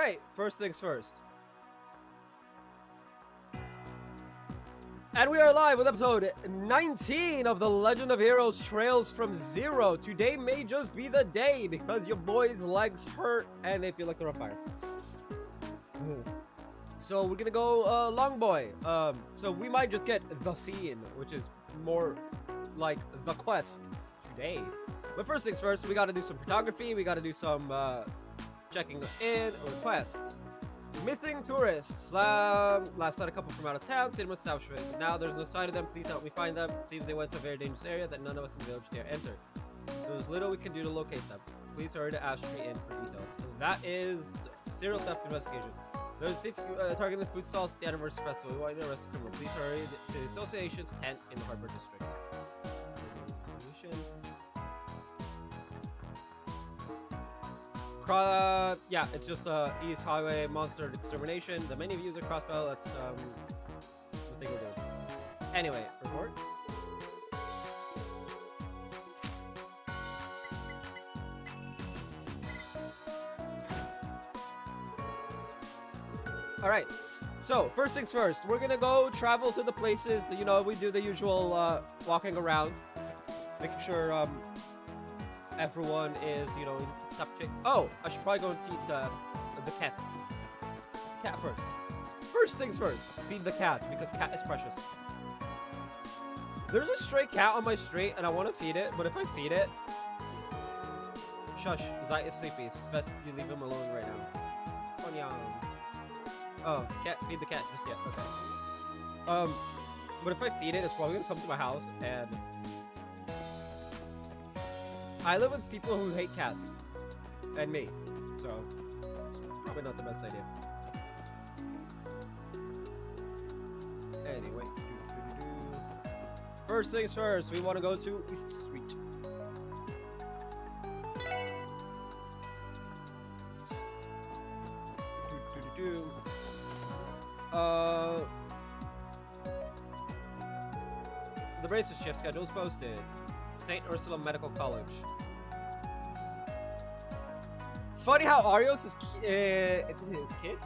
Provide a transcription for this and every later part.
Alright, first things first. And we are live with episode 19 of The Legend of Heroes Trails from Zero. Today may just be the day because your boy's legs hurt and they feel like they're on fire. So we're gonna go long boy. So we might just get the scene, which is more like the quest today. But first things first, we gotta do some photography, we gotta do some checking in requests. Missing tourists. Last night a couple from out of town stayed in my establishment. Now there's no sign of them. Please help me find them. It seems they went to a very dangerous area that none of us in the village dare enter. There's little we can do to locate them. Please hurry to Ash Tree Inn for details. And that is serial theft investigation. There's targeting the food stalls at the anniversary festival. We want you to arrest the criminal. Please hurry to the association's tent in the Harbor District. Yeah, it's just East Highway Monster Extermination. The menu views are crossbow. That's the thing we're doing. Anyway, report. All right. So first things first, we're gonna go travel to the places. You know, we do the usual walking around, making sure everyone is, you know, top chick. Oh, I should probably go and feed the cat. Cat first. First things first, feed the cat because cat is precious. There's a stray cat on my street and I want to feed it, but if I feed it, shush, Zai is sleepy. It's best you leave him alone right now. Onyang. Oh, cat, feed the cat just yet. Okay. But if I feed it, it's probably gonna come to my house and. I live with people who hate cats. And me. So, it's probably not the best idea. Anyway. First things first, we want to go to East Street. The bracer shift schedule is posted. St. Ursula Medical College. Funny how Arios is his kid?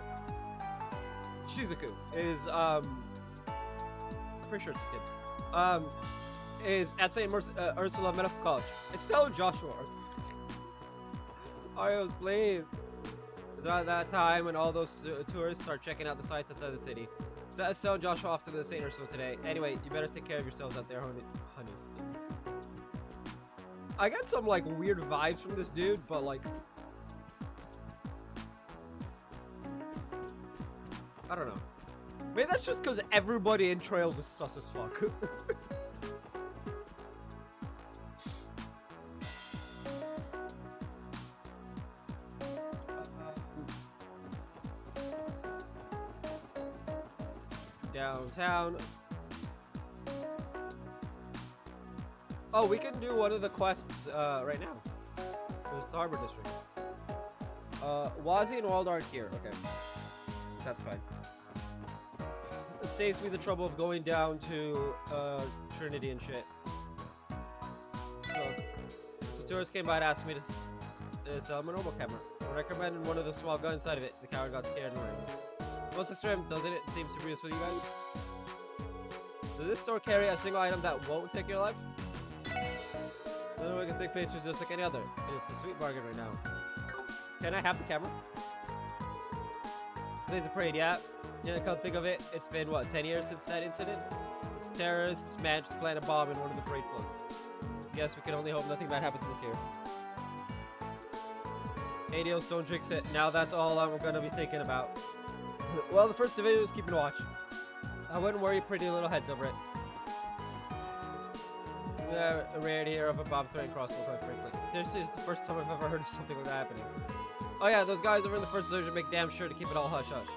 Shizuku is pretty sure it's his kid. Is at St. Ursula Medical College. It's still Joshua. Arios, please. It's at that time when all those tourists start checking out the sights outside the city. So let's send Joshua off to the St. Ursula today. Anyway, you better take care of yourselves out there, honeys. I got some like weird vibes from this dude, but like I don't know. Maybe that's just because everybody in Trails is sus as fuck. Downtown. Oh, we can do one of the quests right now. It's the Harbor District. Wazi and Wald aren't here. Okay. That's fine. It saves me the trouble of going down to Trinity and shit. So tourists came by to ask me to sell them a normal camera. I recommended one of the small guns inside of it. The coward got scared and ran. Most extreme, doesn't it? It seems super useful for you guys. Does this store carry a single item that won't take your life? Then we can take pictures just like any other. It's a sweet bargain right now. Can I have the camera? Today's a parade, yeah. Yeah, come think of it, it's been, what, 10 years since that incident? It's terrorists managed to plant a bomb in one of the parade floats. Guess we can only hope nothing bad happens this year. ADOs don't jinx it. Now that's all we're gonna be thinking about. Well, the first video is keeping watch. I wouldn't worry pretty little heads over it. A rarity here of a bomb throwing crossbow, quite frankly. This is the first time I've ever heard of something like that happening. Oh yeah, those guys over in the first division make damn sure to keep it all hush hush.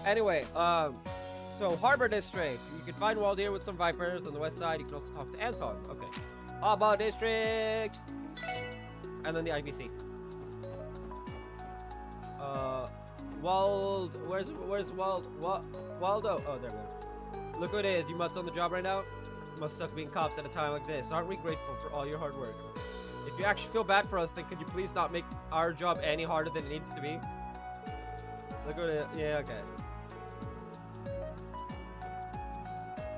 Anyway, so Harbor District. You can find Wald here with some Vipers on the west side. You can also talk to Anton. Okay. Harbor District. And then the IBC. Wald. Where's Wald? Waldo? Oh, there we go. Look what it is. You must on the job right now. Must suck being cops at a time like this. Aren't we grateful for all your hard work? If you actually feel bad for us, then could you please not make our job any harder than it needs to be? Look at it. Yeah, okay.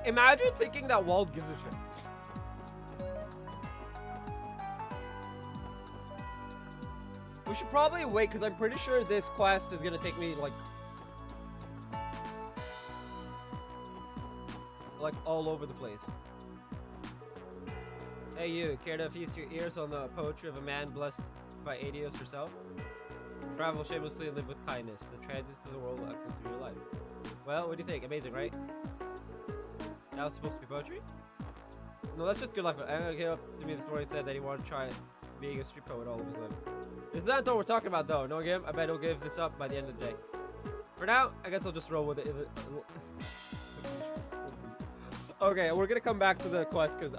Imagine thinking that Wald gives a shit. We should probably wait, because I'm pretty sure this quest is going to take me, like all over the place. Hey you, care to feast your ears on the poetry of a man blessed by Adios herself? Travel shamelessly and live with kindness. The transits of the world will echo through your life. Well, what do you think? Amazing, right? That was supposed to be poetry? No, that's just good luck. Anna came up to me this morning and said that he wanted to try being a street poet all of his life. Is that what we're talking about though? No game? I bet he'll give this up by the end of the day. For now, I guess I'll just roll with it. Okay, we're gonna come back to the quest because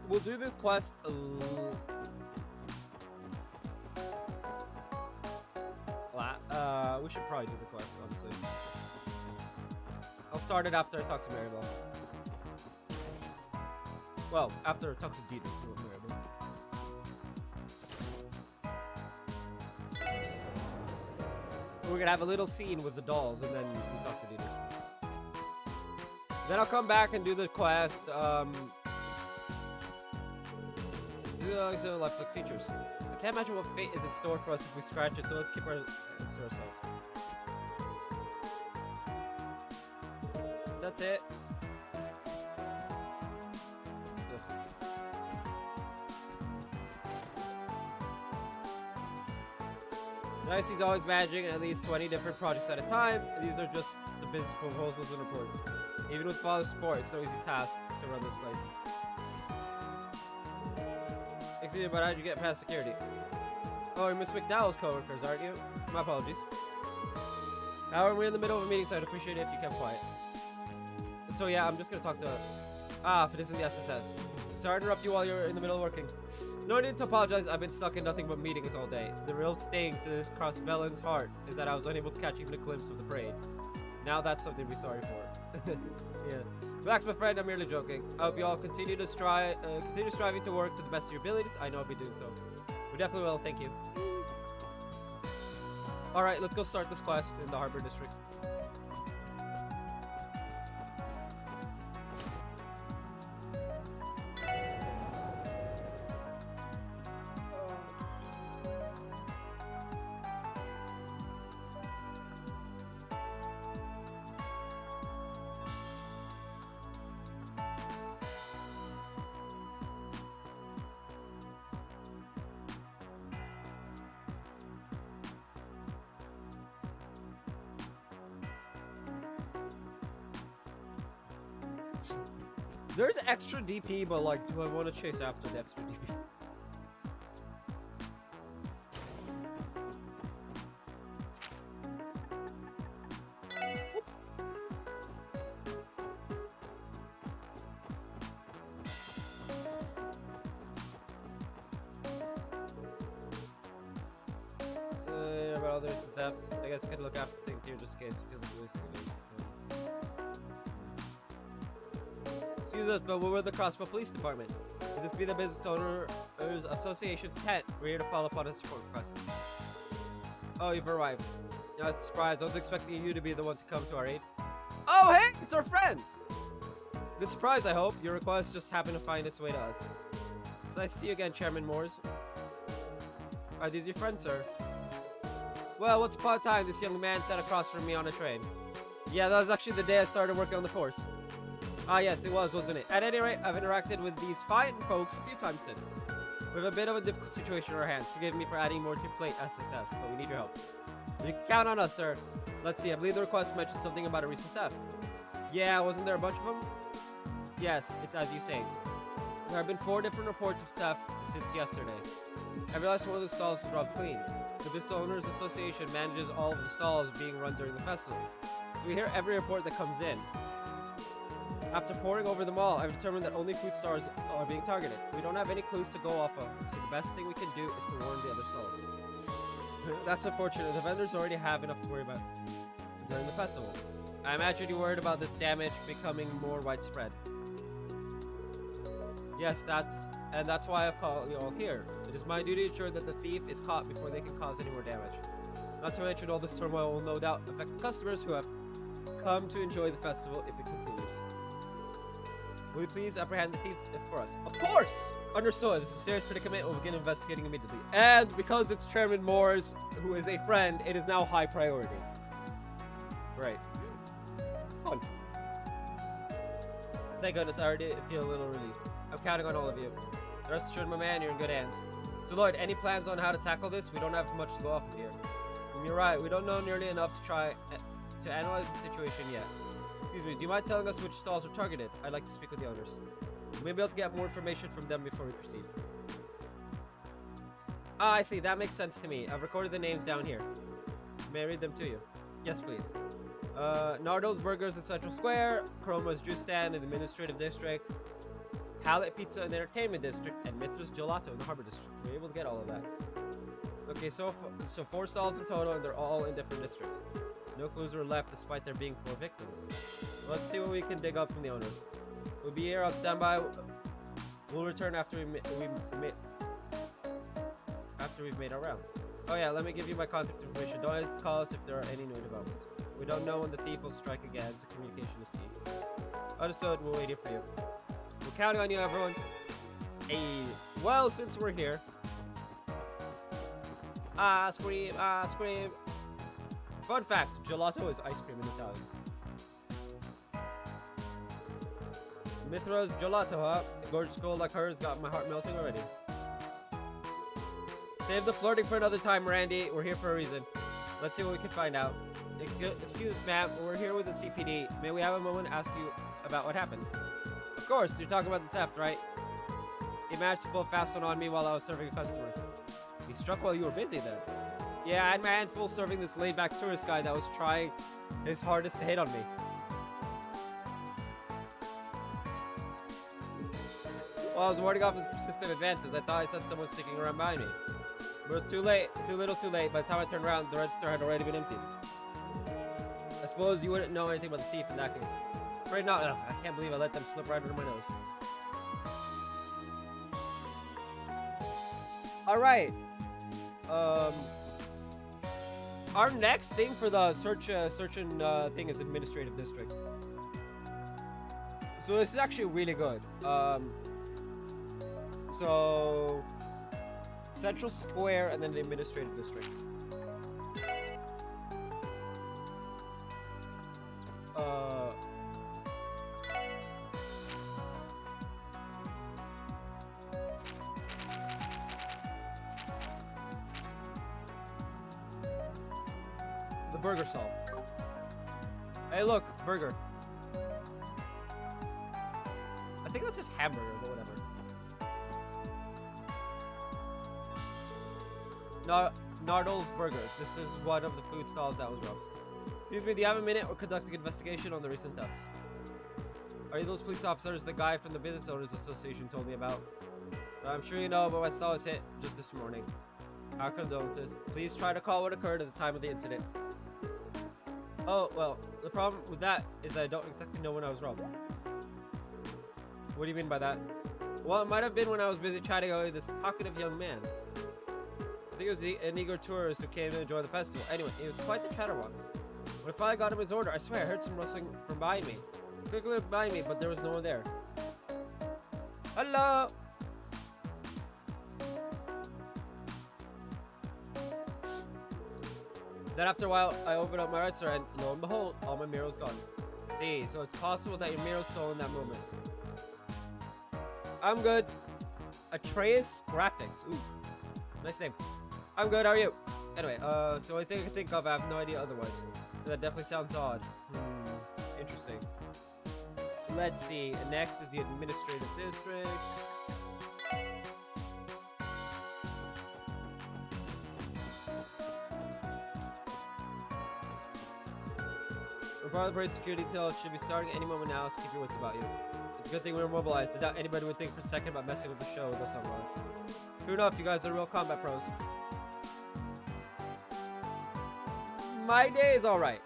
we'll do this quest we should probably do the quest, honestly. I'll start it after I talk to Maribel. Well, after I talk to Dieter. We're gonna have a little scene with the dolls, and then we talk to Dieter. Then I'll come back and do the quest. So lifelike features. I can't imagine what fate is in store for us if we scratch it, so let's keep our to ourselves. That's it. Nice, he's always managing at least 20 different projects at a time. These are just the business proposals and reports. Even with father's support, it's no easy task to run this place. Excuse me, but how'd you get past security? Oh, you're Miss McDowell's co-workers, aren't you? My apologies. However, we're in the middle of a meeting, so I'd appreciate it if you kept quiet. So yeah, I'm just gonna talk to... if it isn't the SSS. Sorry to interrupt you while you're in the middle of working. No need to apologize, I've been stuck in nothing but meetings all day. The real sting to this cross-Bellen's heart is that I was unable to catch even a glimpse of the parade. Now that's something to be sorry for. Yeah. Relax, my friend, I'm merely joking. I hope you all continue striving to work to the best of your abilities. I know I'll be doing so. We definitely will, thank you. Alright, let's go start this quest in the Harbor District. There's extra DP, but like, do I want to chase after the extra DP? About others with theft. I guess I could look after things here just in case because of wasting it. Excuse us, but we're the Crossbow Police Department. Could this be the Business Owners Association's tent? We're here to follow up on a support request. Oh, you've arrived. I was surprised. I was expecting you to be the one to come to our aid. Oh, hey! It's our friend! Good surprise, I hope. Your request just happened to find its way to us. It's nice to see you again, Chairman Moores. Are these your friends, sir? Well, once upon a time, this young man sat across from me on a train. Yeah, that was actually the day I started working on the force. Ah, yes, it was, wasn't it? At any rate, I've interacted with these fine folks a few times since. We have a bit of a difficult situation on our hands. Forgive me for adding more to your plate, SSS, but we need your help. You can count on us, sir. Let's see, I believe the request mentioned something about a recent theft. Yeah, wasn't there a bunch of them? Yes, it's as you say. There have been 4 different reports of theft since yesterday. I realized one of the stalls was robbed clean. The Business Owners Association manages all of the stalls being run during the festival. So we hear every report that comes in. After poring over them all, I've determined that only food stores are being targeted. We don't have any clues to go off of, so the best thing we can do is to warn the other stalls. That's unfortunate. The vendors already have enough to worry about during the festival. I'm actually worried about this damage becoming more widespread. Yes, that's why I've called you all here. It is my duty to ensure that the thief is caught before they can cause any more damage. Not to mention all this turmoil will no doubt affect the customers who have come to enjoy the festival if it continues. Will you please apprehend the thief for us? Of course! Understood. This is a serious predicament. We'll begin investigating immediately. And because it's Chairman Moores, who is a friend, it is now high priority. Right. Fun. Thank goodness, I already feel a little relief. I'm counting on all of you. Rest assured, my man, you're in good hands. So, Lloyd, any plans on how to tackle this? We don't have much to go off of here. You're right. We don't know nearly enough to try to analyze the situation yet. Excuse me, do you mind telling us which stalls are targeted? I'd like to speak with the owners. We may be able to get more information from them before we proceed. Ah, I see. That makes sense to me. I've recorded the names down here. May I read them to you? Yes, please. Nardo's Burgers in Central Square, Chroma's Juice Stand in the Administrative District, Palette Pizza in the Entertainment District, and Mitra's Gelato in the Harbor District. We're able to get all of that. Okay, so 4 stalls in total, and they're all in different districts. No clues were left despite there being 4 victims. Let's see what we can dig up from the owners. We'll be here on standby. We'll return after we've made our rounds. Oh yeah, let me give you my contact information. Don't call us if there are any new developments. We don't know when the thief will strike again, so communication is key. Understood, we'll wait here for you. We're counting on you, everyone. Hey, well, since we're here. Ice cream, ice cream. Fun fact, gelato is ice cream in Italian. Mithra's Gelato, huh? A gorgeous girl like hers got my heart melting already. Save the flirting for another time, Randy. We're here for a reason. Let's see what we can find out. Excuse ma'am, we're here with the CPD. May we have a moment to ask you about what happened? Of course, you're talking about the theft, right? He managed to pull a fast one on me while I was serving a customer. He struck while you were busy then. Yeah, I had my hand full serving this laid-back tourist guy that was trying his hardest to hit on me. While I was warding off his persistent advances, I thought I sensed someone sneaking around behind me. But it was too late, too little too late. By the time I turned around, the register had already been emptied. I suppose you wouldn't know anything about the thief in that case. Right now, I can't believe I let them slip right under my nose. Alright. Our next thing for the search and thing is Administrative District. So this is actually really good. So Central Square and then the Administrative District. The burger stall. Hey, look, burger. I think that's just hamburger, but whatever. Nardol's Burgers. This is one of the food stalls that was robbed. Excuse me, do you have a minute? We're conducting an investigation on the recent thefts. Are you those police officers the guy from the Business Owners Association told me about? I'm sure you know, but my stall was hit just this morning. Our condolences. Please try to call what occurred at the time of the incident. Oh, well, the problem with that is I don't exactly know when I was robbed. What do you mean by that? Well, it might have been when I was busy chatting with this talkative young man. I think it was an eager tourist who came to enjoy the festival. Anyway, he was quite the chatterbox. When I finally got him his order, I swear I heard some rustling from behind me. Quickly looked behind me, but there was no one there. Hello! Then after a while, I opened up my register and lo and behold, all my mirrors gone. See, so it's possible that your mirror stole in that moment. I'm good. Atreus Graphics. Ooh, nice name. I'm good, how are you? Anyway, so I think I can think of, I have no idea otherwise. That definitely sounds odd. Interesting. Let's see, next is the Administrative District. Regarding the parade security detail, it should be starting any moment now, so keep your wits about you. It's a good thing we were mobilized. I doubt anybody would think for a second about messing with the show with us online. True enough, you guys are real combat pros. My day is alright.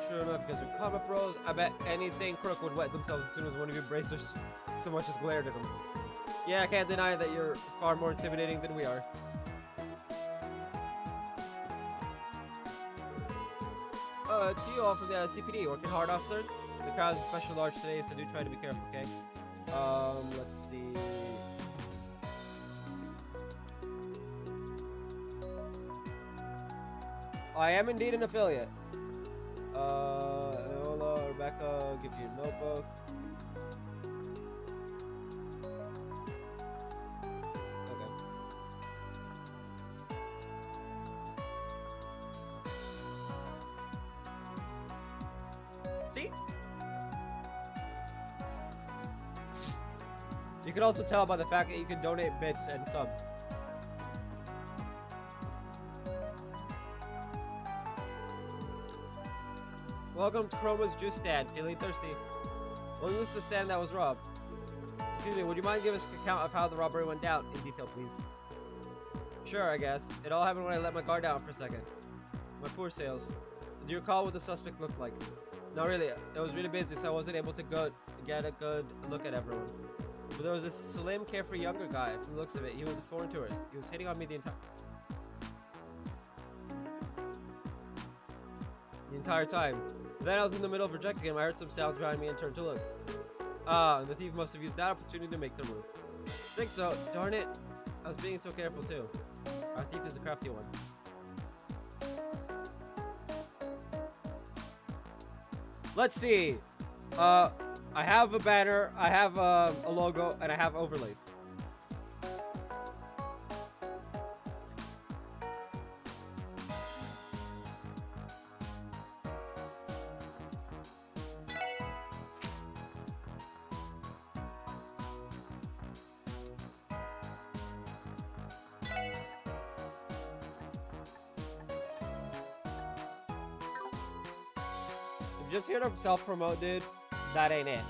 True enough, because they're combat bros. I bet any sane crook would wet themselves as soon as one of your bracers so much as glared at them. Yeah, I can't deny that you're far more intimidating than we are. To you all from the CPD, working hard, officers. The crowd's especially large today, so do try to be careful, okay? Let's see. I am indeed an affiliate. Iola, Rebecca, give you a notebook. Okay. See? You can also tell by the fact that you can donate bits and sub. Welcome to Chroma's juice stand. Feeling thirsty? When was the stand that was robbed? Excuse me, would you mind giving us an account of how the robbery went down in detail, please? Sure, I guess. It all happened when I let my guard down for a second. My poor sales. Do you recall what the suspect looked like? Not really. It was really busy, so I wasn't able to get a good look at everyone. But there was this slim, carefree younger guy. From the looks of it, he was a foreign tourist. He was hitting on me the entire time. Then I was in the middle of projecting him. I heard some sounds behind me and turned to look. And the thief must have used that opportunity to make the move. Think so. Darn it. I was being so careful too. Our thief is a crafty one. Let's see. I have a banner, I have a logo, and I have overlays. If you're just here to self-promote, dude, that ain't it.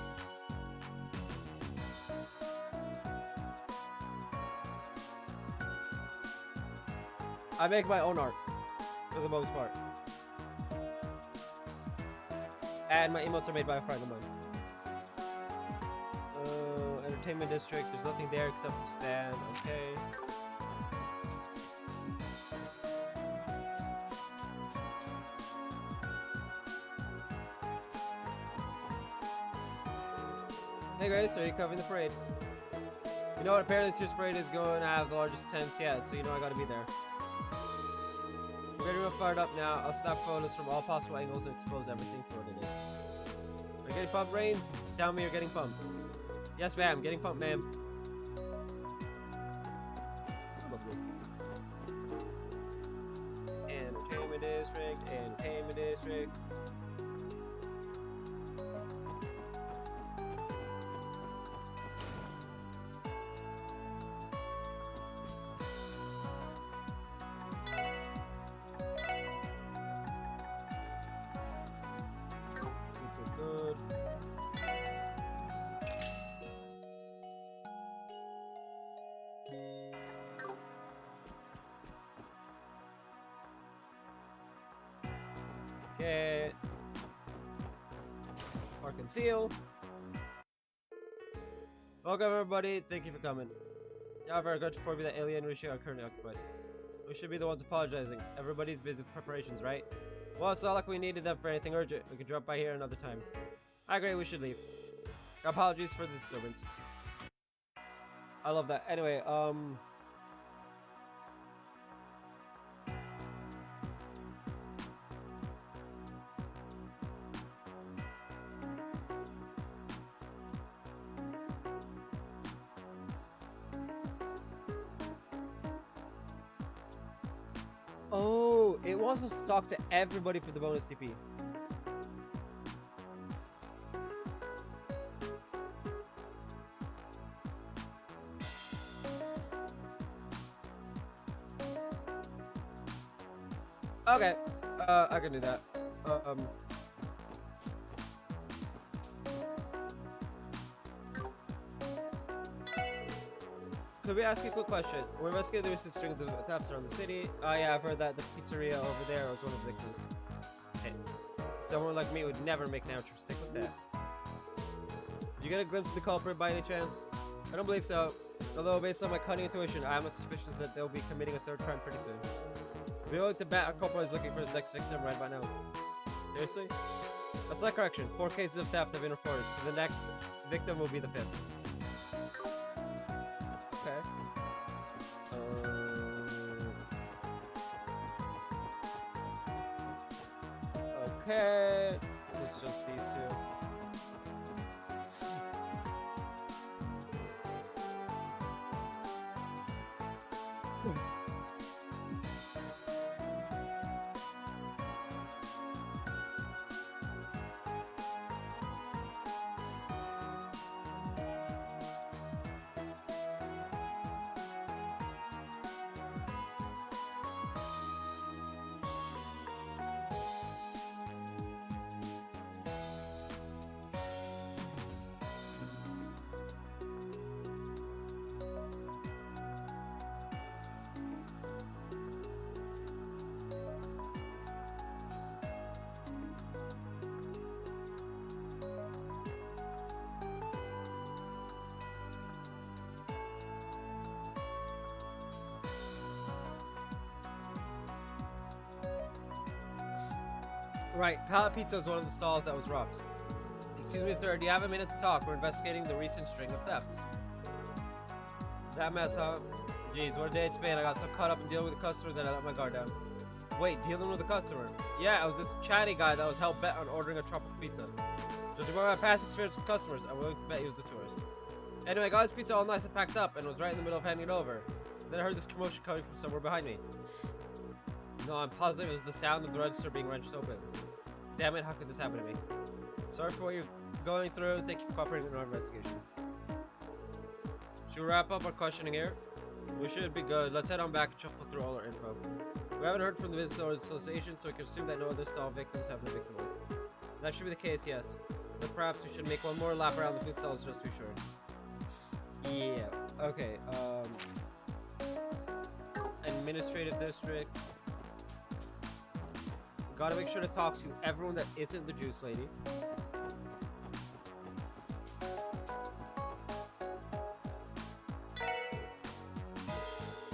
I make my own art, for the most part. And my emotes are made by a friend of mine. Entertainment district, there's nothing there except the stand, okay. Hey Grace, are you covering the parade? You know what, apparently this year's parade is going to have the largest tents yet, so you know I gotta be there. We're getting real fired up now. I'll snap photos from all possible angles and expose everything for what it is. Are you getting pumped, Rains? Tell me you're getting pumped. Yes, ma'am. Getting pumped, ma'am. Love this. Entertainment district. Entertainment district. Good. Okay. Mark and seal. Welcome everybody. Thank you for coming. Yeah, very good for me that alien we are currently occupied. We should be the ones apologizing. Everybody's busy with preparations, right? Well, it's not like we needed them for anything urgent. We could drop by here another time. I agree, we should leave. Apologies for the disturbance. I love that. Anyway, oh, it wants us to talk to everybody for the bonus TP. Okay, I can do that. Could we ask you a quick question? We're investigating the recent string of thefts around the city. Yeah, I've heard that the pizzeria over there was one of the victims. Hey. Someone like me would never make an amateur mistake like that. Did you get a glimpse of the culprit by any chance? I don't believe so. Although, based on my cunning intuition, I am suspicious that they'll be committing a third crime pretty soon. Be willing to bet our culprit is looking for his next victim right by now. Seriously? That's not correction. 4 cases of theft have been reported, so the next victim will be the 5th. Okay. Okay. It's just these two. Right, Pallet Pizza is one of the stalls that was robbed. Excuse me, sir, do you have a minute to talk? We're investigating the recent string of thefts. That mess, huh? Jeez, what a day it's been. I got so caught up in dealing with the customer that I let my guard down. Wait, dealing with the customer? Yeah, I was this chatty guy that was hell-bent on ordering a tropical pizza. Judging by my past experience with customers, I'm willing to bet he was a tourist. Anyway, I got his pizza all nice and packed up and was right in the middle of handing it over. Then I heard this commotion coming from somewhere behind me. No, I'm positive it was the sound of the register being wrenched open. Damn it, how could this happen to me? Sorry for what you're going through. Thank you for cooperating in our investigation. Should we wrap up our questioning here? We should be good. Let's head on back and shuffle through all our info. We haven't heard from the Business Owners Association, so we can assume that no other stall victims have been victimized. That should be the case, yes. But perhaps we should make one more lap around the food stalls just to be sure. Yeah. Okay, Administrative District. Gotta make sure to talk to everyone that isn't the juice lady.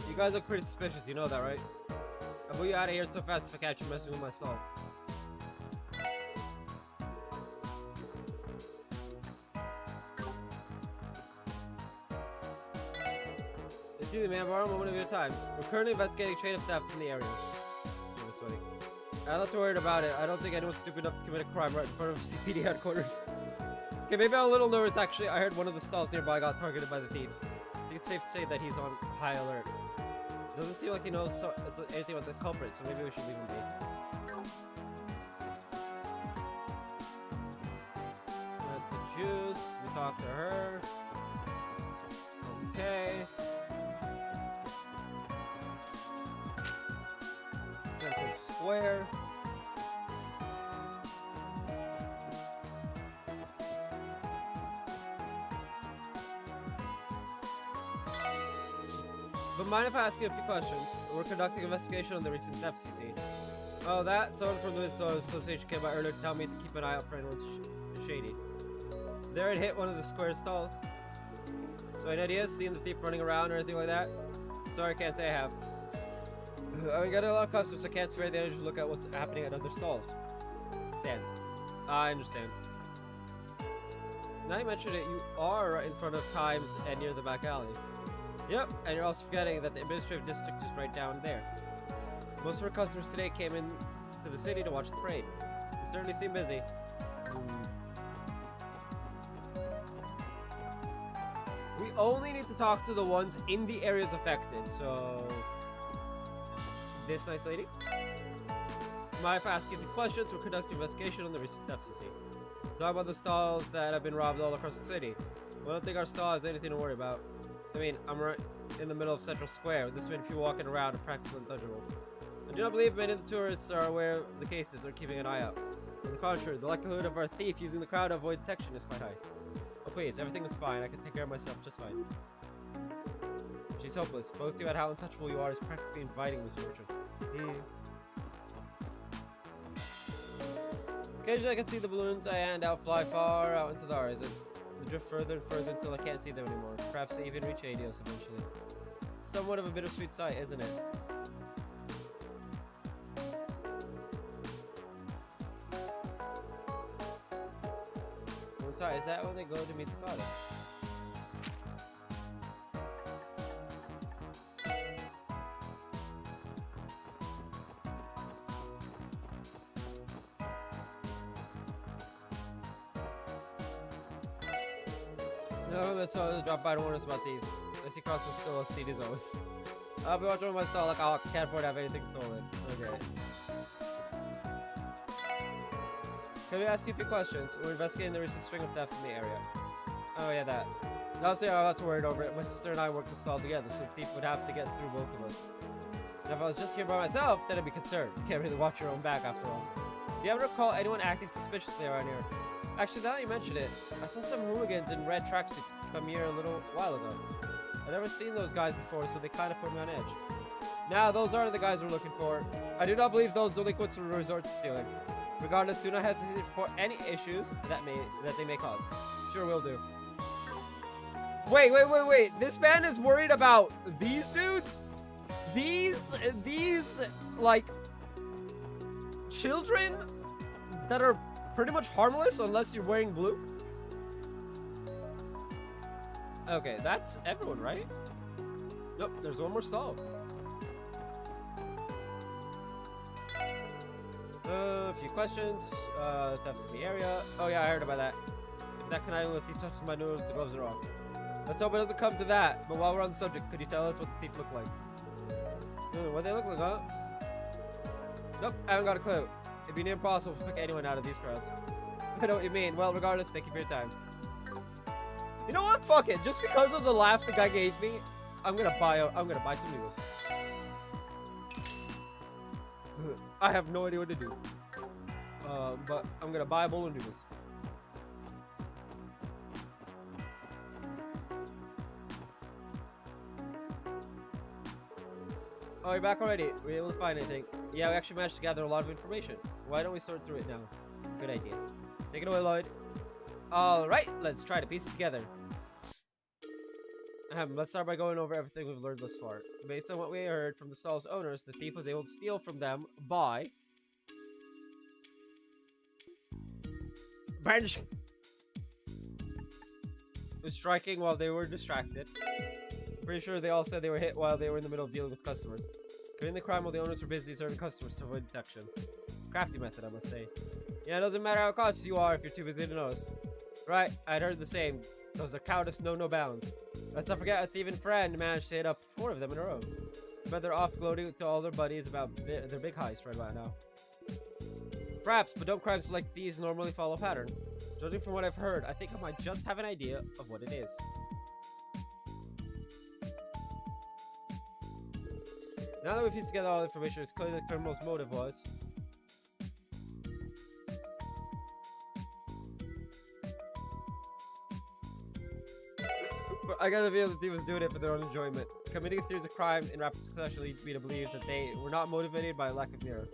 You guys look pretty suspicious, you know that, right? I'll move you out of here so fast if I catch you messing with my stall. Excuse me, man, borrow a moment of your time. We're currently investigating chain of thefts in the area. I'm not too worried about it. I don't think anyone's stupid enough to commit a crime right in front of CPD headquarters. Okay, maybe I'm a little nervous actually. I heard one of the stalls nearby got targeted by the thief. I think it's safe to say that he's on high alert. Doesn't seem like he knows anything about the culprit, so maybe we should leave him be. That's the juice. We talked to her. Okay. Central Square. But mind if I ask you a few questions? We're conducting an investigation on the recent thefts, you see. Oh, that? Someone from the association came by earlier to tell me to keep an eye out for anyone shady. There it hit one of the square stalls. So any ideas? Seeing the thief running around or anything like that? Sorry, can't say I have. We got a lot of customers, so I can't spare the energy to look at what's happening at other stalls. Stands. I understand. Now you mentioned it, you are right in front of Times and near the back alley. Yep, and you're also forgetting that the administrative district is right down there. Most of our customers today came in to the city to watch the parade. They certainly seem busy. We only need to talk to the ones in the areas affected, so... This nice lady? Mind if I ask you a few questions? We're conducting an investigation on the recent thefts, you see. Talk about the stalls that have been robbed all across the city. I don't think our stall has anything to worry about. I mean, I'm right in the middle of Central Square. This many people walking around are practically untouchable. I do not believe many of the tourists are aware of the cases or keeping an eye out. On the contrary, the likelihood of our thief using the crowd to avoid detection is quite high. Oh please, everything is fine. I can take care of myself just fine. She's hopeless. Boasting about how untouchable you are is practically inviting misfortune. Occasionally I can see the balloons I hand out fly far out into the horizon. They drift further and further until I can't see them anymore. Perhaps they even reach Adios eventually. Somewhat of a bittersweet sight, isn't it? I'm sorry, is that when they go to meet the father? No, that's why I drop by to warn us about these. I see Cross will still a seat as always. I'll be watching my stall like I can't afford to have anything stolen. Okay. Can we ask you a few questions? We're investigating the recent string of thefts in the area. Oh yeah, that. Honestly, I'm not too worried over it. My sister and I work the stall together, so the thief would have to get through both of us. And if I was just here by myself, then I'd be concerned. You can't really watch your own back after all. Do you ever recall anyone acting suspiciously around here? Actually, now that you mention it, I saw some hooligans in red tracksuits come here a little while ago. I've never seen those guys before, so they kind of put me on edge. Now, those aren't the guys we're looking for. I do not believe those delinquents will resort to stealing. Regardless, do not hesitate to report any issues that they may cause. Sure will do. Wait. This man is worried about these dudes? These, like, children that are pretty much harmless unless you're wearing blue? Okay, that's everyone, right? Nope, there's one more stall. A few questions. Thefts in the area. Oh yeah, I heard about that. That conniving with thief touches my nose, the gloves are off. Let's hope it doesn't come to that. But while we're on the subject, could you tell us what the thief looked like? What they look like, huh? Nope, I haven't got a clue. It'd be near impossible to pick anyone out of these crowds. I know what you mean. Well, regardless, thank you for your time. You know what? Fuck it. Just because of the laugh the guy gave me, I'm gonna buy some noodles. I have no idea what to do. But I'm gonna buy a bowl of noodles. Oh, you're back already. Were you able to find anything? Yeah, we actually managed to gather a lot of information. Why don't we sort through it now? Good idea. Take it away, Lloyd. Alright, let's try to piece it together. Let's start by going over everything we've learned thus far. Based on what we heard from the stall's owners, the thief was able to steal from them by brandishing, striking while they were distracted. Pretty sure they all said they were hit while they were in the middle of dealing with customers. Committing the crime while the owners were busy serving customers to avoid detection. Crafty method, I must say. Yeah, it doesn't matter how cautious you are if you're too busy to notice. Right, I'd heard the same. Those are cowardice know no bounds. Let's not forget a thieving friend managed to hit up 4 of them in a row. But they're off gloating to all their buddies about their big heist right about now. Perhaps, but don't crimes like these normally follow a pattern. Judging from what I've heard, I think I might just have an idea of what it is. Now that we've pieced together all the information, it's clear the criminal's motive was I got the feeling that he was doing it for their own enjoyment. Committing a series of crimes in rapid succession leads me to believe that they were not motivated by a lack of mirror.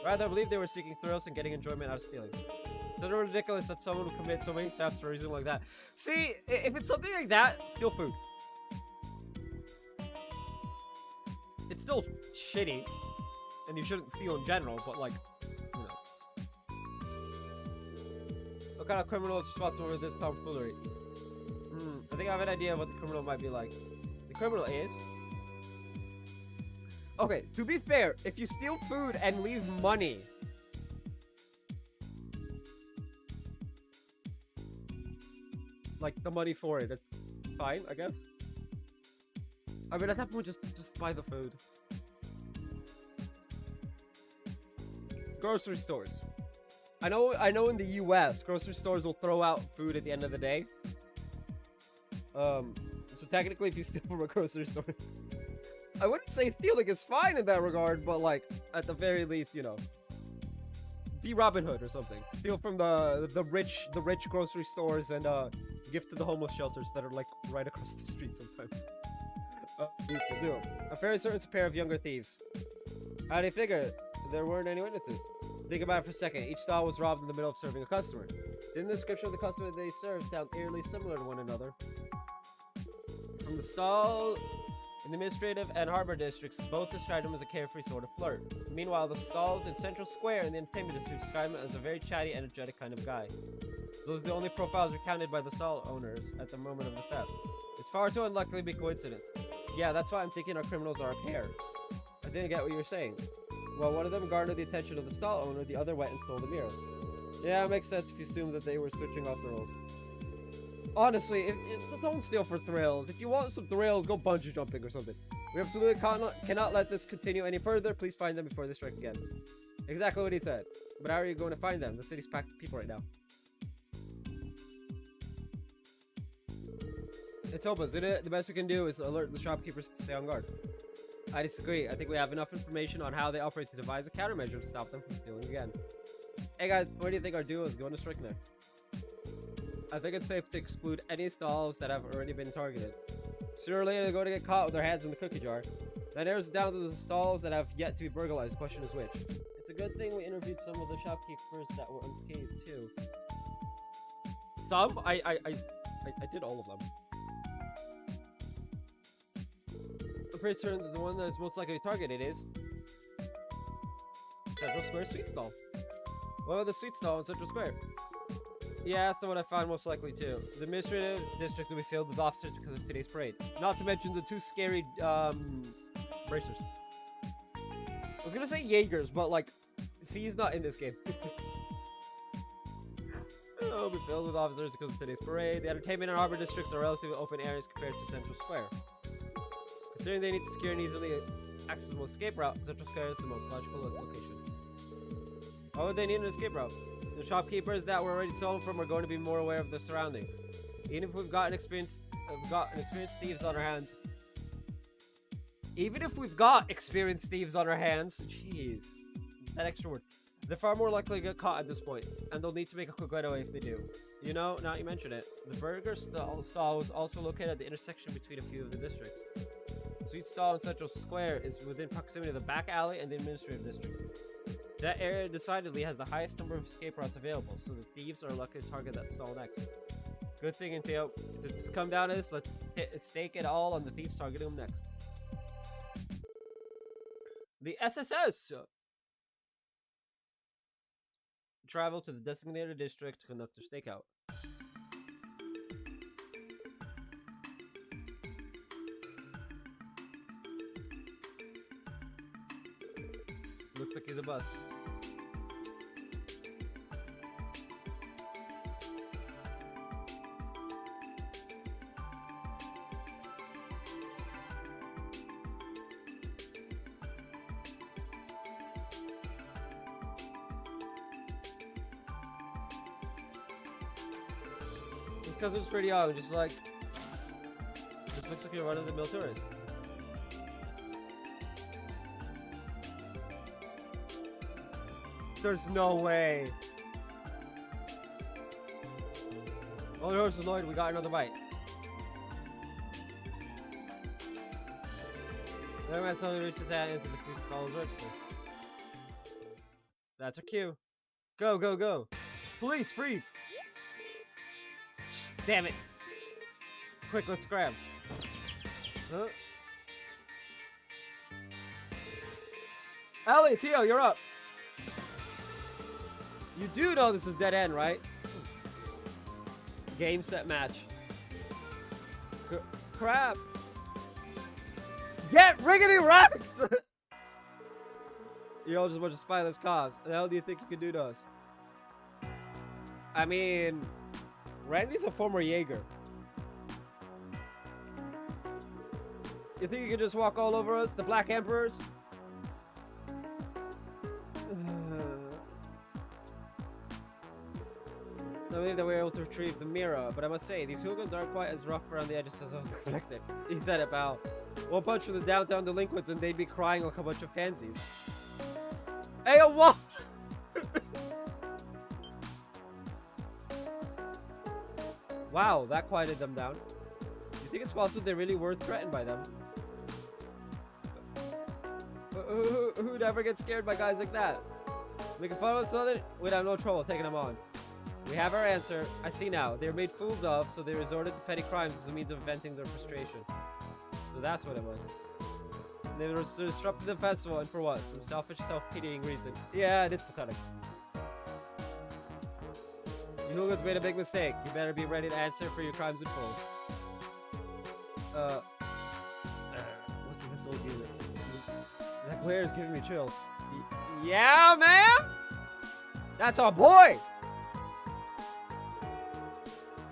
Rather, I believe they were seeking thrills and getting enjoyment out of stealing. It's a little ridiculous that someone would commit so many thefts for a reason like that. See, if it's something like that, steal food. It's still shitty, and you shouldn't steal in general, but like, you know. What kind of criminal is responsible for this tomfoolery? I think I have an idea of what the criminal might be like. The criminal is... Okay, to be fair, if you steal food and leave money... like, the money for it, it's fine, I guess. I mean, at that point, just buy the food. Grocery stores. I know in the US, grocery stores will throw out food at the end of the day. So technically, if you steal from a grocery store, I wouldn't say stealing is fine in that regard, but like, at the very least, you know, be Robin Hood or something. Steal from the rich grocery stores and give to the homeless shelters that are like right across the street sometimes. People do. A fairly certain pair of younger thieves. How do you figure there weren't any witnesses? Think about it for a second. Each stall was robbed in the middle of serving a customer. Didn't the description of the customer they served sound eerily similar to one another? From the stall in the administrative and harbor districts, both described him as a carefree sort of flirt. Meanwhile, the stalls in Central Square in the entertainment district described him as a very chatty, energetic kind of guy. Those are the only profiles recounted by the stall owners at the moment of the theft. It's far too unlikely to be coincidence. Yeah, that's why I'm thinking our criminals are a pair. I didn't get what you were saying. Well, one of them garnered the attention of the stall owner, the other went and stole the mirror. Yeah, it makes sense if you assume that they were switching off the roles. Honestly, don't steal for thrills. If you want some thrills, go bungee jumping or something. We absolutely cannot let this continue any further. Please find them before they strike again. Exactly what he said. But how are you going to find them? The city's packed with people right now. It's hopeless, isn't it? The best we can do is alert the shopkeepers to stay on guard. I disagree. I think we have enough information on how they operate to devise a countermeasure to stop them from stealing again. Hey guys, where do you think our duo is going to strike next? I think it's safe to exclude any stalls that have already been targeted. Sooner or later, they're going to get caught with their hands in the cookie jar. That narrows it down to the stalls that have yet to be burglarized. The question is which. It's a good thing we interviewed some of the shopkeepers that were unscathed too. Some? I did all of them. I'm pretty certain that the one that is most likely targeted is Central Square Sweet Stall. What about the Sweet Stall in Central Square? Yeah, that's the one I found most likely too. The administrative district will be filled with officers because of today's parade. Not to mention the two scary bracers. I was gonna say Jaegers, but like, he's not in this game. It'll be filled with officers because of today's parade. The entertainment and harbor districts are relatively open areas compared to Central Square. Considering they need to secure an easily accessible escape route, Central Square is the most logical location. Why would they need an escape route? The shopkeepers that we're already stolen from are going to be more aware of their surroundings. Even if we've got experienced thieves on our hands. Even if we've got experienced thieves on our hands, jeez, that extra word. They're far more likely to get caught at this point, and they'll need to make a quick getaway if they do. You know, now you mention it, the burger stall was also located at the intersection between a few of the districts. Sweet Stall in Central Square is within proximity to the back alley and the administrative district. That area decidedly has the highest number of escape routes available, so the thieves are likely to target that stall next. Good thinking, Theo. Since it's come down to this, let's stake it all on the thieves targeting them next. The SSS! Travel to the designated district to conduct their stakeout. Looks like he's a bus. This cousin's pretty young, just looks like you're one of the mill tourists. There's no way. Oh, the horse is loaded. We got another bite. Then man suddenly reaches his hand into the food stall's register. That's our cue. Go, go, go. Police, freeze. Damn it. Quick, let's grab. Huh? Ellie, Tio, you're up. You do know this is dead end, right? Game, set, match. Crap. Get riggedy wrecked! You're all just a bunch of spineless cops. What the hell do you think you can do to us? I mean, Randy's a former Jaeger. You think you can just walk all over us, the Black Emperors? I believe that we were able to retrieve the mirror, but I must say, these hooligans aren't quite as rough around the edges as I was expecting. He said it, pal. One punch from the downtown delinquents and they'd be crying like a bunch of pansies. Hey, what? Wow, that quieted them down. You think it's possible they really were threatened by them? Who'd ever get scared by guys like that? Making fun of us, Southern? We'd have no trouble taking them on. We have our answer. I see now. They were made fools of, so they resorted to petty crimes as a means of venting their frustration. So that's what it was. They disrupted the festival, and for what? Some selfish, self-pitying reason. Yeah, it is pathetic. You hooligans made a big mistake. You better be ready to answer for your crimes in full. What's this old unit? That glare is giving me chills. Yeah, man! That's our boy!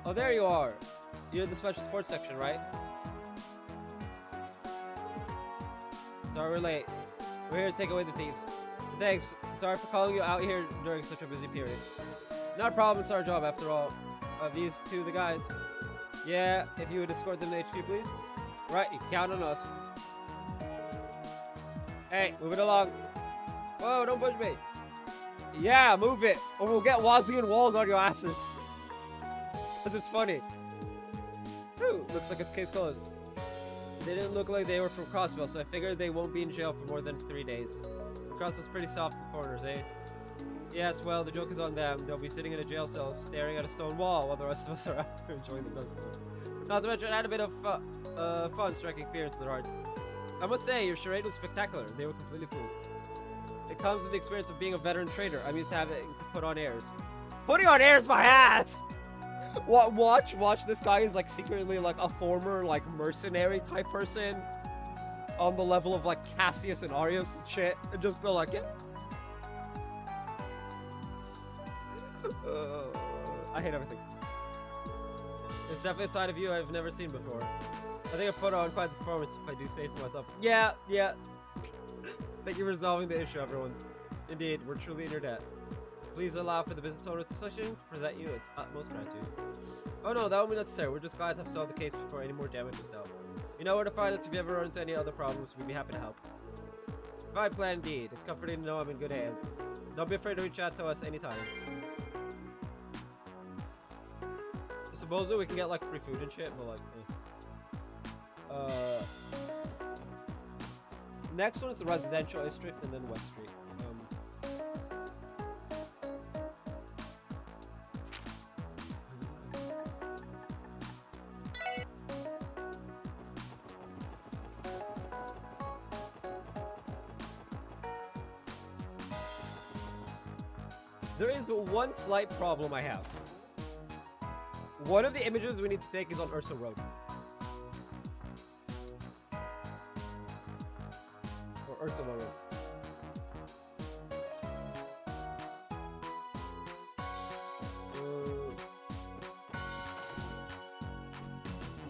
Oh, there you are. You're in the special sports section, right? Sorry we're late. We're here to take away the thieves. Thanks. Sorry for calling you out here during such a busy period. Not a problem, it's our job after all. These two the guys. Yeah, if you would escort them to HQ, please. Right, you can count on us. Hey, move it along. Whoa, don't push me. Yeah, move it, or we'll get Wazzy and Walled on your asses. Because it's funny. Whew, looks like it's case closed. They didn't look like they were from Crossville, so I figured they won't be in jail for more than 3 days. Crossville's pretty soft in corners, eh? Yes, well, the joke is on them. They'll be sitting in a jail cell staring at a stone wall while the rest of us are out here enjoying the festival. Not to mention, I had a bit of fun striking fear into their hearts. I must say, your charade was spectacular. They were completely fooled. It comes with the experience of being a veteran trader. I'm used to having to put on airs. Putting on airs, my ass! Watch this guy is like secretly like a former like mercenary type person on the level of like Cassius and Arios and shit, and just be like, yeah. I hate everything. It's definitely a side of you I've never seen before. I think I put on quite the performance if I do say so myself. Yeah. Thank you for resolving the issue, everyone. Indeed, we're truly in your debt. Please allow for the Business Owners Association to present you its utmost gratitude. Oh no, that won't be necessary. We're just glad to have solved the case before any more damage is dealt. You know where to find us if you ever run into any other problems. We'd be happy to help. Fine plan indeed. It's comforting to know I'm in good hands. Don't be afraid to reach out to us anytime. Supposedly we can get like free food and shit, but like, next one is the residential district and then West Street. There is one slight problem I have. One of the images we need to take is on Ursa Road. Or Ursula Road.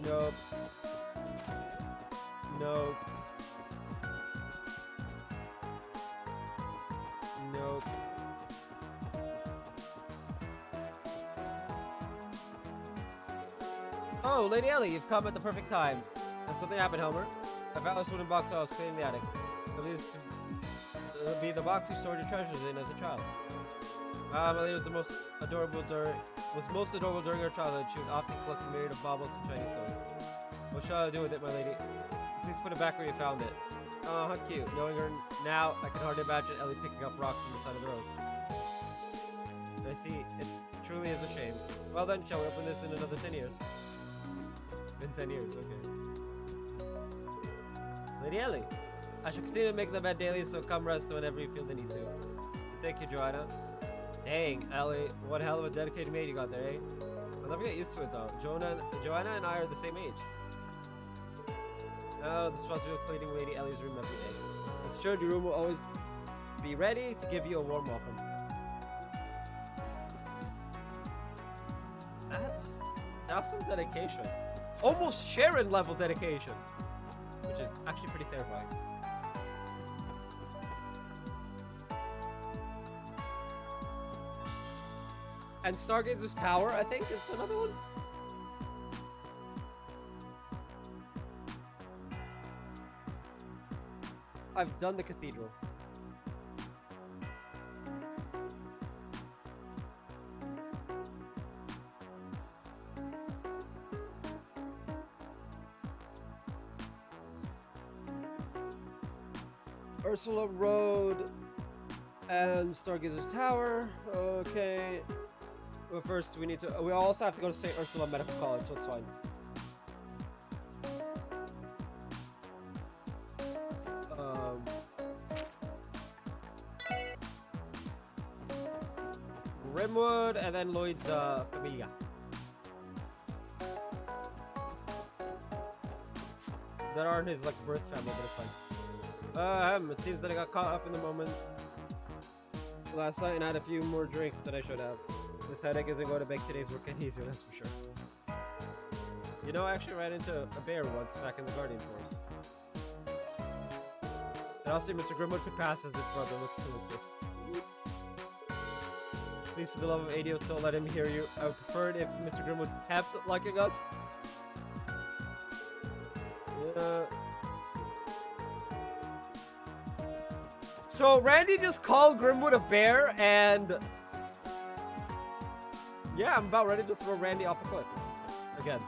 Nope. Nope. Nope. Oh, Lady Ellie, you've come at the perfect time. Has something happened, Homer? I found this wooden box while I was cleaning the attic. It'll be the box you stored your treasures in as a child. My lady was most adorable during her childhood. She would often collect a myriad of baubles and shiny stones. What shall I do with it, my lady? Please put it back where you found it. Oh, how cute. Knowing her now, I can hardly imagine Ellie picking up rocks on the side of the road. I see. It truly is a shame. Well then, shall we open this in another 10 years? It's been 10 years, okay. Lady Ellie, I shall continue to make the bed daily, so come rest whenever you feel the need to. Thank you, Joanna. Dang, Ellie, what hell of a dedicated maid you got there, eh? I'll never get used to it though. Joanna and I are the same age. Oh, the responsibility of cleaning Lady Ellie's room every day. It's sure your room will always be ready to give you a warm welcome. That's some dedication. Almost Sharon level dedication. Which is actually pretty terrifying. And Stargazer's Tower, I think, is another one. I've done the cathedral. Ursula Road. And Stargazer's Tower. Okay. But first, we need to. We also have to go to St. Ursula Medical College, so it's fine. Grimwood, and then Lloyd's Familia. That aren't his like birth family, but it's fine. It seems that I got caught up in the moment last night and had a few more drinks than I should have. This headache isn't going to make today's work any easier, that's for sure. You know, I actually ran into a bear once back in the Guardian Forest. And I'll say Mr. Grimwood could pass as his brother. Look this. Please, for the love of Adios, don't let him hear you. I would prefer it if Mr. Grimwood kept liking us. So Randy just called Grimwood a bear, and yeah, I'm about ready to throw Randy off a cliff again.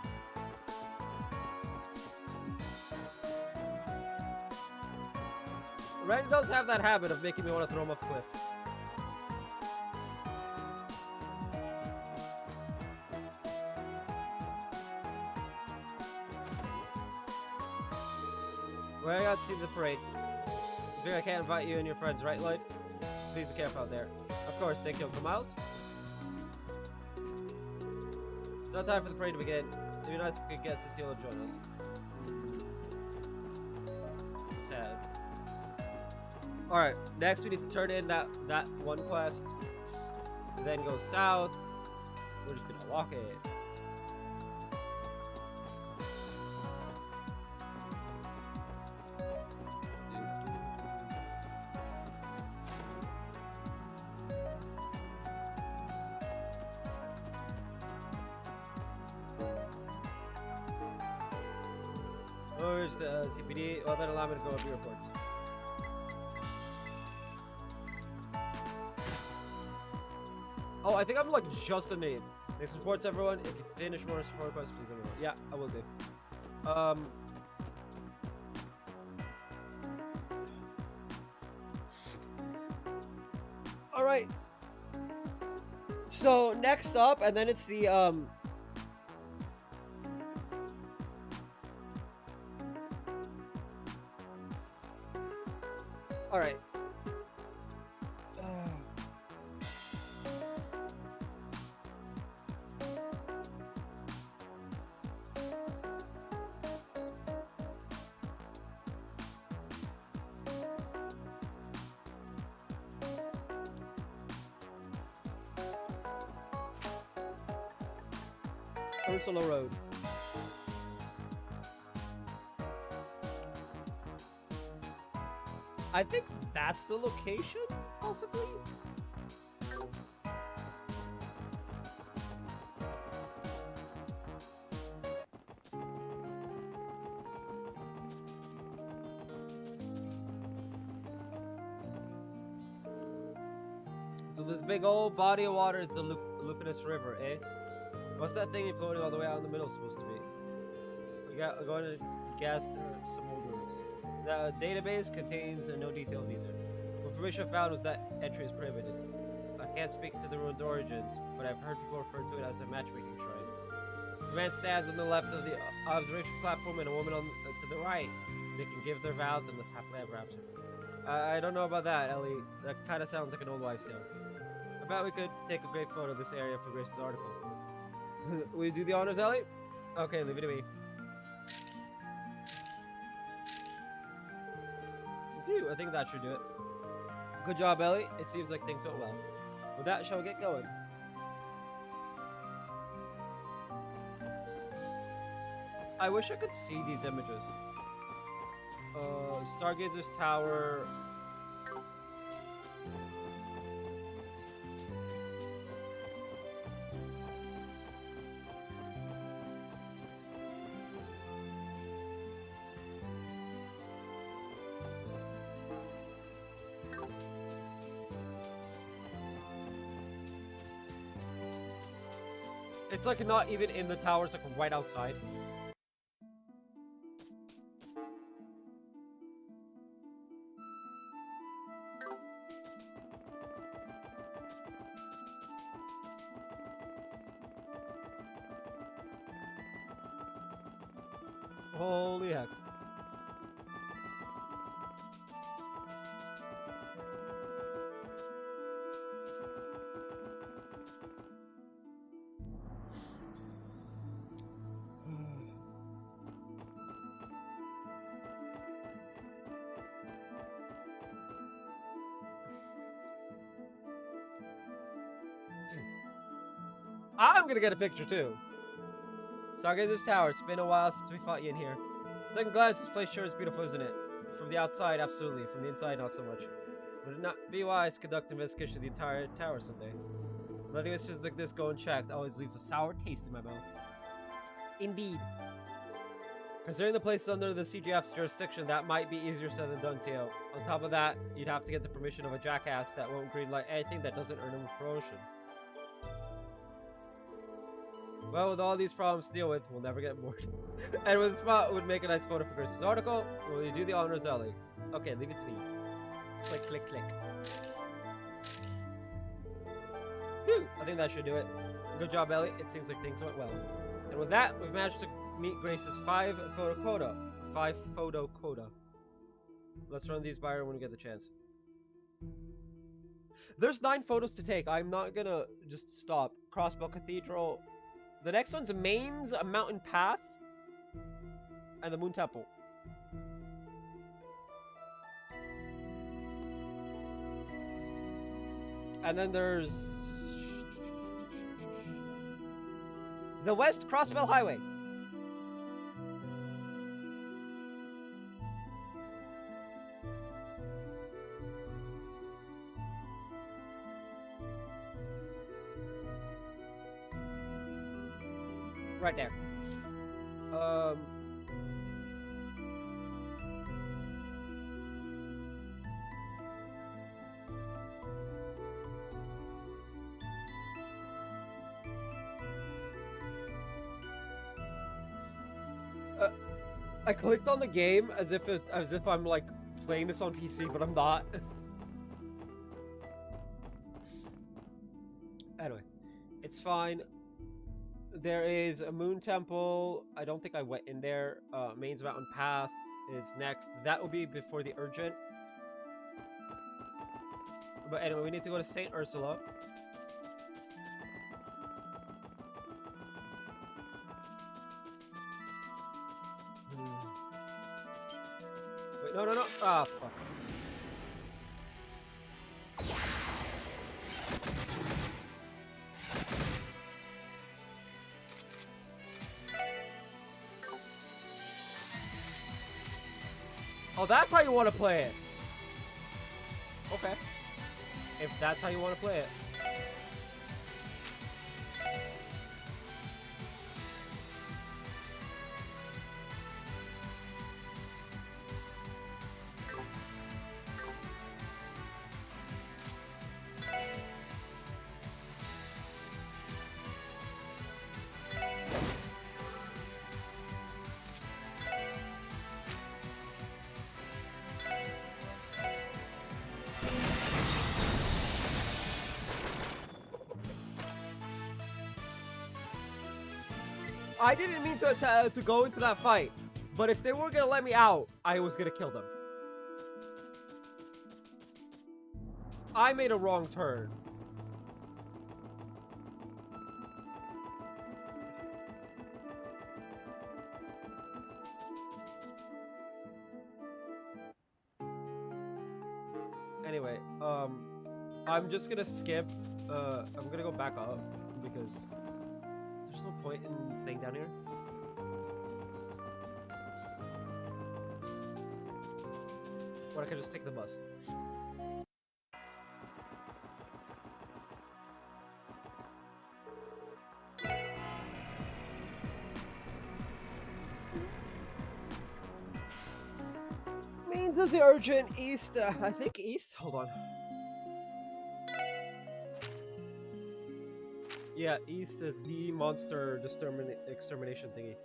Randy does have that habit of making me want to throw him off a cliff. Well, I got to see the parade. You think I can't invite you and your friends, right, Lloyd? Please be careful out there. Of course, thank you, Uncle Miles. It's not time for the parade to begin. It'd be nice if we could get Cecile to join us. Sad. Alright, next we need to turn in that one quest. Then go south. We're just gonna walk it. Where's the CPD? Well, then allow me to go over your reports. Oh, I think I'm like just a name. They supports everyone. If you finish more support requests, please let me know. Yeah, I will do. All right. So next up, and then it's the All right. Ursula Road. I think that's the location, possibly? So this big old body of water is the Lupinus River, eh? What's that thing floating all the way out in the middle supposed to be? We're going to guess some old ruins. The database contains no details either. Information found was that entry is prohibited. I can't speak to the ruin's origins, but I've heard people refer to it as a matchmaking shrine. A man stands on the left of the observation platform and a woman to the right. They can give their vows and live happily ever after. I don't know about that, Ellie. That kind of sounds like an old wives' tale. I bet we could take a great photo of this area for Grace's article. Will you do the honors, Ellie? Okay, leave it to me. Phew, I think that should do it. Good job, Ellie. It seems like things went well. With that, shall we get going? I wish I could see these images. Stargazer's Tower. It's like not even in the tower, it's like right outside. Holy heck. I'm gonna get a picture too. Stargazer's Tower. It's been a while since we fought you in here. Second glance, this place sure is beautiful, isn't it? From the outside, absolutely. From the inside, not so much. Would it not be wise to conduct an investigation of the entire tower someday? Letting us just like this go unchecked always leaves a sour taste in my mouth. Indeed. Considering the place is under the CGF's jurisdiction, that might be easier said than done, Tio. On top of that, you'd have to get the permission of a jackass that won't greenlight anything that doesn't earn him a promotion. Well, with all these problems to deal with, we'll never get bored. And with the spot would make a nice photo for Chris's article. Will you do the honors, Ellie? Okay, leave it to me. Click, click, click. Whew, I think that should do it. Good job, Ellie. It seems like things went well. And with that, we've managed to meet Grace's 5-photo quota. 5-photo quota. Let's run these by her when we get the chance. There's 9 photos to take. I'm not gonna just stop. Crossbow Cathedral. The next one's Mains, a mountain path, and the Moon Temple. And then there's the West Crossbell Highway. Right there. I clicked on the game as if I'm like playing this on PC, but I'm not. Anyway, it's fine. There is a Moon Temple. I don't think I went in there. Mains Mountain Path is next. That will be before the Urgent. But anyway, we need to go to St. Ursula. Wait, no. Ah, fuck. Oh, that's how you want to play it. Okay. If that's how you want to play it. I didn't mean to go into that fight, but if they were gonna let me out, I was gonna kill them. I made a wrong turn. Anyway, I'm just gonna skip. I'm gonna go back up because there's no point in staying down here. Or I could just take the bus. Means of the Urgent East. I think East. Hold on. Yeah, East is the monster extermination thingy.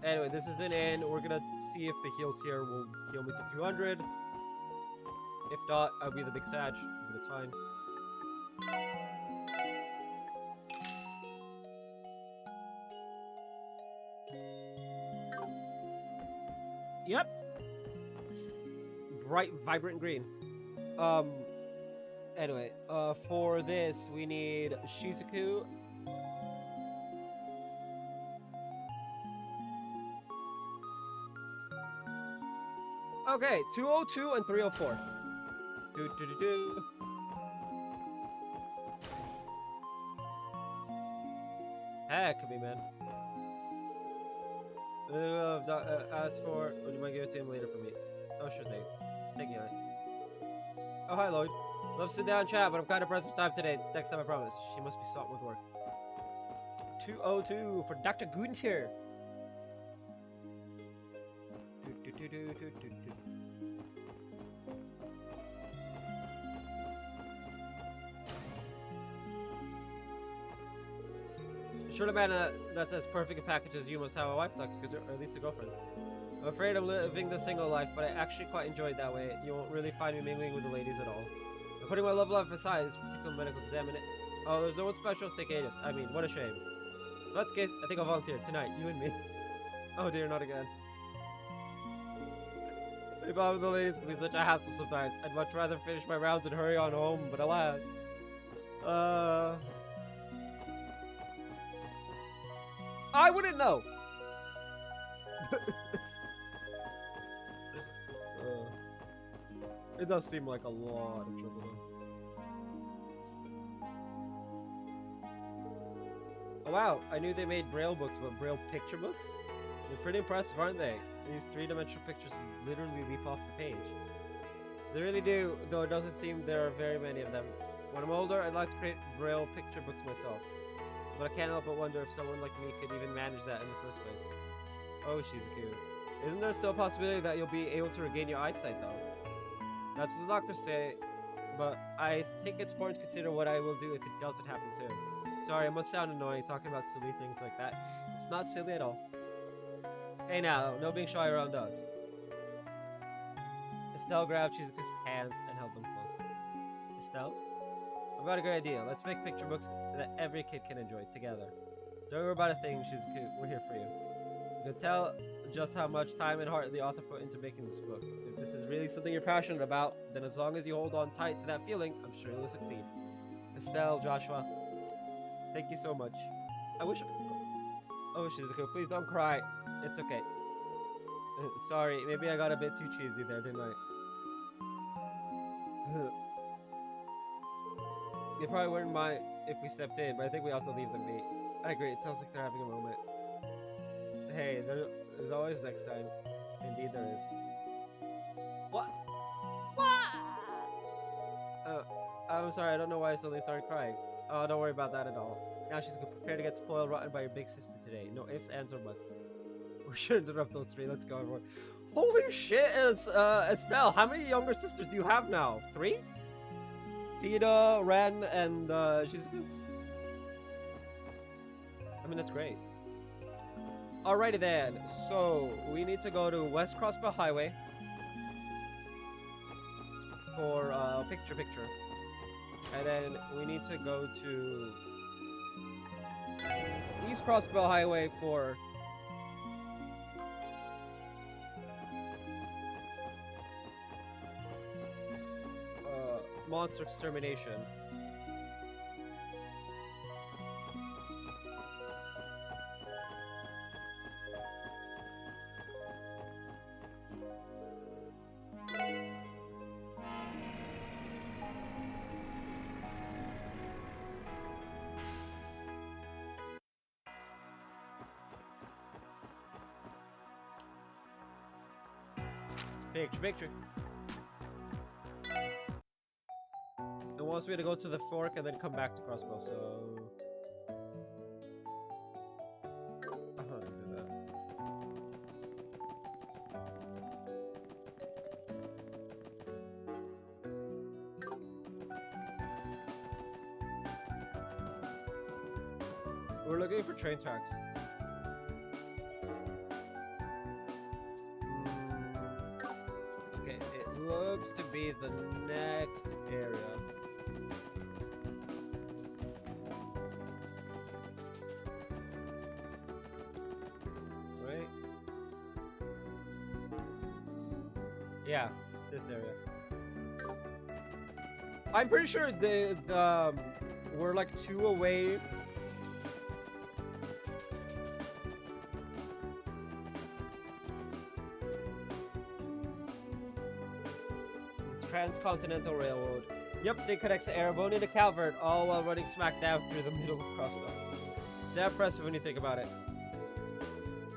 Anyway, this is an inn. We're gonna see if the heals here will heal me to 200. If not, I'll be the big Sag, but it's fine. Yep. Bright, vibrant green. Um. Anyway, for this we need Shizuku. Okay, 202 and 304. Do do do do. Heck me, man. As for, would you mind giving it to him later for me? Oh, sure thing. Thank you. Oh, hi, Lloyd. Love to sit down and chat, but I'm kind of pressed for time today. Next time, I promise. She must be sought with work. 202 for Dr. Gunther. Sure, the man that's as perfect a package as you must have a wife, Dr. Gunther, or at least a girlfriend. I'm afraid I'm living the single life, but I actually quite enjoy it that way. You won't really find me mingling with the ladies at all. I'm putting my love life aside, this particular medical examine it. Oh, there's no one special, thick ages. I mean, what a shame. In that case, I think I'll volunteer. Tonight, you and me. Oh dear, not again. Maybe all of the ladies can be such a hassle sometimes. I'd much rather finish my rounds and hurry on home, but alas. I wouldn't know. It does seem like a lot of trouble. Oh wow, I knew they made Braille books, but Braille picture books? They're pretty impressive, aren't they? These three-dimensional pictures literally leap off the page. They really do, though it doesn't seem there are very many of them. When I'm older, I'd like to create Braille picture books myself. But I can't help but wonder if someone like me could even manage that in the first place. Oh, Shizuku. Isn't there still a possibility that you'll be able to regain your eyesight, though? That's what the doctors say, but I think it's important to consider what I will do if it doesn't happen too. Sorry, I must sound annoying talking about silly things like that. It's not silly at all. Hey now, no being shy around us. Estelle grabbed Shizuku's hands and held them close. Estelle? I've got a great idea. Let's make picture books that every kid can enjoy together. Don't worry about a thing, Shizuku. We're here for you. You can tell just how much time and heart the author put into making this book. If this is really something you're passionate about, then as long as you hold on tight to that feeling, I'm sure you'll succeed. Estelle, Joshua, thank you so much. I wish... Oh, Shizuku, please don't cry. It's okay. Sorry, maybe I got a bit too cheesy there, didn't I? You probably wouldn't mind if we stepped in, but I think we ought to leave them be. I agree, it sounds like they're having a moment. Hey, there's always next time. Indeed there is. What? I'm sorry, I don't know why I suddenly started crying. Oh, don't worry about that at all. Now she's prepared to get spoiled rotten by your big sister today. No ifs, ands, or buts. We shouldn't interrupt those three. Let's go, everyone. Holy shit, Estelle, how many younger sisters do you have now? 3? Tina, Ren, and Shizuku? I mean, that's great. Alrighty then, so we need to go to West Crossbow Highway for picture. And then we need to go to East Crossbow Highway for monster extermination. Picture. It wants me to go to the fork and then come back to Crossbow, so... I'm not gonna do that. We're looking for train tracks. Looks to be the next area. Right? Yeah, this area. I'm pretty sure we're like 2 away. It's Transcontinental Railroad. Yep, they connects Erebony to Calvert, all while running smack dab through the middle of Crossbell. They're impressive when you think about it.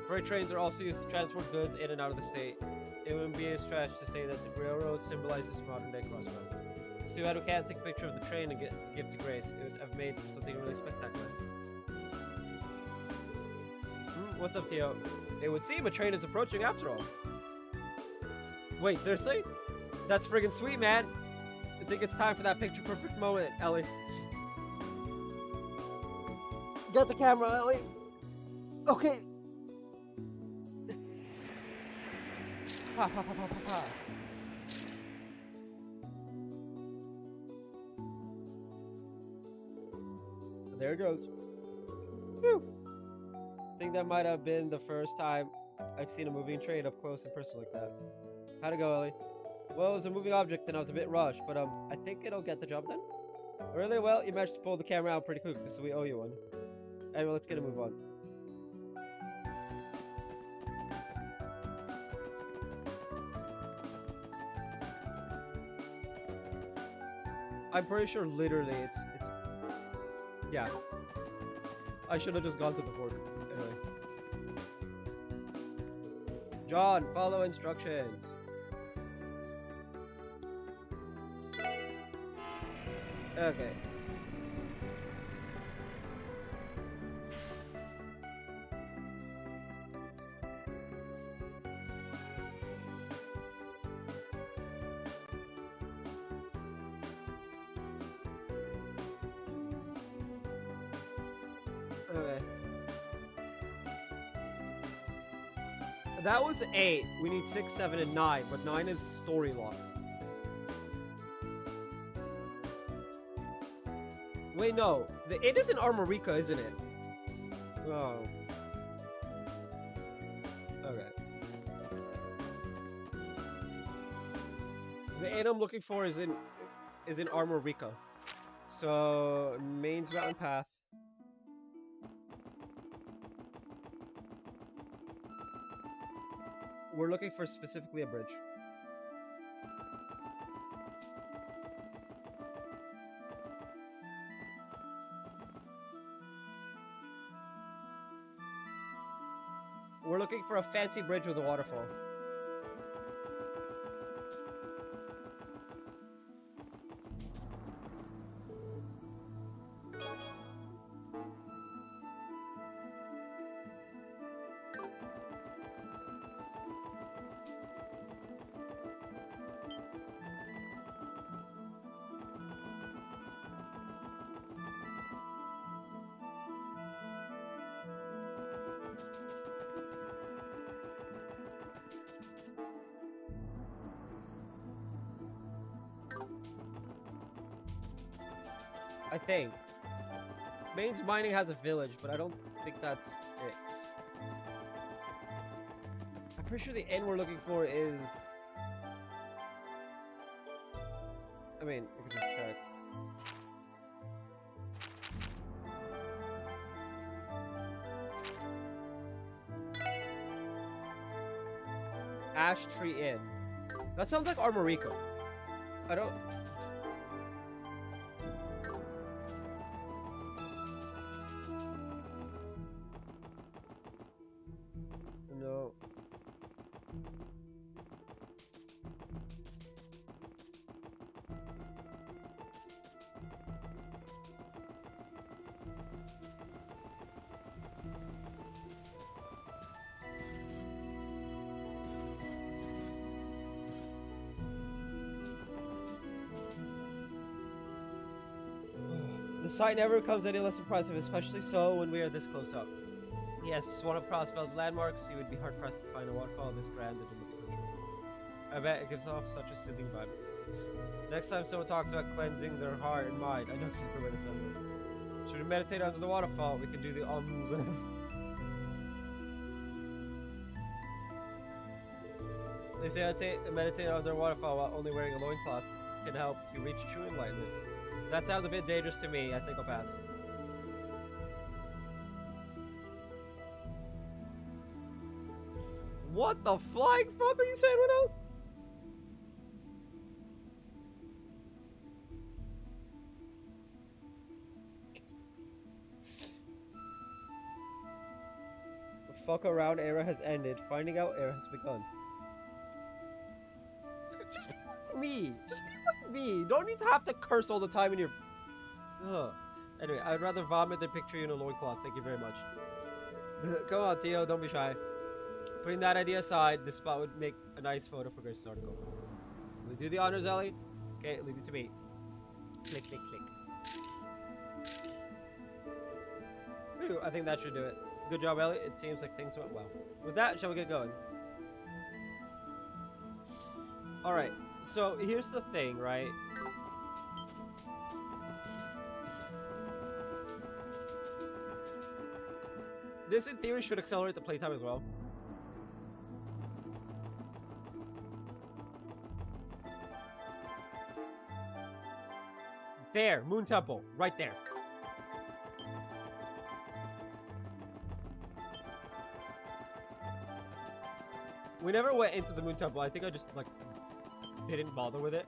Freight trains are also used to transport goods in and out of the state. It wouldn't be a stretch to say that the railroad symbolizes modern-day Crossbell. It's too bad we can't take a picture of the train and give to Grace. It would have made for something really spectacular. What's up, Tio? It would seem a train is approaching after all. Wait, seriously? That's friggin' sweet, man. I think it's time for that picture-perfect moment, Ellie. Get the camera, Ellie. Okay. Pa, pa, pa, pa, pa, pa. There it goes. Whew. I think that might have been the first time I've seen a moving train up close and personal like that. How'd it go, Ellie? Well, it was a moving object and I was a bit rushed, but I think it'll get the job done. Really well, you managed to pull the camera out pretty quickly, so we owe you one. Anyway, let's get a move on. I'm pretty sure literally it's yeah. I should have just gone to the port. Anyway. John, follow instructions. Okay. Okay. That was 8. We need 6, 7, and 9, but 9 is story locked. Wait, no. The 8 is in Armorica, isn't it? Oh. Okay. The 8 I'm looking for is in Armorica. So Maine's Mountain Path. We're looking for specifically a bridge. We're looking for a fancy bridge with a waterfall. I think. Maine's Mining has a village, but I don't think that's it. I'm pretty sure the inn we're looking for is... I mean, we can just check. Ash Tree Inn. That sounds like Armorica. I don't... No. The sight never becomes any less impressive, especially so when we are this close up. Yes, it's one of Crossbell's landmarks. You would be hard-pressed to find a waterfall this grand and in the country. I bet it gives off such a soothing vibe. Next time someone talks about cleansing their heart and mind, I know exactly where to send them. Should we meditate under the waterfall? We can do the ums and They say meditate under a waterfall while only wearing a loincloth can help you reach true enlightenment. That sounds a bit dangerous to me. I think I'll pass. What the flying fuck are you saying, Widow? The fuck around era has ended. Finding out era has begun. Just be like me. Just be like me. You don't need to have to curse all the time in your... Ugh. Anyway, I'd rather vomit than picture you in a loincloth. Thank you very much. Come on, Tio. Don't be shy. Putting that idea aside, this spot would make a nice photo for Grace's article. Will you do the honors, Ellie? Okay, leave it to me. Click, click, click. Ooh, I think that should do it. Good job, Ellie. It seems like things went well. With that, shall we get going? Alright, so here's the thing, right? This, in theory, should accelerate the playtime as well. There, Moon Temple, right there. We never went into the Moon Temple. I think I just, like, didn't bother with it.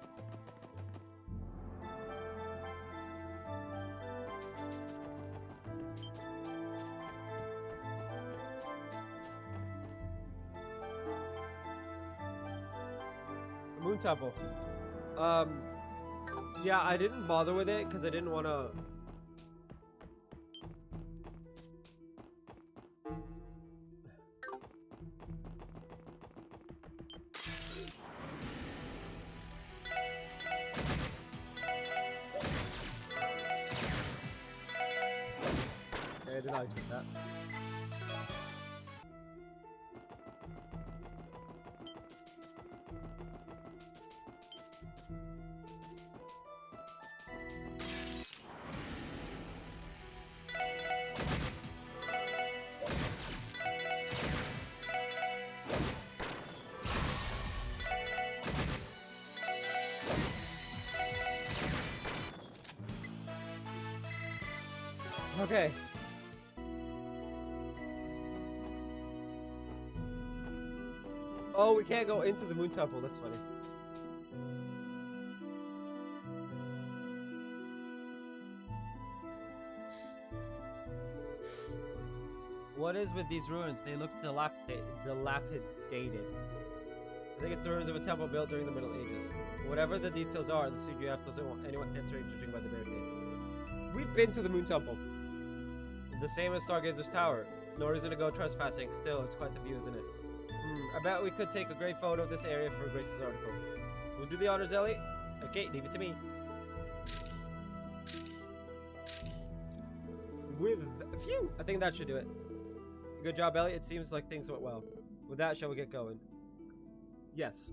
Moon Temple. Yeah, I didn't bother with it because I didn't want to... I did not expect that. Okay. Oh, we can't go into the Moon Temple. That's funny. What is with these ruins? They look dilapidated. I think it's the ruins of a temple built during the Middle Ages. Whatever the details are, the CGF doesn't want anyone entering judging by the barricade. We've been to the Moon Temple. The same as Stargazer's Tower. No reason to go trespassing. Still, it's quite the view, isn't it? I bet we could take a great photo of this area for Grace's article. We'll do the honors, Ellie. Okay, leave it to me. With a few, I think that should do it. Good job, Ellie. It seems like things went well. With that, shall we get going? Yes.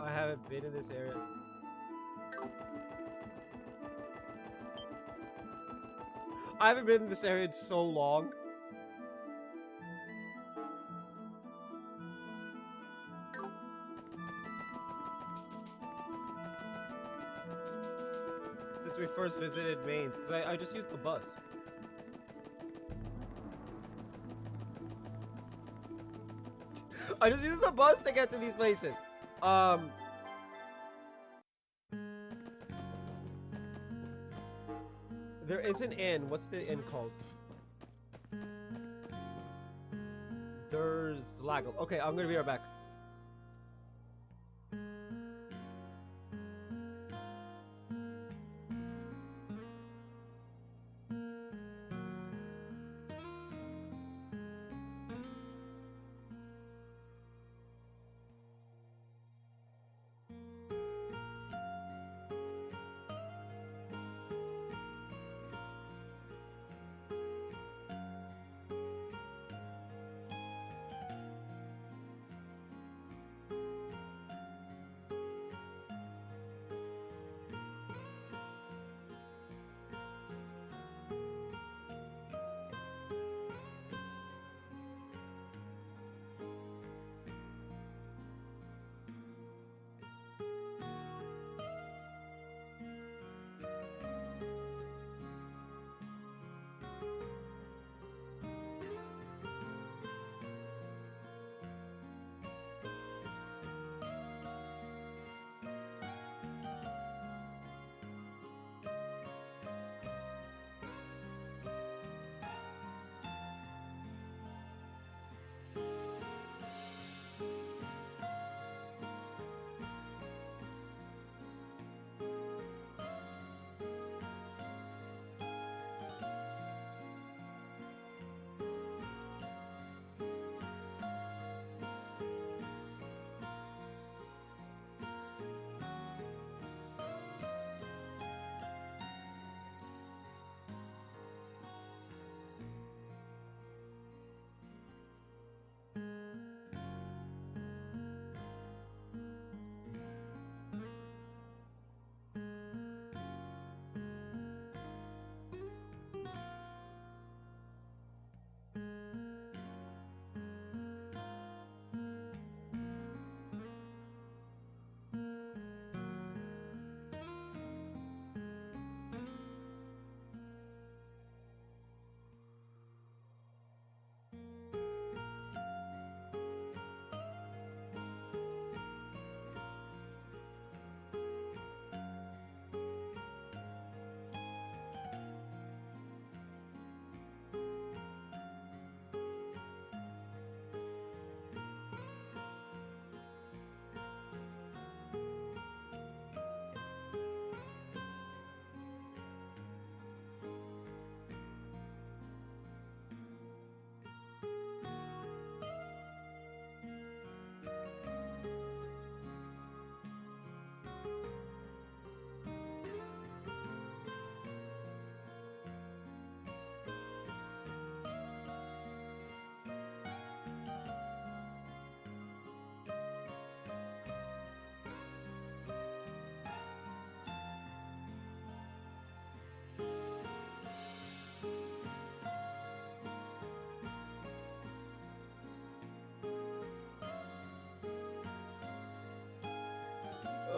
I haven't been in this area. I haven't been in this area in so long. Since we first visited Mainz, because I just used the bus. I just used the bus to get to these places. There is an inn. What's the inn called? there's lag. Okay, I'm gonna be right back.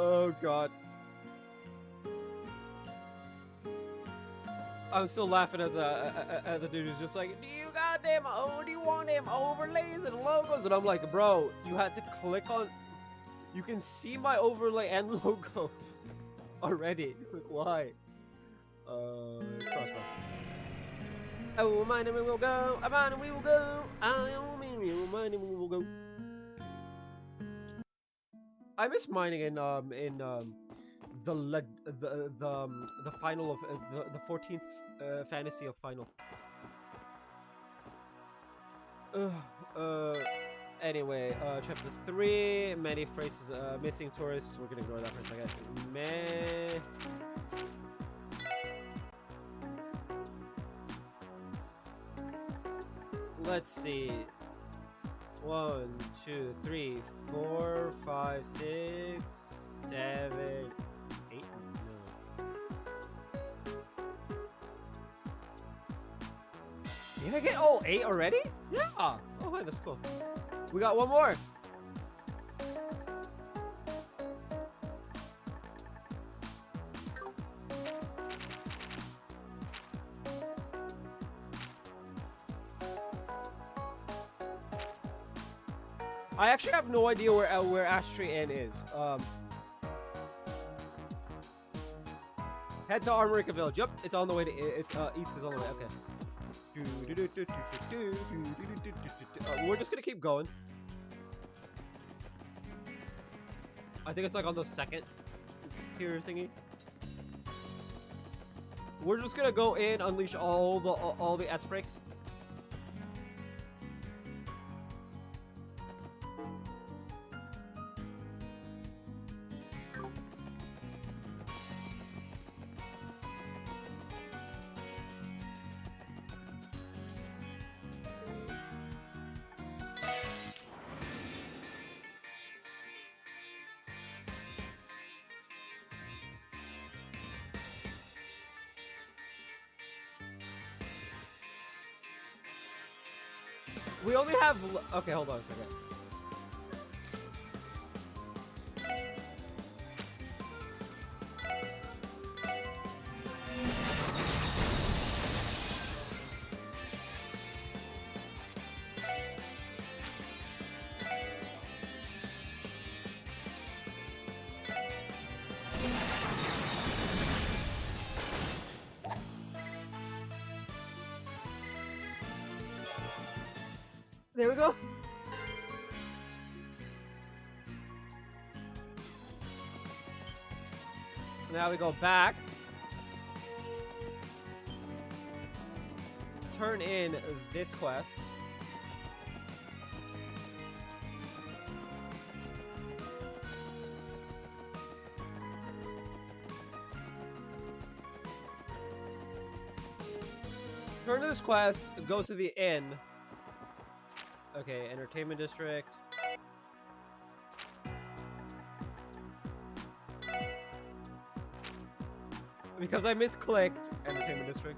Oh god. I'm still laughing at the dude who's just like, do you want them overlays and logos? And I'm like, bro, you had to click on. You can see my overlay and logo already. Why? Crossbow. Oh, mine and we will go. Mine and we will go. Mine and we will go. I miss mining in the final of the 14th fantasy of final. Anyway, chapter 3, many phrases, missing tourists. We're gonna ignore that for a second. Meh. Let's see. 1, 2, 3, 4, 5, 6, 7, 8. No. Did I get all 8 already? Yeah. Oh, hi, that's cool. We got one more. I actually have no idea where Ashtray Inn is. Head to Armorica Village. Yep, it's on the way to. It's east is on the way. Okay. We're just gonna keep going. I think it's like on the second tier thingy. We're just gonna go in, unleash all the S breaks. We only have... Okay, hold on a second. There we go. Now we go back. Turn in this quest. Turn to this quest, go to the inn. Okay, entertainment district. Because I misclicked entertainment district.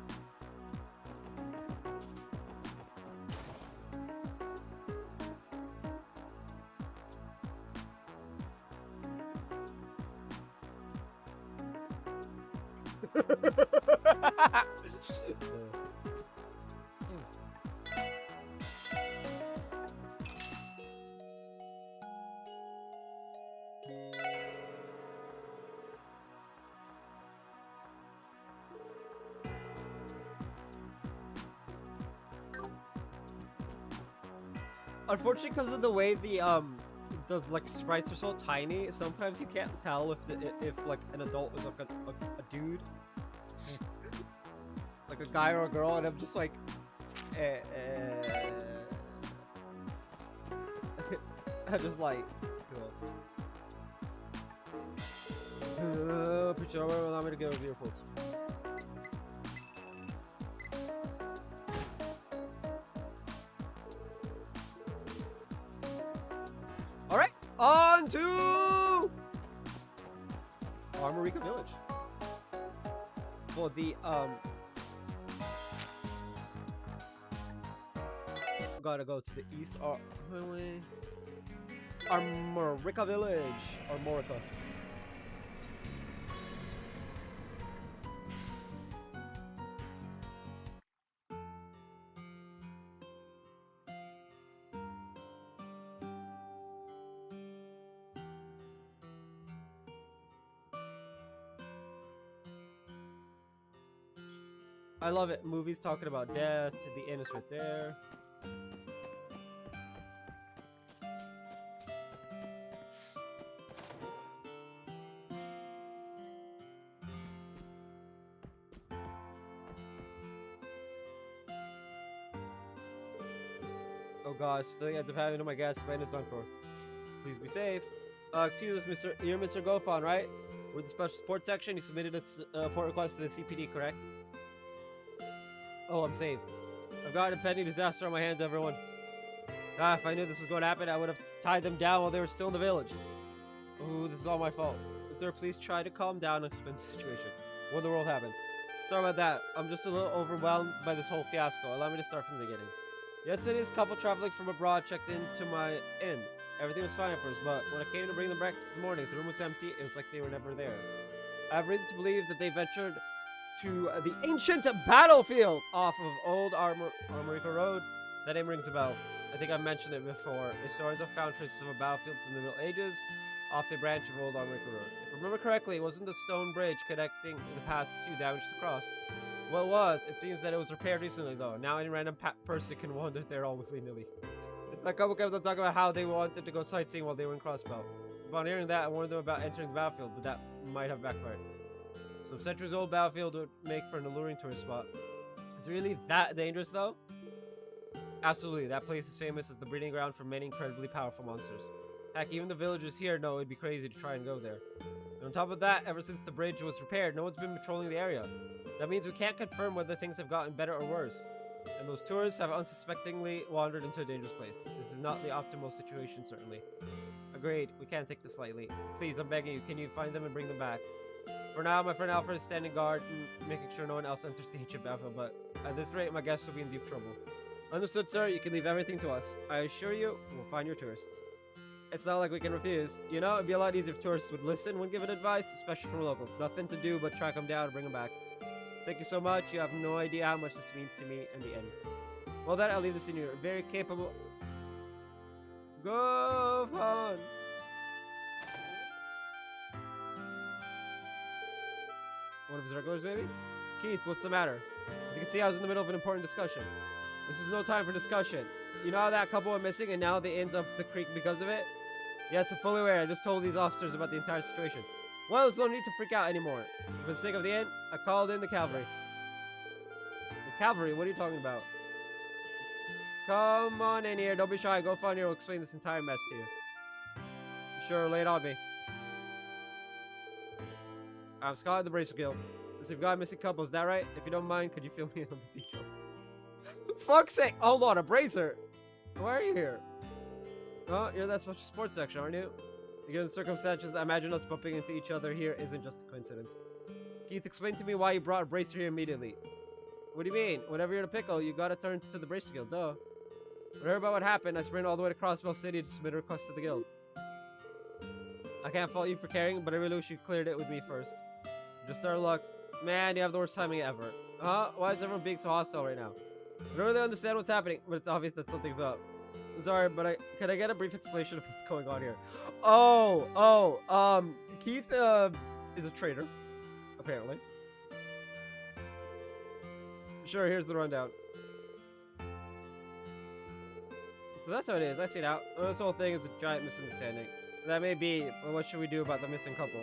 Unfortunately, because of the way the like sprites are so tiny, sometimes you can't tell if like an adult is like a dude, like a guy or a girl, and I'm just like, I'm just like, picture allow me to get over your faults. On to Armorica Village. For the gotta go to the east Armorica Village. Armorica. I love it. Movies talking about death. The inn is right there. Oh gosh, filling at the pad into my gas spend is done for. Please be safe. Excuse us, you're Mr. Gofon, right? We're the special support section. You submitted a report request to the CPD, correct? Oh, I'm saved. I've got a pending disaster on my hands, everyone. Ah, if I knew this was going to happen, I would have tied them down while they were still in the village. Ooh, this is all my fault. Sir, please try to calm down and explain the situation. What in the world happened? Sorry about that. I'm just a little overwhelmed by this whole fiasco. Allow me to start from the beginning. Yesterday's couple traveling from abroad checked into my inn. Everything was fine at first, but when I came to bring them breakfast in the morning, the room was empty. It was like they were never there. I have reason to believe that they ventured to the ancient battlefield off of Old Armorica Road. That name rings a bell. I think I've mentioned it before. Historians have found traces of a battlefield from the Middle Ages. off a branch of Old Armory Road. If I remember correctly, it wasn't the stone bridge connecting the path too damaged to cross. Well, it was. It seems that it was repaired recently, though. Now any random person can wander there all willy-nilly. That couple kept on talking about how they wanted to go sightseeing while they were in Crossbelt. Upon hearing that, I warned them about entering the battlefield, but that might have backfired. Some centuries old battlefield would make for an alluring tourist spot. Is it really that dangerous, though? Absolutely. That place is famous as the breeding ground for many incredibly powerful monsters. Heck, even the villagers here know it'd be crazy to try and go there. And on top of that, ever since the bridge was repaired, no one's been patrolling the area. That means we can't confirm whether things have gotten better or worse. And those tourists have unsuspectingly wandered into a dangerous place. This is not the optimal situation, certainly. Agreed. We can't take this lightly. Please, I'm begging you, can you find them and bring them back? For now, my friend Alfred is standing guard and making sure no one else enters the ancient battlefield, but at this rate, my guests will be in deep trouble. Understood, sir. You can leave everything to us. I assure you, we'll find your tourists. It's not like we can refuse. You know, it'd be a lot easier if tourists would listen when given advice, especially from locals. Nothing to do but track them down and bring them back. Thank you so much. You have no idea how much this means to me in the end. Well, then, I'll leave this in your very capable... Go on! One of his regulars, maybe? Keith, what's the matter? As you can see, I was in the middle of an important discussion. This is no time for discussion. You know how that couple went missing and now the inn's up the creek because of it? Yes, I'm fully aware. I just told these officers about the entire situation. Well, there's no need to freak out anymore. For the sake of the inn, I called in the cavalry. The cavalry? What are you talking about? Come on in here. Don't be shy. Go find here. We'll explain this entire mess to you. Sure, lay it on me. I'm Scott of the Bracer Guild. So you've got a missing couple, is that right? If you don't mind, could you fill me in on the details? Fuck's sake! Hold on, a bracer! Why are you here? Oh, you're that special sports section, aren't you? Given the circumstances, I imagine us bumping into each other here isn't just a coincidence. Keith, explain to me why you brought a bracer here immediately. What do you mean? Whenever you're in a pickle, you gotta turn to the Bracer Guild, duh. When I heard about what happened, I sprinted all the way to Crossbell City to submit a request to the guild. I can't fault you for caring, but I really wish you cleared it with me first. Just our luck. Man, you have the worst timing ever. Huh? Why is everyone being so hostile right now? I don't really understand what's happening, but it's obvious that something's up. I'm sorry, but can I get a brief explanation of what's going on here? Keith, is a traitor, apparently. Sure, here's the rundown. So that's how it is, I see it out. This whole thing is a giant misunderstanding. That may be, but what should we do about the missing couple?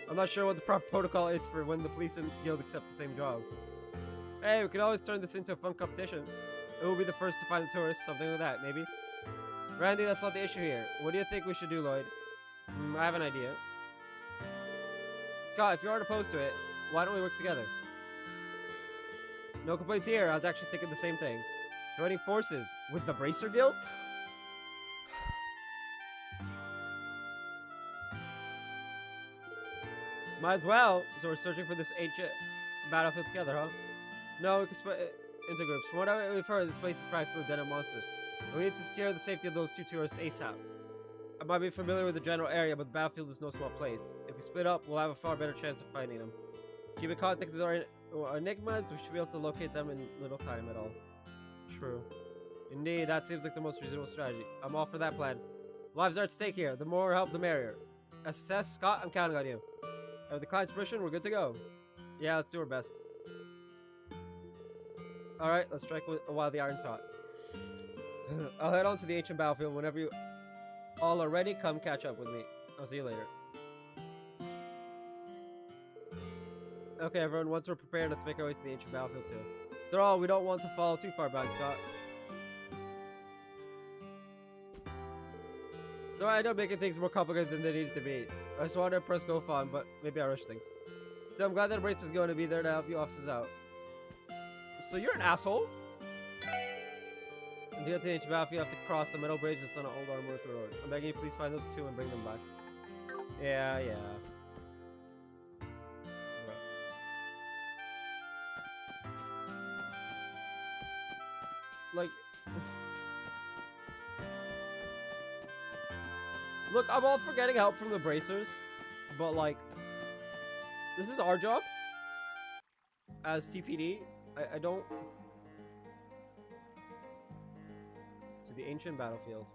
I'm not sure what the proper protocol is for when the police and guild accept the same job. Hey, we could always turn this into a fun competition. Who will be the first to find the tourists? Something like that, maybe? Randy, that's not the issue here. What do you think we should do, Lloyd? I have an idea. Scott, if you aren't opposed to it, why don't we work together? No complaints here. I was actually thinking the same thing. Joining forces with the Bracer Guild? Might as well. So we're searching for this ancient battlefield together, huh? No, we can split it into groups. From what we've heard, this place is practically dead of monsters. And we need to secure the safety of those two tourists ASAP. I might be familiar with the general area, but the battlefield is no small place. If we split up, we'll have a far better chance of finding them. Keep in contact with our enigmas, we should be able to locate them in little time at all. True. Indeed, that seems like the most reasonable strategy. I'm all for that plan. Lives are at stake here. The more help, the merrier. SSS, Scott, I'm counting on you. And with the client's permission, we're good to go. Yeah, let's do our best. Alright, let's strike while the iron's hot. I'll head on to the ancient battlefield. Whenever you all are ready, come catch up with me. I'll see you later. Okay, everyone, once we're prepared, let's make our way to the ancient battlefield too. After all, we don't want to fall too far behind, Scott. So I don't making things more complicated than they need to be. I just wanted to press go fun, but maybe I rush things. So I'm glad that Bracer's going to be there to help you officers out. So you're an asshole? And to get to the ancient battlefield, you have to cross the metal bridge that's on an old Armory Road. I'm begging you, please find those two and bring them back. Yeah. Like... Look, I'm all for getting help from the Bracers, but like... This is our job? As CPD? I don't... To the ancient battlefield.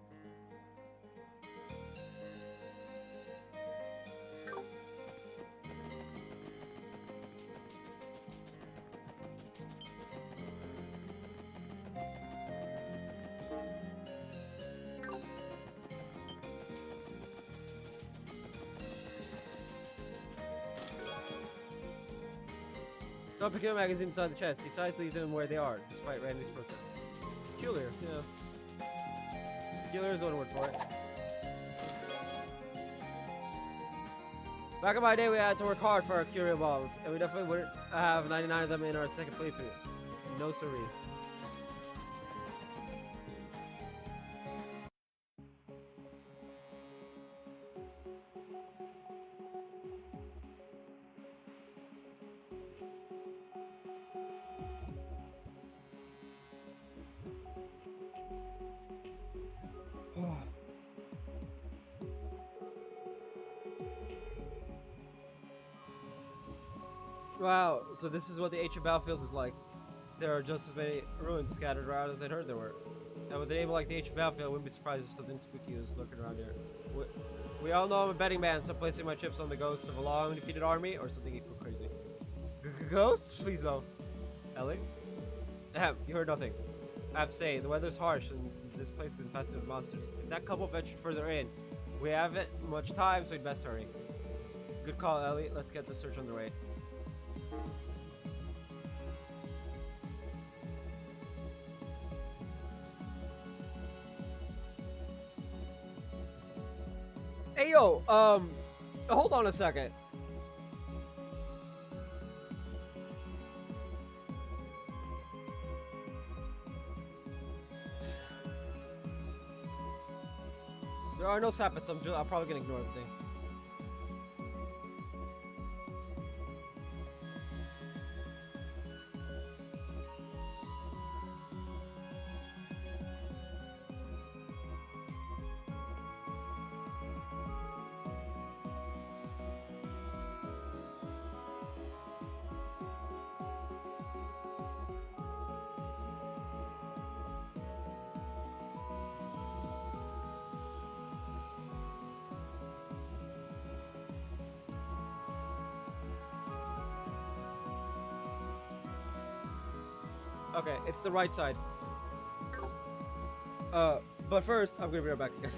Some peculiar magazines inside the chest. Decided to leave them where they are, despite Randy's protests. Peculiar, yeah. Peculiar is one word for it. Back in my day, we had to work hard for our curio bombs, and we definitely wouldn't have 99 of them in our second playthrough. No siree. Wow, so this is what the ancient battlefield is like. There are just as many ruins scattered around as I'd heard there were. And with a name like the ancient battlefield, I wouldn't be surprised if something spooky was lurking around here. We all know I'm a betting man, so I'm placing my chips on the ghosts of a long defeated army or something equal crazy. Ghosts? Please no. Ellie? Ahem, you heard nothing. I have to say, the weather's harsh and this place is infested with monsters. If that couple ventured further in, we haven't much time, so we'd best hurry. Good call, Ellie. Let's get the search underway. Hey yo, hold on a second. There are no sappets, I'm probably gonna ignore everything. Okay, it's the right side. But first, I'm gonna be right back again.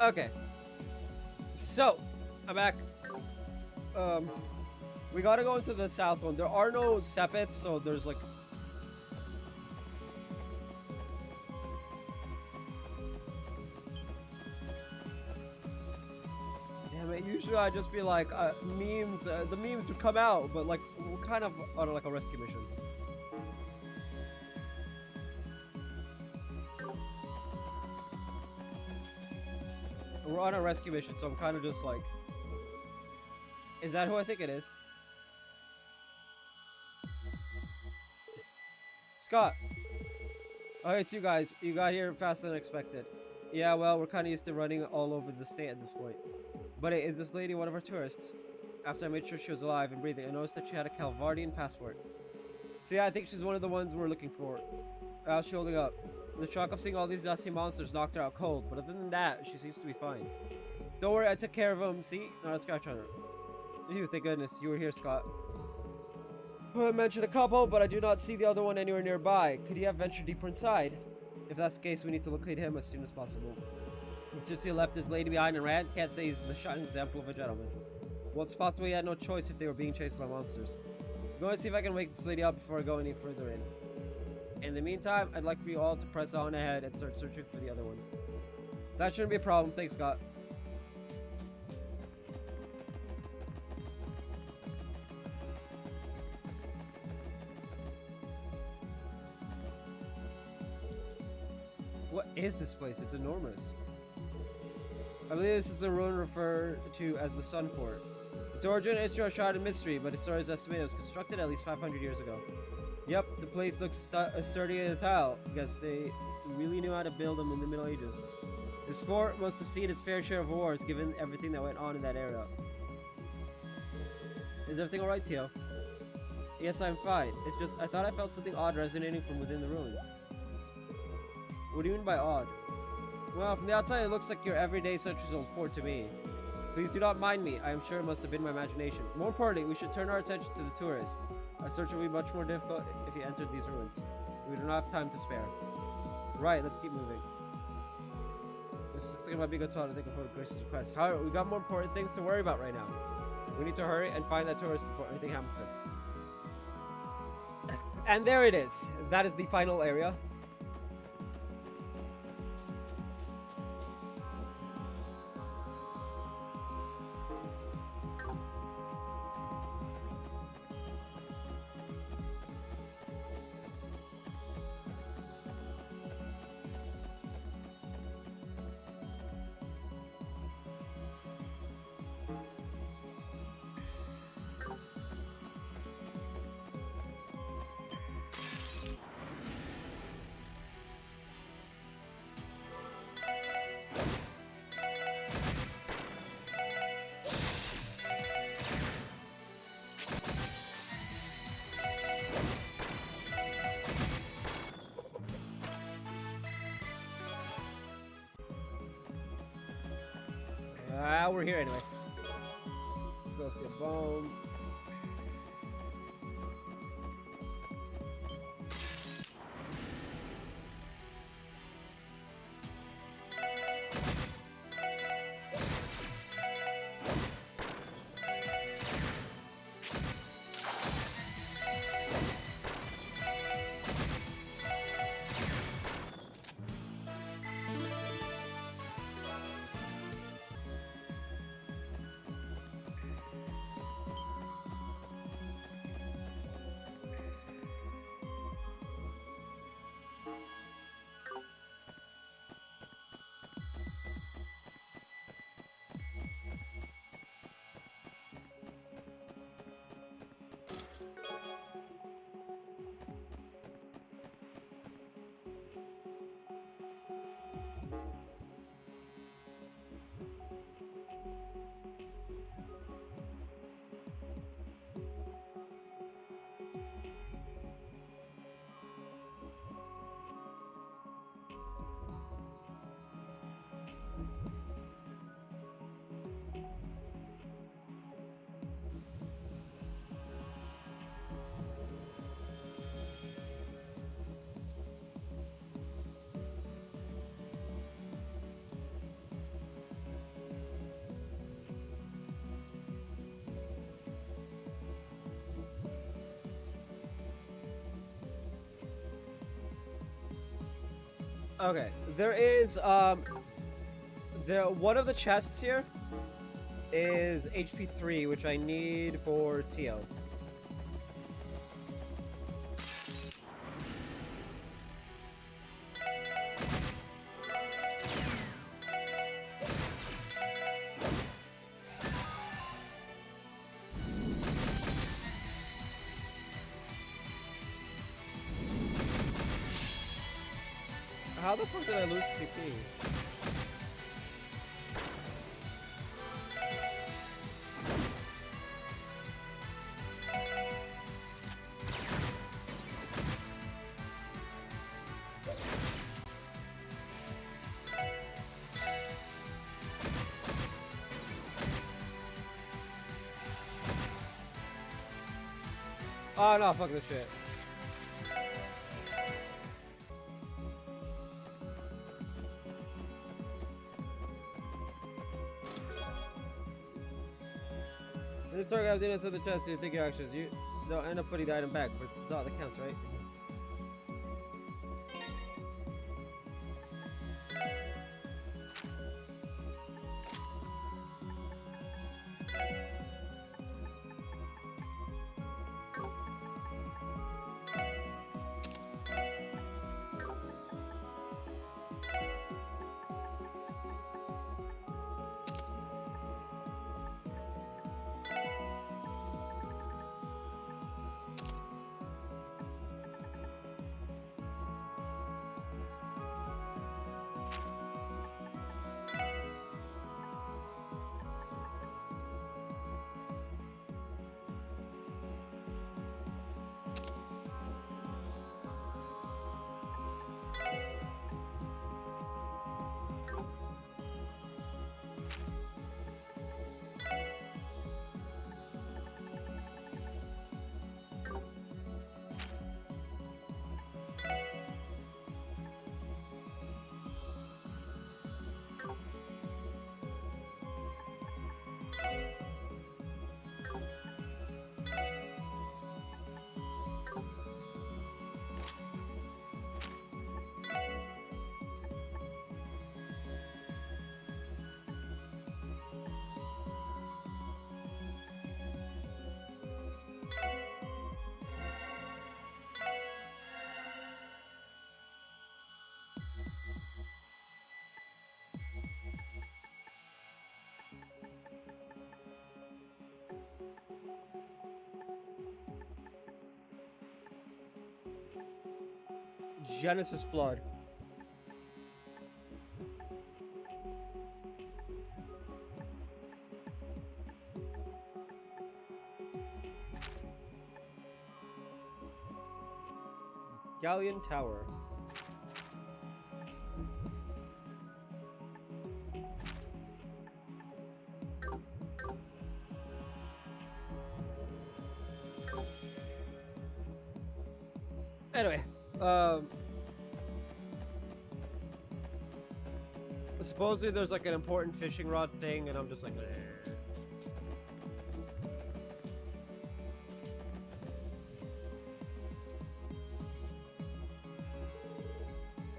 Okay. So, I'm back. Um, we gotta go into the south one. There are no sepets, so there's like... Damn it, usually I'd just be like, memes, the memes would come out, but like, we're kind of on like a rescue mission. We're on a rescue mission, so I'm kind of just like... Is that who I think it is? Scott! Oh, it's you guys. You got here faster than expected. Yeah, well, we're kind of used to running all over the state at this point. But hey, is this lady one of our tourists? After I made sure she was alive and breathing, I noticed that she had a Calvardian passport. See, I think she's one of the ones we're looking for. How's she holding up? The shock of seeing all these dusty monsters knocked her out cold, but other than that, she seems to be fine. Don't worry, I took care of them. See? Not a scratch on her. Phew, thank goodness you were here, Scott. I mentioned a couple, but I do not see the other one anywhere nearby. Could he have ventured deeper inside? If that's the case, we need to locate him as soon as possible. He seriously left his lady behind and ran. Can't say he's the shining example of a gentleman. Well, it's possible he had no choice if they were being chased by monsters. I'm going to see if I can wake this lady up before I go any further in. In the meantime, I'd like for you all to press on ahead and start searching for the other one. That shouldn't be a problem. Thanks, Scott. What is this place? It's enormous. I believe this is a ruin referred to as the Sunport. Its origin is a shrouded mystery, but historians estimate it was constructed at least 500 years ago. Yep, the place looks sturdy as hell. Guess they really knew how to build them in the Middle Ages. This fort must have seen its fair share of wars, given everything that went on in that era. Is everything alright, Tio? Yes, I'm fine. It's just, I thought I felt something odd resonating from within the ruins. What do you mean by odd? Well, from the outside it looks like your everyday centuries-old fort to me. Please do not mind me. I am sure it must have been my imagination. More importantly, we should turn our attention to the tourists. Our search will be much more difficult if you entered these ruins. We do not have time to spare. Right, let's keep moving. This looks like it might be a good spot to think of Grace's request. However, we got more important things to worry about right now. We need to hurry and find that tourist before anything happens to him. And there it is. That is the final area. We're here anyway. Still see a bone. Okay, there is there one of the chests here is HP 3, which I need for Tio. How the fuck did I lose CP? Oh no, fuck this shit. In the story, I didn't answer the chest, so you think your actions. You don't end up putting the item back, but it's the thought that counts, right? Genesis Blood. Galleon Tower. Anyway, supposedly there's like an important fishing rod thing, and I'm just like, "Bleh."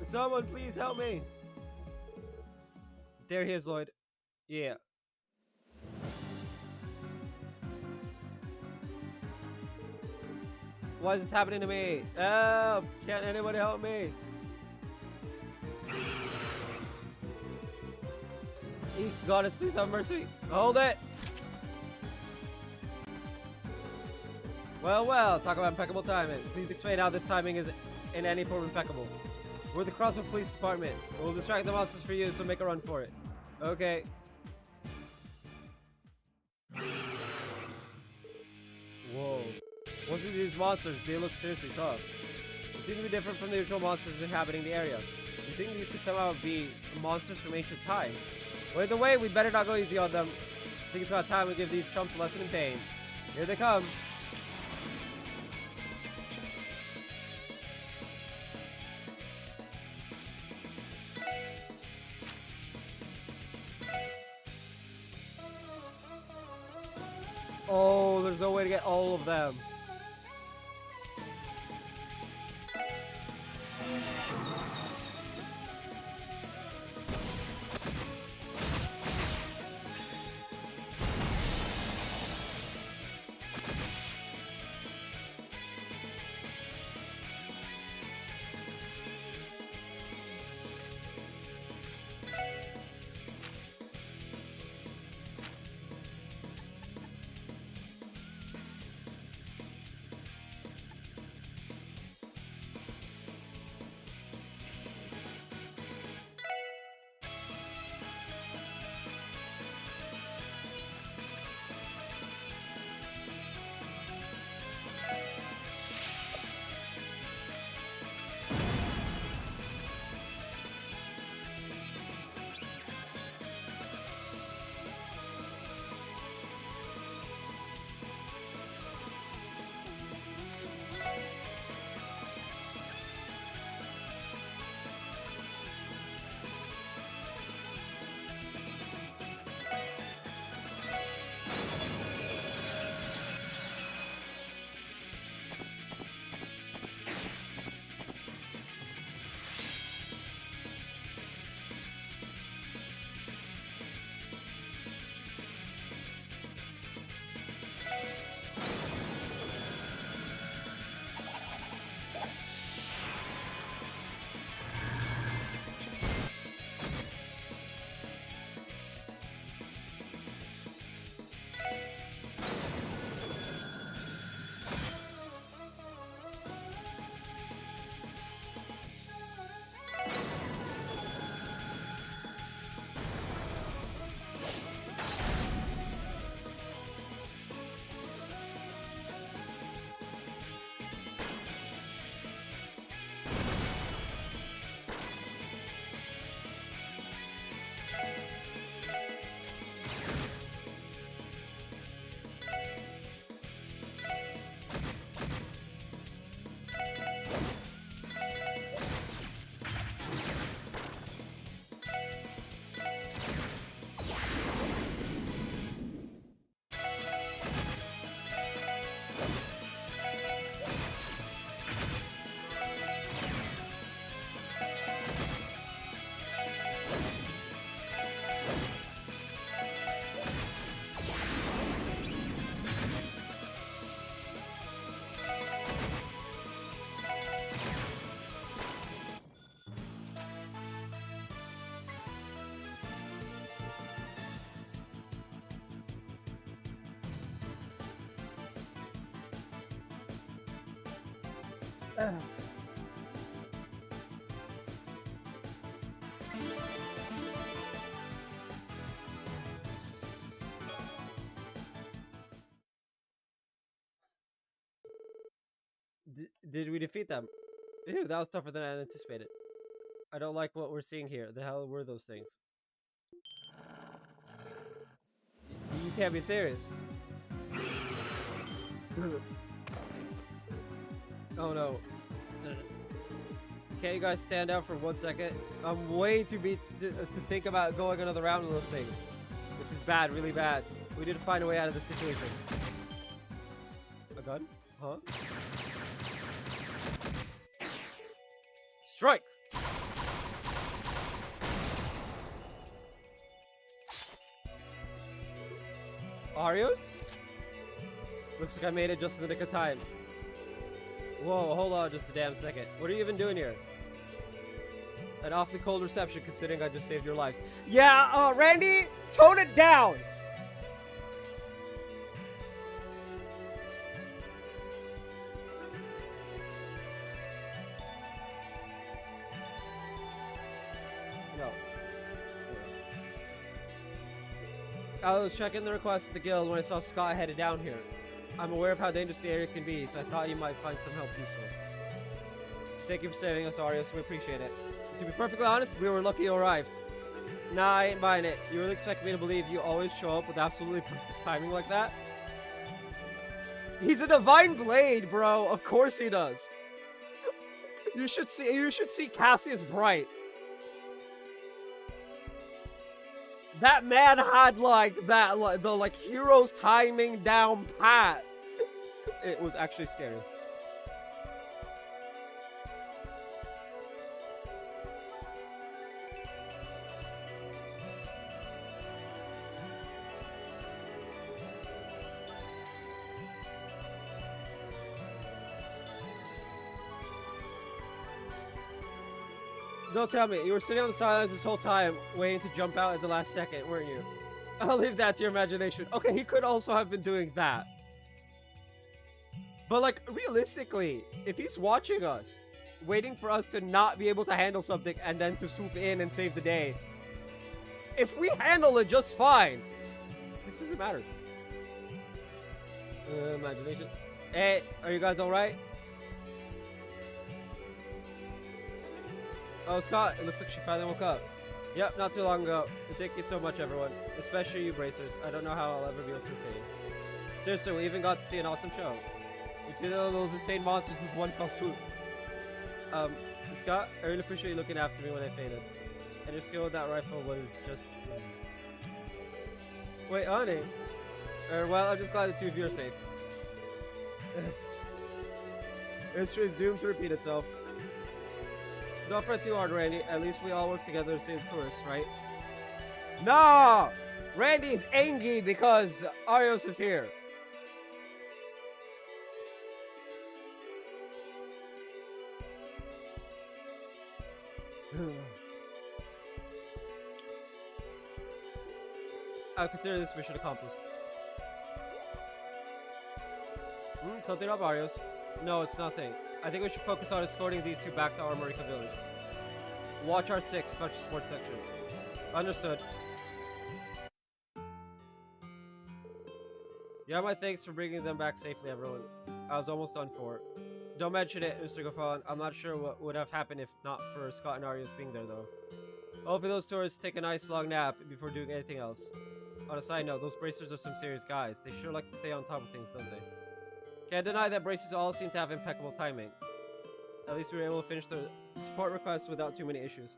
Someone please help me. There he is, Lloyd. Yeah. Why is this happening to me? Help! Can't anybody help me? Goddess, please have mercy. Hold it! Well, well, talk about impeccable timing. Please explain how this timing is in any form impeccable. We're the Crossville Police Department. We'll distract the monsters for you, so make a run for it. Okay. Whoa. What are these monsters? They look seriously tough. They seem to be different from the usual monsters inhabiting the area. Do you think these could somehow be monsters from ancient times? Well, either way, we better not go easy on them. I think it's about time we give these chumps a lesson in pain. Here they come. Oh, there's no way to get all of them. Did we defeat them? Ew, that was tougher than I anticipated. I don't like what we're seeing here. The hell were those things? You can't be serious. Oh no. Can't you guys stand out for 1 second? I'm way too beat to think about going another round of those things. This is bad, really bad. We need to find a way out of this situation. A gun? Huh? Strike! Arios? Looks like I made it just in the nick of time. Whoa, hold on just a damn second. What are you even doing here? An awfully cold reception considering I just saved your lives. Yeah, Randy, tone it down! No. I was checking the request at the guild when I saw Scott headed down here. I'm aware of how dangerous the area can be, so I thought you might find some help useful. Thank you for saving us, Arios. We appreciate it. To be perfectly honest, we were lucky you arrived. Nah, I ain't buying it. You really expect me to believe you always show up with absolutely perfect timing like that? He's a divine blade, bro. Of course he does. You should see Cassius Bright. That man had the hero's timing down pat. It was actually scary. Don't tell me. You were sitting on the sidelines this whole time, waiting to jump out at the last second, weren't you? I'll leave that to your imagination. Okay, he could also have been doing that. But, like, realistically, if he's watching us, waiting for us to not be able to handle something and then to swoop in and save the day, if we handle it just fine, it doesn't matter. Imagination. Hey, are you guys alright? Oh, Scott, it looks like she finally woke up. Yep, not too long ago. Thank you so much, everyone. Especially you, Bracers. I don't know how I'll ever be able to repay you. Seriously, we even got to see an awesome show. We did all those insane monsters with one fell swoop. Scott, I really appreciate you looking after me when I fainted. And your skill with that rifle was just... Wait, honey. Well, I'm just glad the two of you are safe. History is doomed to repeat itself. Don't fret too hard, Randy. At least we all work together to save tourists, right? No! Randy is angry because Arios is here. I consider this mission accomplished. Something up, Arios. No, it's nothing. I think we should focus on escorting these two back to Armorica Village. Watch R6, Special Sports Section. Understood. Yeah, my thanks for bringing them back safely, everyone. I was almost done for. Don't mention it, Mr. Goffon. I'm not sure what would have happened if not for Scott and Arios being there, though. Hopefully those tourists take a nice long nap before doing anything else. On a side note, those Bracers are some serious guys. They sure like to stay on top of things, don't they? Can't deny that Bracers all seem to have impeccable timing. At least we were able to finish the support request without too many issues.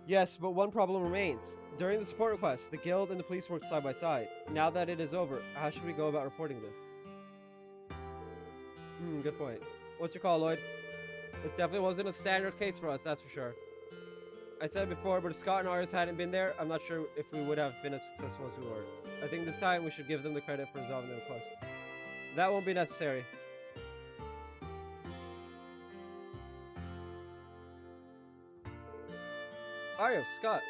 Yes, but one problem remains. During the support request, the guild and the police worked side by side. Now that it is over, how should we go about reporting this? Good point. What's your call, Lloyd? This definitely wasn't a standard case for us, that's for sure. I said before, but if Scott and Arios hadn't been there, I'm not sure if we would have been as successful as we were. I think this time we should give them the credit for resolving the request. That won't be necessary. Arios, Scott.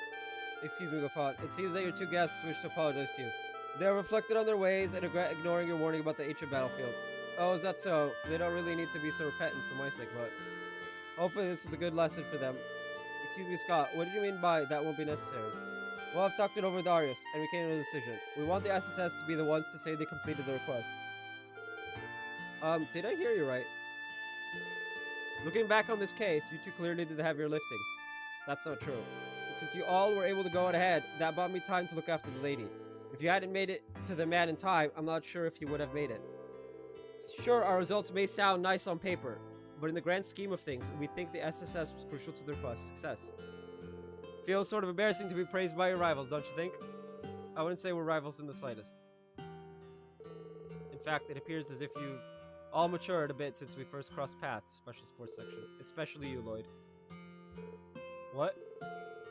Excuse me, Goffon. It seems that your two guests wish to apologize to you. They are reflected on their ways and regret ignoring your warning about the ancient battlefield. Oh, is that so? They don't really need to be so repentant for my sake, but hopefully this is a good lesson for them. Excuse me, Scott, what did you mean by that won't be necessary? Well, I've talked it over with Darius, and we came to a decision. We want the SSS to be the ones to say they completed the request. Did I hear you right? Looking back on this case, you two clearly did the heavier lifting. That's not true. And since you all were able to go ahead, that bought me time to look after the lady. If you hadn't made it to the man in time, I'm not sure if you would have made it. Sure, our results may sound nice on paper, but in the grand scheme of things, we think the SSS was crucial to the request's success. Feels sort of embarrassing to be praised by your rivals, don't you think? I wouldn't say we're rivals in the slightest. In fact, it appears as if you've all matured a bit since we first crossed paths, Special Sports Section. Especially you, Lloyd. What?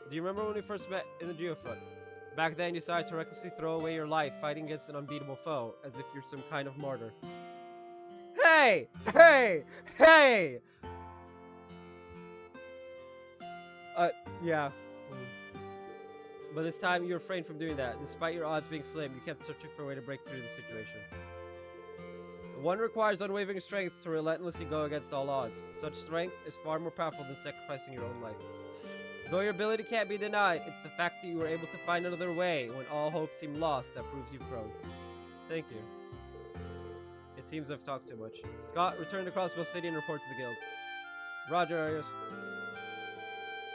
Do you remember when we first met in the Geofront? Back then, you decided to recklessly throw away your life fighting against an unbeatable foe, as if you're some kind of martyr. Hey! Hey! Hey! Yeah. But this time, you refrained from doing that. Despite your odds being slim, you kept searching for a way to break through the situation. One requires unwavering strength to relentlessly go against all odds. Such strength is far more powerful than sacrificing your own life. Though your ability can't be denied, it's the fact that you were able to find another way when all hope seemed lost that proves you've grown. Thank you. It seems I've talked too much. Scott, return to Crossbow City and report to the guild. Roger, Arius.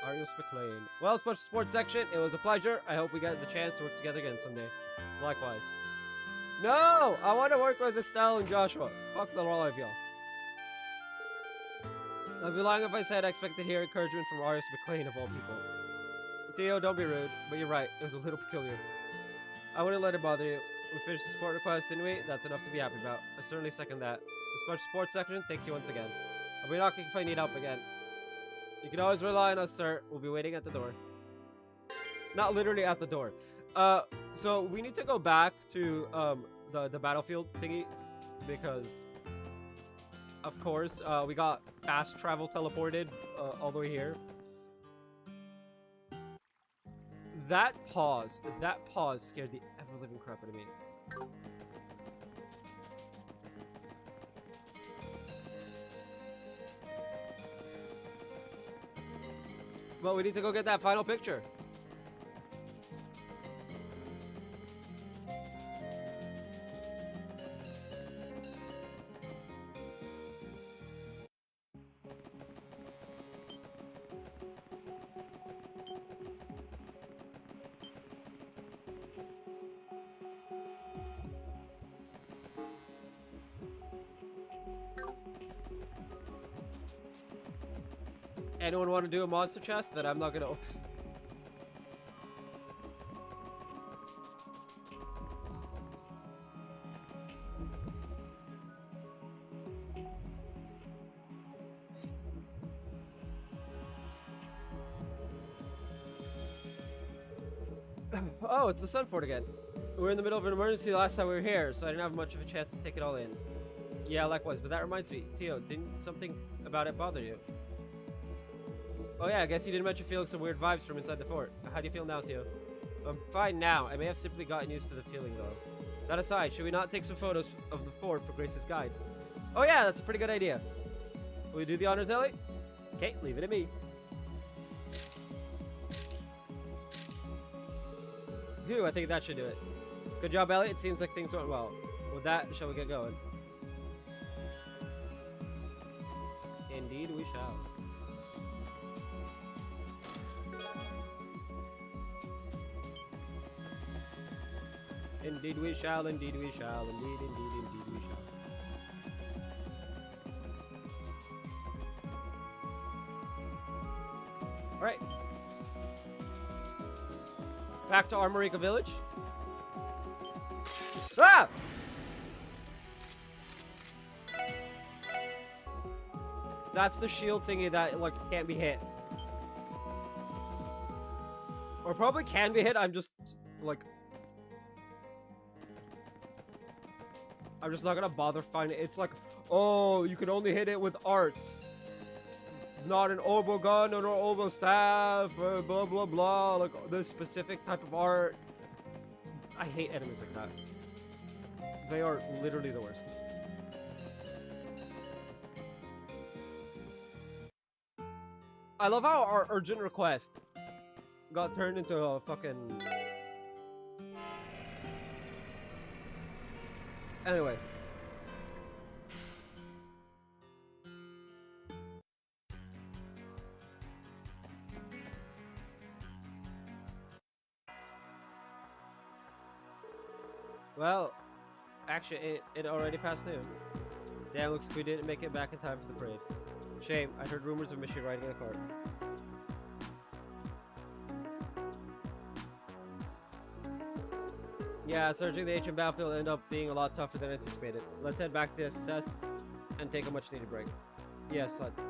Arius McLean. Well, Special Sports Section, it was a pleasure. I hope we get the chance to work together again someday. Likewise. No! I want to work with Estelle and Joshua. Fuck the all of y'all. I'd be lying if I said I expected to hear encouragement from Arius McLean of all people. Tio, don't be rude, but you're right. It was a little peculiar. I wouldn't let it bother you. We finished the sport request, didn't we? That's enough to be happy about. I certainly second that. The Special Sports Section, thank you once again. I'll be knocking if I need help again. You can always rely on us, sir. We'll be waiting at the door. Not literally at the door. So we need to go back to the battlefield thingy because of course we got fast travel teleported all the way here. That pause scared the ever-living crap out of me. Well, we need to go get that final picture. Anyone want to do a monster chest that I'm not gonna open? Oh, it's the Sunfort again. We were in the middle of an emergency last time we were here, so I didn't have much of a chance to take it all in. Yeah, likewise, but that reminds me. Tio, didn't something about it bother you? Oh yeah, I guess you didn't mention feeling some weird vibes from inside the fort. How do you feel now, Tio? I'm fine now. I may have simply gotten used to the feeling, though. That aside, should we not take some photos of the fort for Grace's guide? Oh yeah, that's a pretty good idea. Will you do the honors, Ellie? Okay, leave it to me. Phew, I think that should do it. Good job, Ellie. It seems like things went well. With that, shall we get going? Indeed we shall. Indeed we shall, indeed we shall, indeed we shall. Alright. Back to Armorica Village. Ah! That's the shield thingy that, like, can't be hit. Or probably can be hit, I'm just, like... I'm just not gonna bother finding it. It's like, oh, you can only hit it with arts. Not an oboe gun or an oboe staff, blah, blah, blah. Like, this specific type of art. I hate enemies like that. They are literally the worst. I love how our urgent request got turned into a fucking... Anyway. Well, actually, it already passed noon. Damn, looks like we didn't make it back in time for the parade. Shame, I heard rumors of Michi riding in a cart. Yeah, searching the ancient battlefield ended up being a lot tougher than anticipated. Let's head back to SS and take a much needed break. Yes, let's.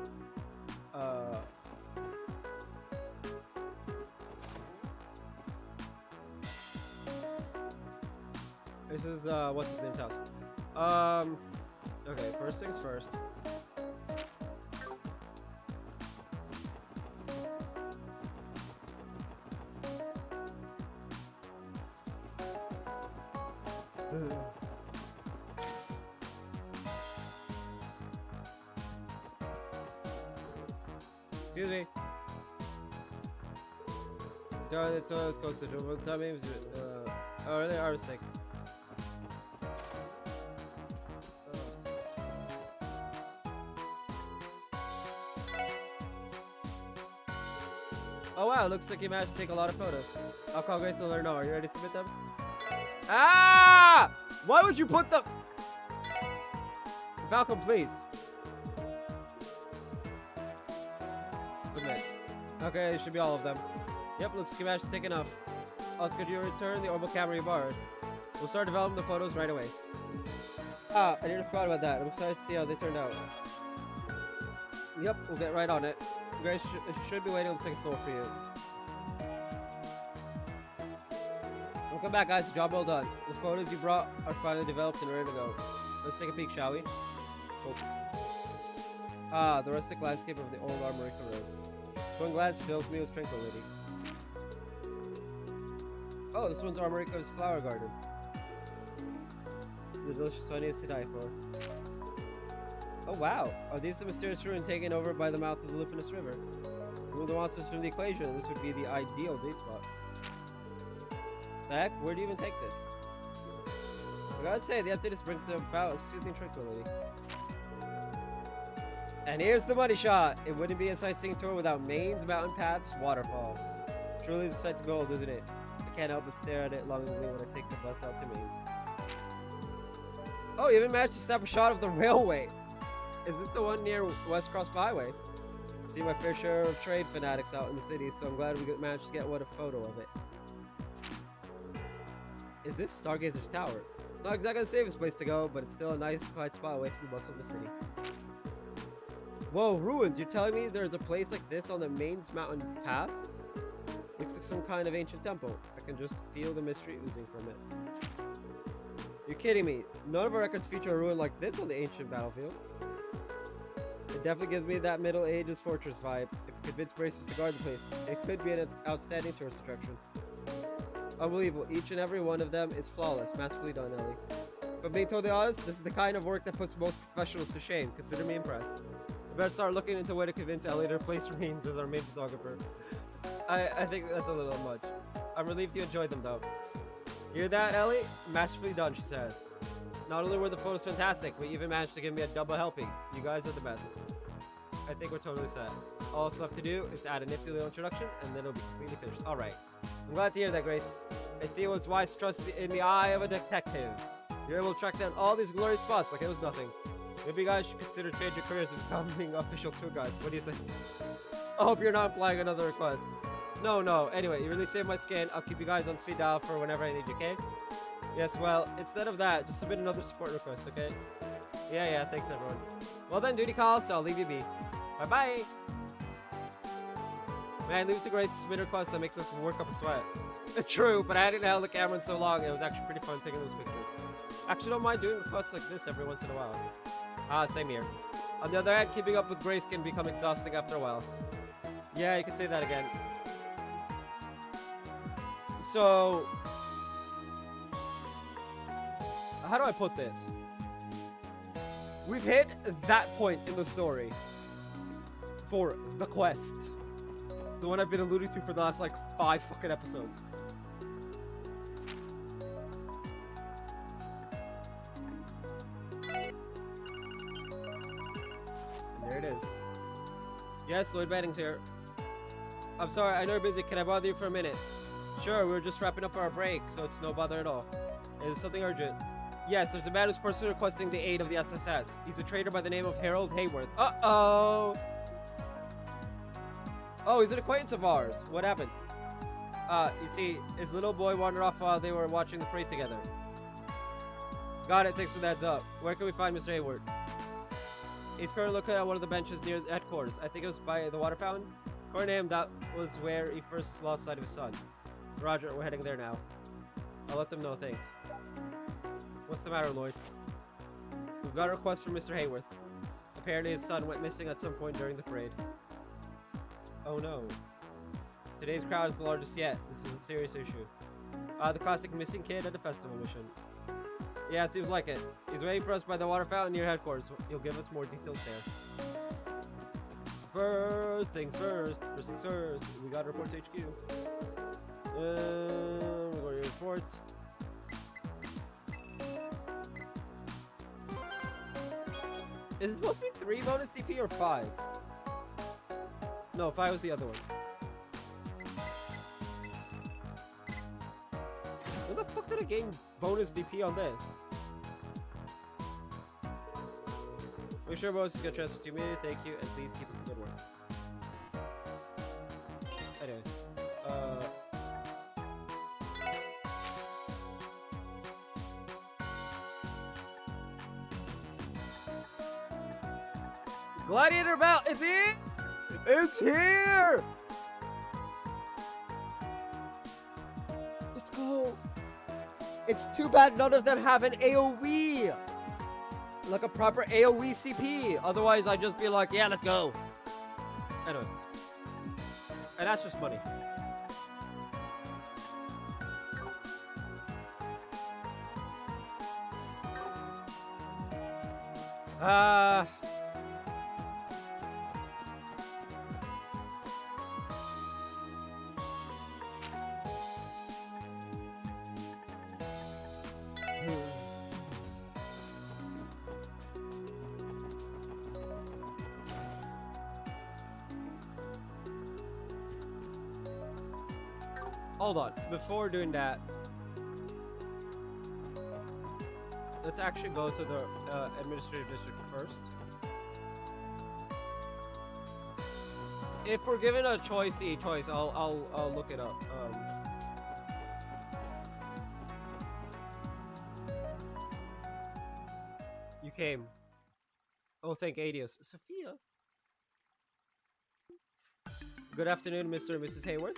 This is, what's his name's house? Okay, first things first. Excuse me. Let's go to the time names. Oh, really? Our mistake. Oh wow, looks like you managed to take a lot of photos. I'll call Grace to let her know. Are you ready to submit them? Ah! Why would you put them? Falcon, please. Submit. Okay, it should be all of them. Yep, looks like you managed to take enough. Also, could you return the orbital camera you borrowed? We'll start developing the photos right away. Ah, I didn't forget about that. I'm excited to see how they turned out. Yep, we'll get right on it. Grace should be waiting on the second floor for you. Welcome back, guys. Job well done. The photos you brought are finally developed and ready to go. Let's take a peek, shall we? Oh. Ah, the rustic landscape of the old Armorica Road. One glance fills me with tranquility. Oh, this one's Armorica's flower garden. The delicious honey is to die for. Oh wow, are these the mysterious ruins taken over by the mouth of the Lupinus River? Remove the monsters from the equation, this would be the ideal date spot. The heck, where do you even take this? I gotta say, the emptiness brings about a soothing tranquility. And here's the money shot! It wouldn't be a sightseeing tour without Maine's Mountain Paths Waterfall. Truly is a sight to behold, isn't it? I can't help but stare at it longingly when I take the bus out to Maine's. Oh, you even managed to snap a shot of the railway! Is this the one near West Cross Byway? I see my fair share of trade fanatics out in the city, so I'm glad we managed to get a photo of it. Is this Stargazer's Tower? It's not exactly the safest place to go, but it's still a nice, quiet spot away from the bustle of the city. Whoa, ruins! You're telling me there's a place like this on the Maine's Mountain Path? Looks like some kind of ancient temple. I can just feel the mystery oozing from it. You're kidding me. None of our records feature a ruin like this on the ancient battlefield. It definitely gives me that Middle Ages fortress vibe. If we convince Bracers to guard the place, it could be an outstanding tourist attraction. Unbelievable. Each and every one of them is flawless. Masterfully done, Ellie. But being totally honest, this is the kind of work that puts most professionals to shame. Consider me impressed. We better start looking into a way to convince Ellie to replace Reigns as our main photographer. I think that's a little much. I'm relieved you enjoyed them, though. Hear that, Ellie? Masterfully done, she says. Not only were the photos fantastic, but you even managed to give me a double helping. You guys are the best. I think we're totally set. All that's left to do is to add a nifty little introduction, and then it'll be completely finished. Alright. I'm glad to hear that, Grace. I see what's wise to trust in the eye of a detective. You're able to track down all these glorious spots like it was nothing. Maybe you guys should consider changing careers and becoming official tour guides. What do you think? I hope you're not implying another request. No. Anyway, you really saved my skin. I'll keep you guys on speed dial for whenever I need you, okay? Yes, well, instead of that, just submit another support request, okay? Yeah, thanks everyone. Well then, duty calls, so I'll leave you be. Bye-bye! Man, leave it to Grace to submit a request that makes us work up a sweat. True, but I hadn't held the camera in so long, it was actually pretty fun taking those pictures. Actually, don't mind doing requests like this every once in a while. Ah, same here. On the other hand, keeping up with Grace can become exhausting after a while. Yeah, you can say that again. So... how do I put this? We've hit that point in the story for the quest. The one I've been alluding to for the last, like, 5 fucking episodes. And there it is. Yes, Lloyd Banning's here. I'm sorry, I know you're busy. Can I bother you for a minute? Sure, we were just wrapping up our break, so it's no bother at all. Is it something urgent? Yes, there's a man who's personally requesting the aid of the SSS. He's a trader by the name of Harold Hayworth. Uh-oh! Oh, he's an acquaintance of ours. What happened? You see, his little boy wandered off while they were watching the parade together. Got it, thanks for the heads up. Where can we find Mr. Hayworth? He's currently looking at one of the benches near the headquarters. I think it was by the water fountain. According to him, that was where he first lost sight of his son. Roger, we're heading there now. I'll let them know, thanks. What's the matter, Lloyd? We've got a request from Mr. Hayworth. Apparently his son went missing at some point during the parade. Oh no. Today's crowd is the largest yet. This is a serious issue. The classic missing kid at a festival mission. Yeah, it seems like it. He's waiting for us by the water fountain near headquarters. He'll give us more details there. First things first. First things first. We got to report to HQ. We're going to your reports. Is it supposed to be 3 bonus DP or 5? No, 5 was the other one. When the fuck did I gain bonus DP on this? Make sure bonuses get transferred to me. Thank you, and please keep up the good work. Anyway, Gladiator Belt is here! It's here! Let's go! It's too bad none of them have an AoE! Like a proper AoE CP. Otherwise, I'd just be like, yeah, let's go. Anyway. And that's just money. Hold on, before doing that, let's actually go to the administrative district first. If we're given a choice, I'll look it up. You came. Oh, thank Adios. Sophia. Good afternoon, Mr. and Mrs. Hayworth.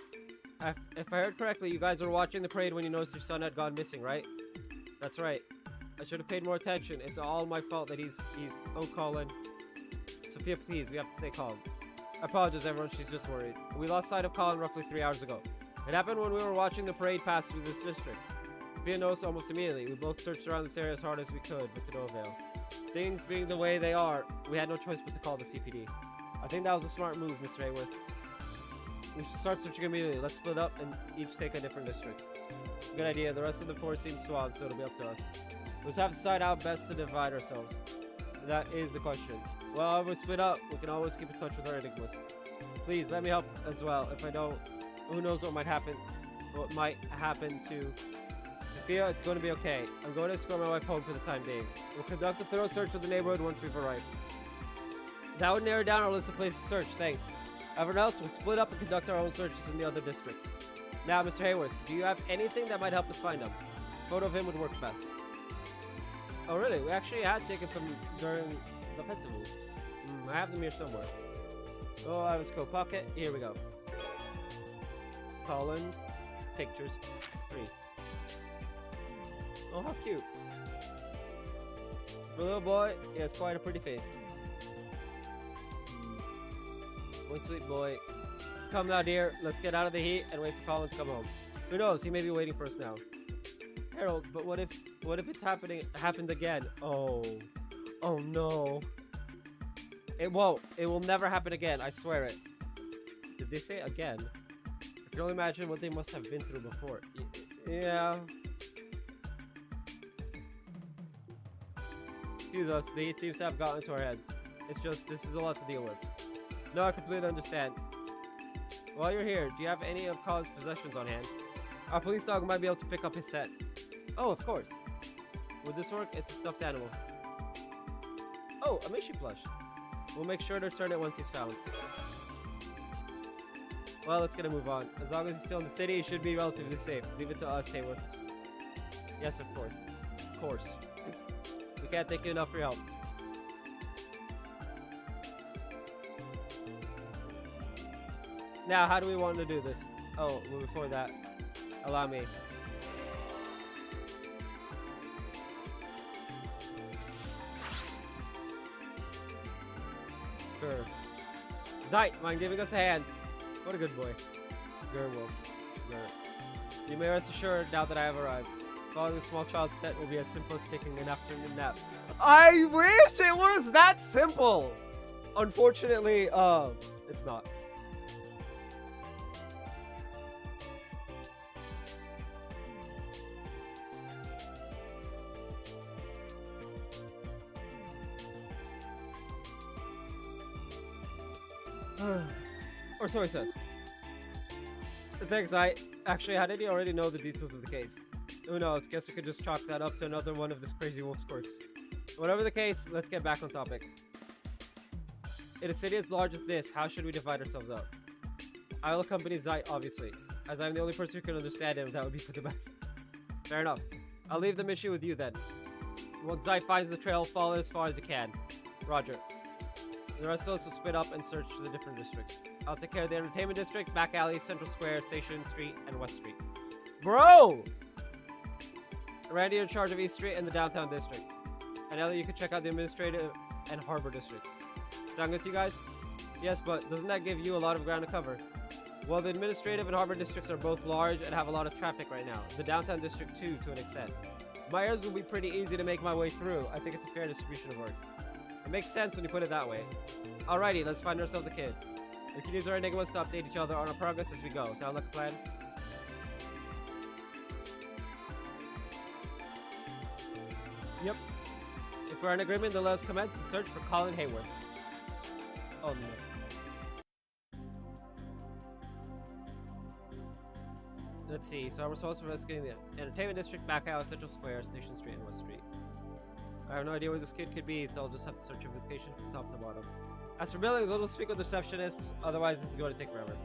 If I heard correctly, you guys were watching the parade when you noticed your son had gone missing, right? That's right. I should have paid more attention. It's all my fault that he's... Oh, Colin. Sophia, please, we have to stay calm. I apologize, everyone. She's just worried. We lost sight of Colin roughly 3 hours ago. It happened when we were watching the parade pass through this district. Sophia noticed almost immediately. We both searched around this area as hard as we could, but to no avail. Things being the way they are, we had no choice but to call the CPD. I think that was a smart move, Mr. Hayworth. We should start searching immediately. Let's split up and each take a different district. Good idea. The rest of the force seems swamped, so it'll be up to us. We'll just have to decide how best to divide ourselves. That is the question. Well, if we split up, we can always keep in touch with our enigmas. Please, let me help as well. If I don't, who knows what might happen to Sophia. It's going to be okay. I'm going to escort my wife home for the time being. We'll conduct a thorough search of the neighborhood once we've arrived. That would narrow down our list of places to search. Thanks. Everyone else will split up and conduct our own searches in the other districts. Now, Mr. Hayworth, do you have anything that might help us find him? A photo of him would work best. Oh, really? We actually had taken some during the festival. I have them here somewhere. Oh, I have his coat pocket. Here we go. Colin. Pictures. 3. Oh, how cute. For a little boy, he has quite a pretty face. Boy, sweet boy. Come now, dear. Let's get out of the heat and wait for Colin to come home. Who knows? He may be waiting for us now. Harold, but what if it's happened again? Oh no. It won't. It will never happen again. I swear it. Did Did they say again? I can only imagine what they must have been through before. Yeah. Excuse us, the seems to have gotten into our heads. It's just, this is a lot to deal with. No, I completely understand. While you're here, do you have any of Colin's possessions on hand? Our police dog might be able to pick up his scent. Oh, of course. Would this work? It's a stuffed animal. Oh, a Mishi plush. We'll make sure to return it once he's found. Well, let's get a move on. As long as he's still in the city, he should be relatively safe. Leave it to us, Hayworth. Yes, of course. Of course. We can't thank you enough for your help. Now, how do we want to do this? Oh, well, before that, allow me. Sure. Zeit, mind giving us a hand? What a good boy. Gerwolf. You may rest assured now that I have arrived. Following the small child's scent will be as simple as taking an afternoon nap. I wish it was that simple! Unfortunately, it's not. Or so he says. Thanks, actually, how did he already know the details of the case? Who knows? Guess we could just chalk that up to another one of this crazy wolf's quirks. Whatever the case, let's get back on topic. In a city as large as this, how should we divide ourselves up? I will accompany Zeit, obviously. As I'm the only person who can understand him, that would be for the best. Fair enough. I'll leave the mission with you then. Once Zeit finds the trail, follow it as far as you can. Roger. The rest of us will split up and search the different districts. I'll take care of the entertainment district, back alley, Central Square, Station Street, and West Street. Bro! Randy, you're in charge of East Street and the downtown district. And Ellie, you can check out the administrative and harbor districts. Sound good to you guys? Yes, but doesn't that give you a lot of ground to cover? Well, the administrative and harbor districts are both large and have a lot of traffic right now. The downtown district too, to an extent. My areas will be pretty easy to make my way through. I think it's a fair distribution of work. It makes sense when you put it that way. Alrighty, let's find ourselves a kid. We can use our enigmas to update each other on our progress as we go. Sound like a plan? Yep. If we're in agreement, then let us commence the search for Colin Hayworth. Oh no. Let's see. So we're supposed to be investigating the entertainment district, back alley, Central Square, Station Street, and West Street. I have no idea where this kid could be, so I'll just have to search every location from top to bottom. As for billing, we'll speak with the receptionists, otherwise it's going to take forever.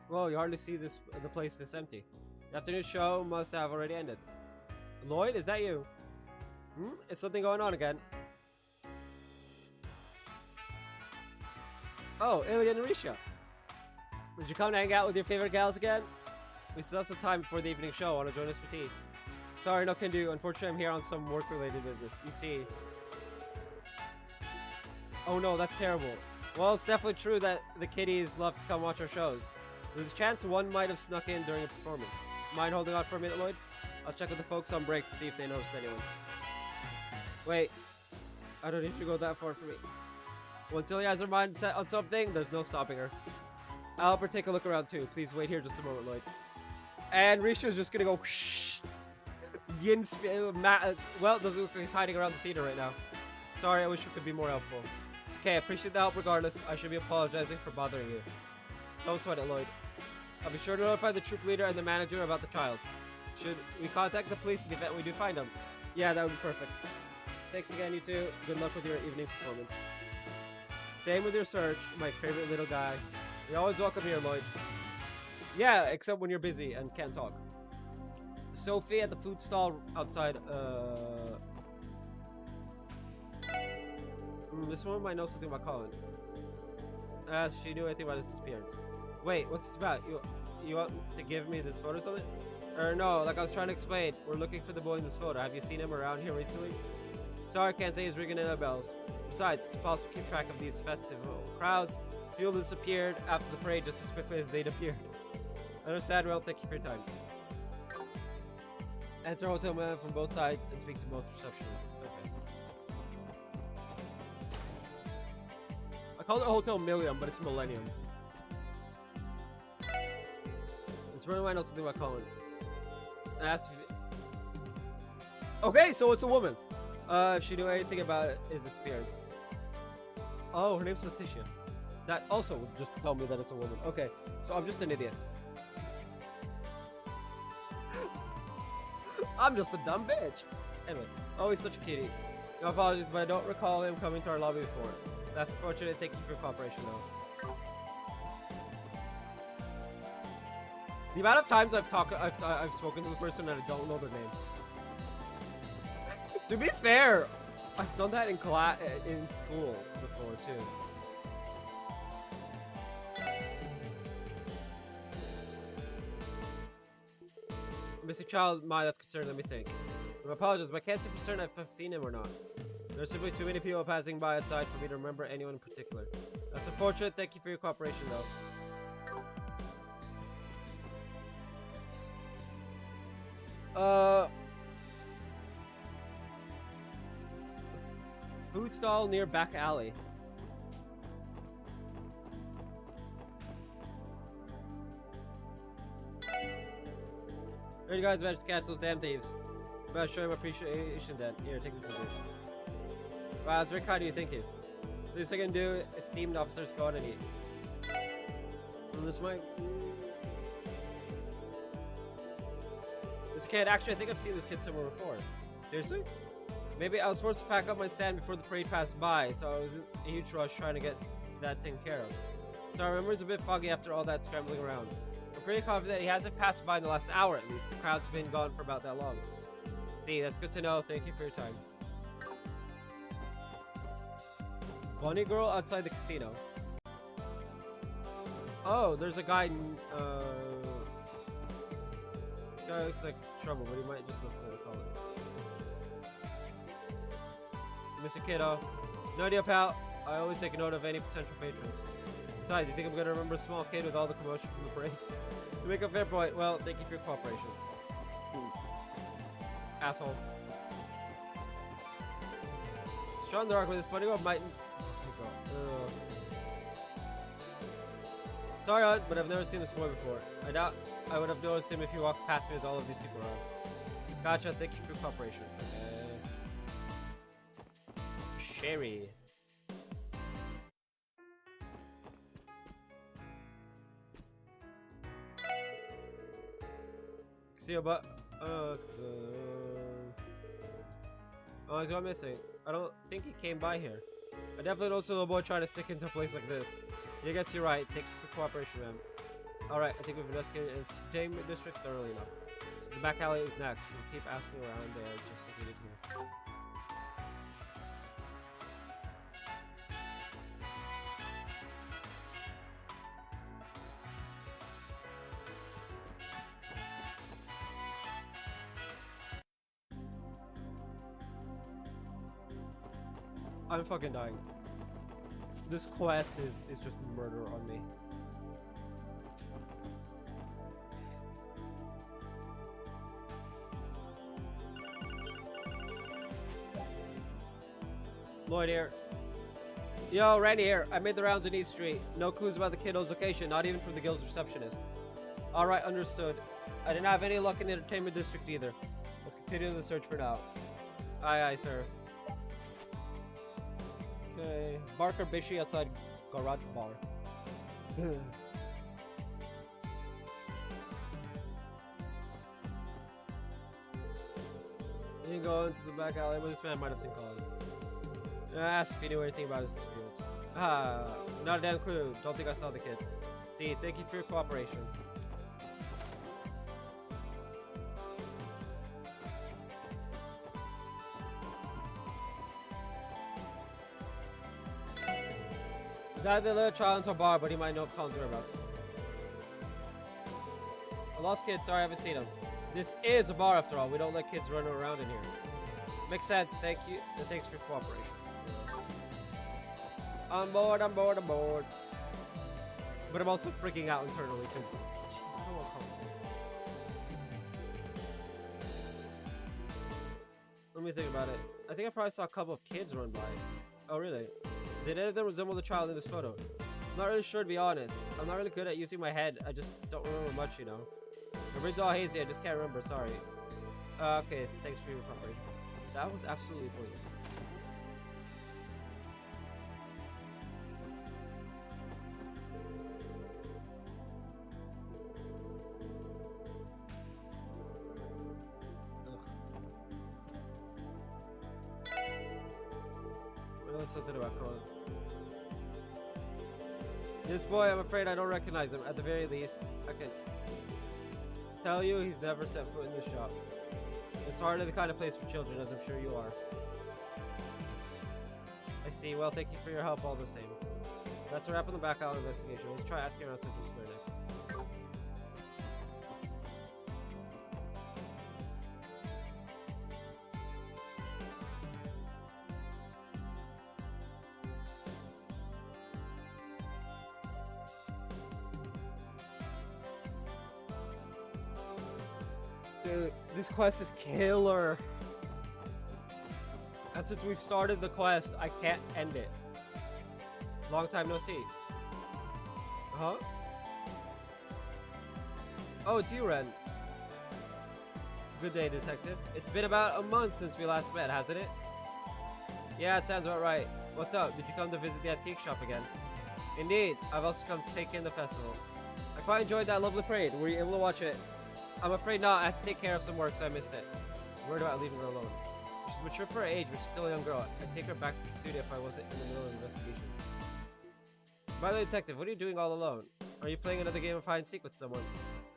Whoa, you hardly see the place this empty. The afternoon show must have already ended. Lloyd, is that you? Is something going on again? Oh, Ilya and Risha. Would you come to hang out with your favorite gals again? We still have some time before the evening show. Want to join us for tea? Sorry, no can do. Unfortunately, I'm here on some work-related business. You see. Oh no, that's terrible. Well, it's definitely true that the kiddies love to come watch our shows. There's a chance one might have snuck in during a performance. Mind holding on for a minute, Lloyd? I'll check with the folks on break to see if they noticed anyone. Wait. I don't need to go that far for me. Once Ilya has her mind set on something, there's no stopping her. I'll help her take a look around too. Please wait here just a moment, Lloyd. And Risha's just gonna go whoosh. Well, doesn't look like he's hiding around the theater right now. Sorry, I wish we could be more helpful. It's okay, I appreciate the help regardless. I should be apologizing for bothering you. Don't sweat it, Lloyd. I'll be sure to notify the troop leader and the manager about the child. Should we contact the police in the event we do find him? Yeah, that would be perfect. Thanks again, you two. Good luck with your evening performance. Same with your search, my favorite little guy. You're always welcome here, Lloyd. Yeah, except when you're busy and can't talk. Sophie at the food stall outside, this woman might know something about Colin. She knew anything about his disappearance. Wait, what's this about? You want to give me this photo or something? No, like I was trying to explain. We're looking for the boy in this photo. Have you seen him around here recently? Sorry, can't say he's ringing any bells. Besides, it's impossible to keep track of these festival crowds. People disappeared after the parade just as quickly as they'd appeared. Understand? Well, thank you for your time. Enter hotel man from both sides and speak to both receptionists. Okay. I call it Hotel Million, but it's Millennium. It's really why I know something about calling it. I asked if okay, so it's a woman. If she knew anything about his experience. Oh, her name's Letitia. That also would just tell me that it's a woman. Okay, so I'm just an idiot. I'm just a dumb bitch. Anyway, oh, he's such a cutie. No apologies, but I don't recall him coming to our lobby before. That's unfortunate. Thank you for your cooperation, though. The amount of times I've spoken to the person and I don't know their name. To be fair, I've done that in school before too. Missing child, that's concerned. Let me think. I apologize, but I can't say for certain if I've seen him or not. There's simply too many people passing by outside for me to remember anyone in particular. That's unfortunate. Thank you for your cooperation, though. Food stall near back alley. There you guys managed to catch those damn thieves. Better show him appreciation then. Here, take this with you. Wow, that's very kind of you, thank you. So this I can do, esteemed officers, go on and eat. This might... This kid, actually I think I've seen this kid somewhere before. Seriously? Maybe I was forced to pack up my stand before the parade passed by, so I was in a huge rush trying to get that taken care of. So I remember it's a bit foggy after all that scrambling around. I'm pretty confident he hasn't passed by in the last hour at least. The crowd's been gone for about that long. See, that's good to know. Thank you for your time. Bunny girl outside the casino. Oh, there's a guy. This guy looks like trouble, but he might just listen to the call it. Mr. Kiddo. No idea, pal. I always take a note of any potential patrons. Besides, you think I'm gonna remember a small kid with all the commotion from the parade? To make a fair point, well, thank you for your cooperation. Asshole. It's shot in the dark with this bunny girl might. Sorry, Aunt, but I've never seen this boy before. I doubt I would have noticed him if he walked past me with all of these people around. Gotcha, thank you for your cooperation. Sherry. See, but oh, he's gone missing. I don't think he came by here. I definitely don't see a little boy trying to stick into a place like this. Yeah, I guess you're right. Thank you for cooperation, man. Alright, I think we've investigated the entertainment district thoroughly enough. So the back alley is next. We'll keep asking around there just like we did here. I'm fucking dying. This quest is just murder on me. Lloyd here. Yo, Randy here. I made the rounds in East Street. No clues about the kiddo's location, not even from the guild's receptionist. Alright, understood. I didn't have any luck in the entertainment district either. Let's continue the search for now. Aye, aye, sir. Okay. Barker Bishy outside Garage Bar. You can go into the back alley, but this man might have seen Colin. I asked if he knew anything about his experience. Ah, not a damn clue. Don't think I saw the kid. See, thank you for your cooperation. Not the little child into a bar, but he might know of Colin's whereabouts. A lost kid, sorry I haven't seen him. This is a bar after all. We don't let kids run around in here. Makes sense, thank you. And thanks for your cooperation. I'm bored, I'm bored, I'm bored. But I'm also freaking out internally because I don't want me think about it. I think I probably saw a couple of kids run by. Oh, really? Did any of them resemble the child in this photo? I'm not really sure, to be honest. I'm not really good at using my head. I just don't remember much, you know. My brain's all hazy. I just can't remember. Sorry. Okay, thanks for your recovery. That was absolutely pointless. Something about Colin. This boy, I'm afraid I don't recognize him. At the very least, I can tell you he's never set foot in this shop. It's hardly the kind of place for children, as I'm sure you are. I see. Well, thank you for your help all the same. That's a wrap on the back alley investigation. Let's try asking around Central Square next. Dude, this quest is killer. And since we've started the quest, I can't end it. Long time no see. Huh? Oh, it's you, Ren. Good day, detective. It's been about a month since we last met, hasn't it? Yeah, it sounds about right. What's up? Did you come to visit the antique shop again? Indeed. I've also come to take in the festival. I quite enjoyed that lovely parade. Were you able to watch it? I'm afraid not. I had to take care of some work, so I missed it. I'm worried about leaving her alone. She's mature for her age, but she's still a young girl. I'd take her back to the studio if I wasn't in the middle of an investigation. By the way, detective, what are you doing all alone? Are you playing another game of hide and seek with someone?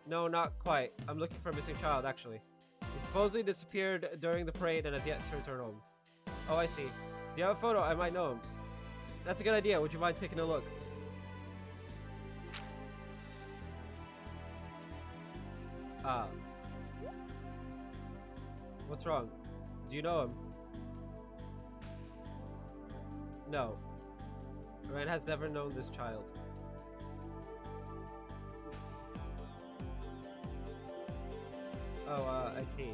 No, not quite. I'm looking for a missing child, actually. He supposedly disappeared during the parade and has yet to return home. Oh, I see. Do you have a photo? I might know him. That's a good idea. Would you mind taking a look? What's wrong? Do you know him? No. Ren has never known this child. Oh, I see.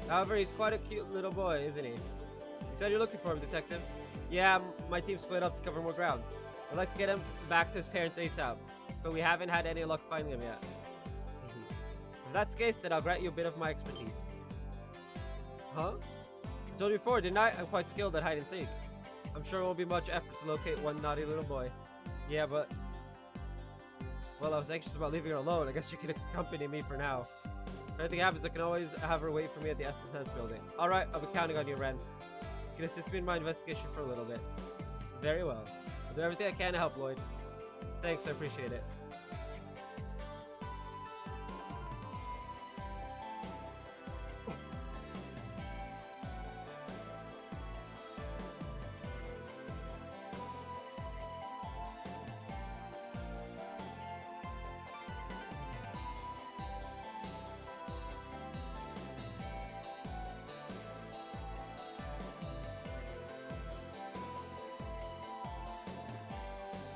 However, he's quite a cute little boy, isn't he? You said you're looking for him, detective? Yeah, my team split up to cover more ground. I'd like to get him back to his parents ASAP, but we haven't had any luck finding him yet. If that's the case, then I'll grant you a bit of my expertise. Huh? I told you before, didn't I? I'm quite skilled at hide and seek. I'm sure it won't be much effort to locate one naughty little boy. Yeah, but... Well, I was anxious about leaving her alone. I guess you can accompany me for now. If anything happens, I can always have her wait for me at the SSS building. Alright, I'll be counting on you, Ren. You can assist me in my investigation for a little bit. Very well. I'll do everything I can to help, Lloyd. Thanks, I appreciate it.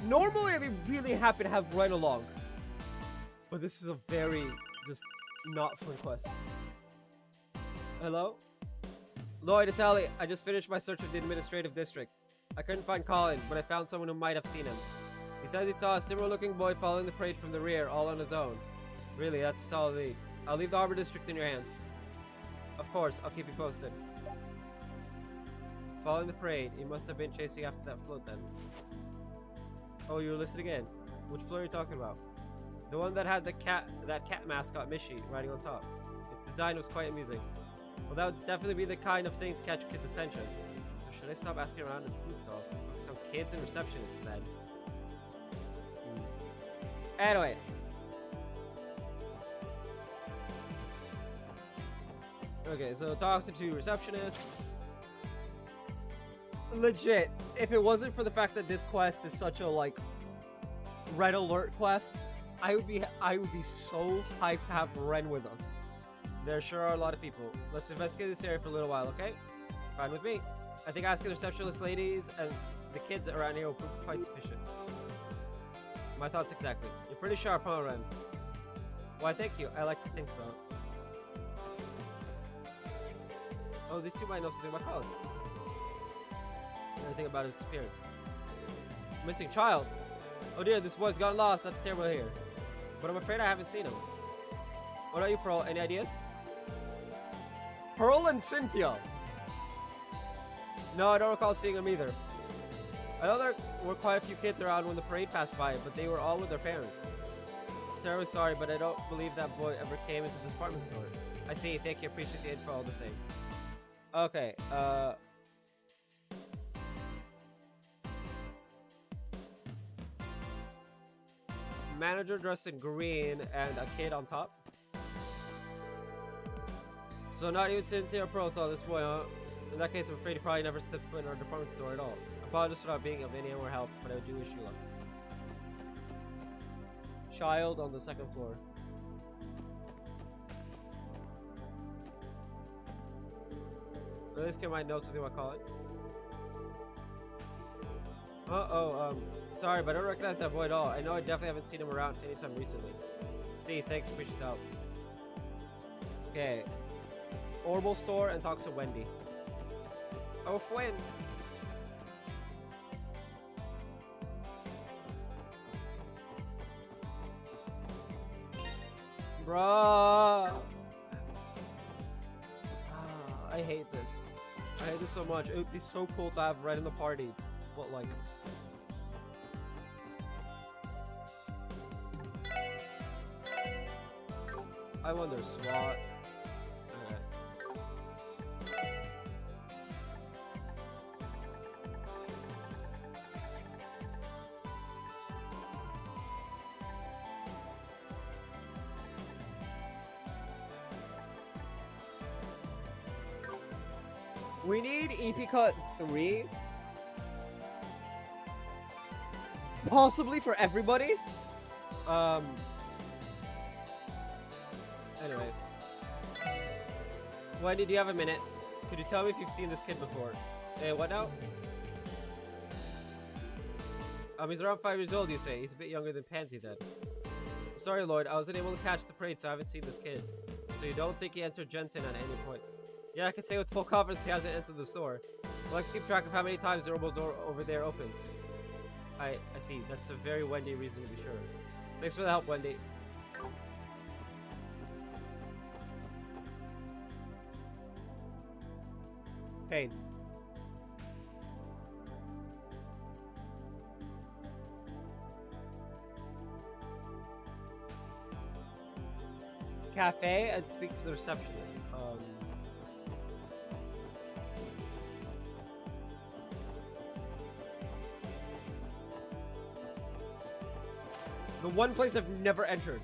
Normally, I'd be really happy to have Ren along. But this is a very, just, not fun quest. Hello? Lloyd, it's Ali. I just finished my search of the administrative district. I couldn't find Colin, but I found someone who might have seen him. He says he saw a similar-looking boy following the parade from the rear, all on his own. Really, that's a solid lead. I'll leave the Arbor District in your hands. Of course, I'll keep you posted. Following the parade, he must have been chasing after that float then. Oh, you're listening in. Which float are you talking about? The one that had that cat mascot, Mishi, riding on top. Its design was quite amusing. Well, that would definitely be the kind of thing to catch kids' attention. So should I stop asking around at the food stalls? Focus on kids and receptionists then. Anyway. Okay, so talk to two receptionists. Legit, if it wasn't for the fact that this quest is such a like red alert quest, I would be so hyped to have Ren with us. There sure are a lot of people. Let's investigate this area for a little while, okay? Fine with me. I think asking the receptionist ladies and the kids around here will prove quite sufficient. My thoughts exactly. You're pretty sharp, huh, Ren? Why, thank you. I like to think so. Oh, these two might know something about college. Anything about his disappearance. Missing child. Oh dear, this boy's gotten lost. That's terrible here. But I'm afraid I haven't seen him. What about you, Pearl? Any ideas? Pearl and Cynthia. No, I don't recall seeing them either. I know there were quite a few kids around when the parade passed by, but they were all with their parents. Terribly sorry, but I don't believe that boy ever came into the department store. I see. Thank you. Appreciate the info all the same. Okay. Manager dressed in green and a kid on top. So not even Cynthia or Pearl saw this boy, huh? In that case, I'm afraid he probably never stepped foot in our department store at all. I apologize for not being of any more help, but I do wish you luck. Child on the second floor. This kid might know something about college. Sorry, but I don't recognize that boy at all. I know I definitely haven't seen him around anytime recently. See, thanks, appreciate the help. Okay. Orbital store and talk to Wendy. Oh, Fwen. Bruh. I hate this. I hate this so much. It would be so cool to have Red in the party, but like... I wonder, SWAT. Okay. We need EP Cut 3. Possibly for everybody. Anyway. Wendy, do you have a minute? Could you tell me if you've seen this kid before? Hey, what now? He's around 5 years old, you say. He's a bit younger than Pansy then. I'm sorry, Lloyd. I wasn't able to catch the parade, so I haven't seen this kid. So you don't think he entered Jensen at any point? Yeah, I can say with full confidence he hasn't entered the store. I'd like to keep track of how many times the orbital door over there opens. I see. That's a very Wendy reason to be sure. Thanks for the help, Wendy. Pain. Cafe and speak to the receptionist. The one place I've never entered.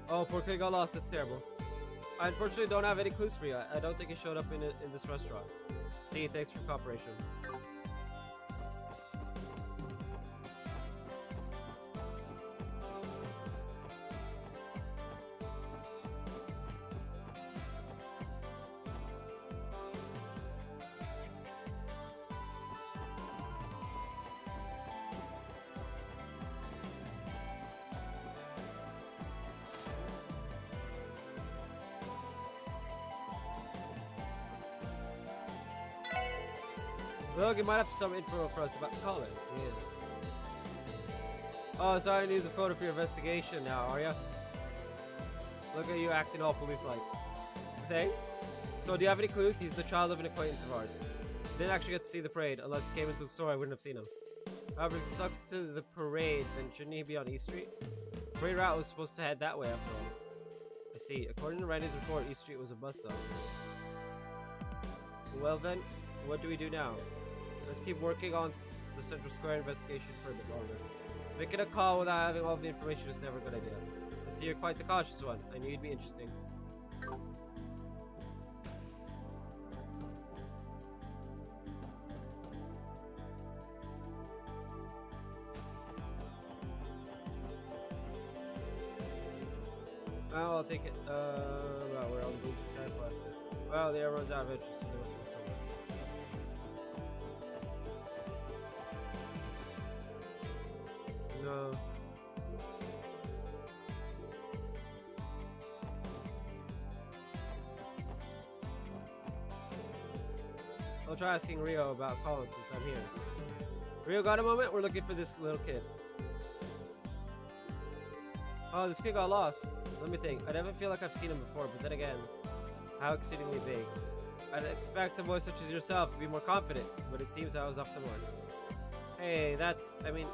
Oh, poor kid got lost. That's terrible. I unfortunately don't have any clues for you. I don't think he showed up in this restaurant. See, thanks for cooperation. Look, you might have some info for us about college. Yeah. Oh, sorry, I need a photo for your investigation now, are ya? Look at you acting all police-like. Thanks. So, do you have any clues? He's the child of an acquaintance of ours. Didn't actually get to see the parade. Unless he came into the store, I wouldn't have seen him. However, if he stuck to the parade, then shouldn't he be on East Street? The parade route was supposed to head that way after all. I see. According to Randy's report, East Street was a bus stop. Well then, what do we do now? Let's keep working on the Central Square investigation for a bit longer. Making a call without having all of the information is never a good idea. I see you're quite the cautious one. I knew you'd be interesting. Oh, I'll take it. Well, we're on Google Skype left. Well, the air runs out of interest, so they must be somewhere. No. I'll try asking Rio about Colin since I'm here. Rio, got a moment? We're looking for this little kid. Oh, this kid got lost. Let me think. I never feel like I've seen him before, but then again, how exceedingly big. I'd expect a voice such as yourself to be more confident, but it seems I was off the mark. Hey, that's... I mean...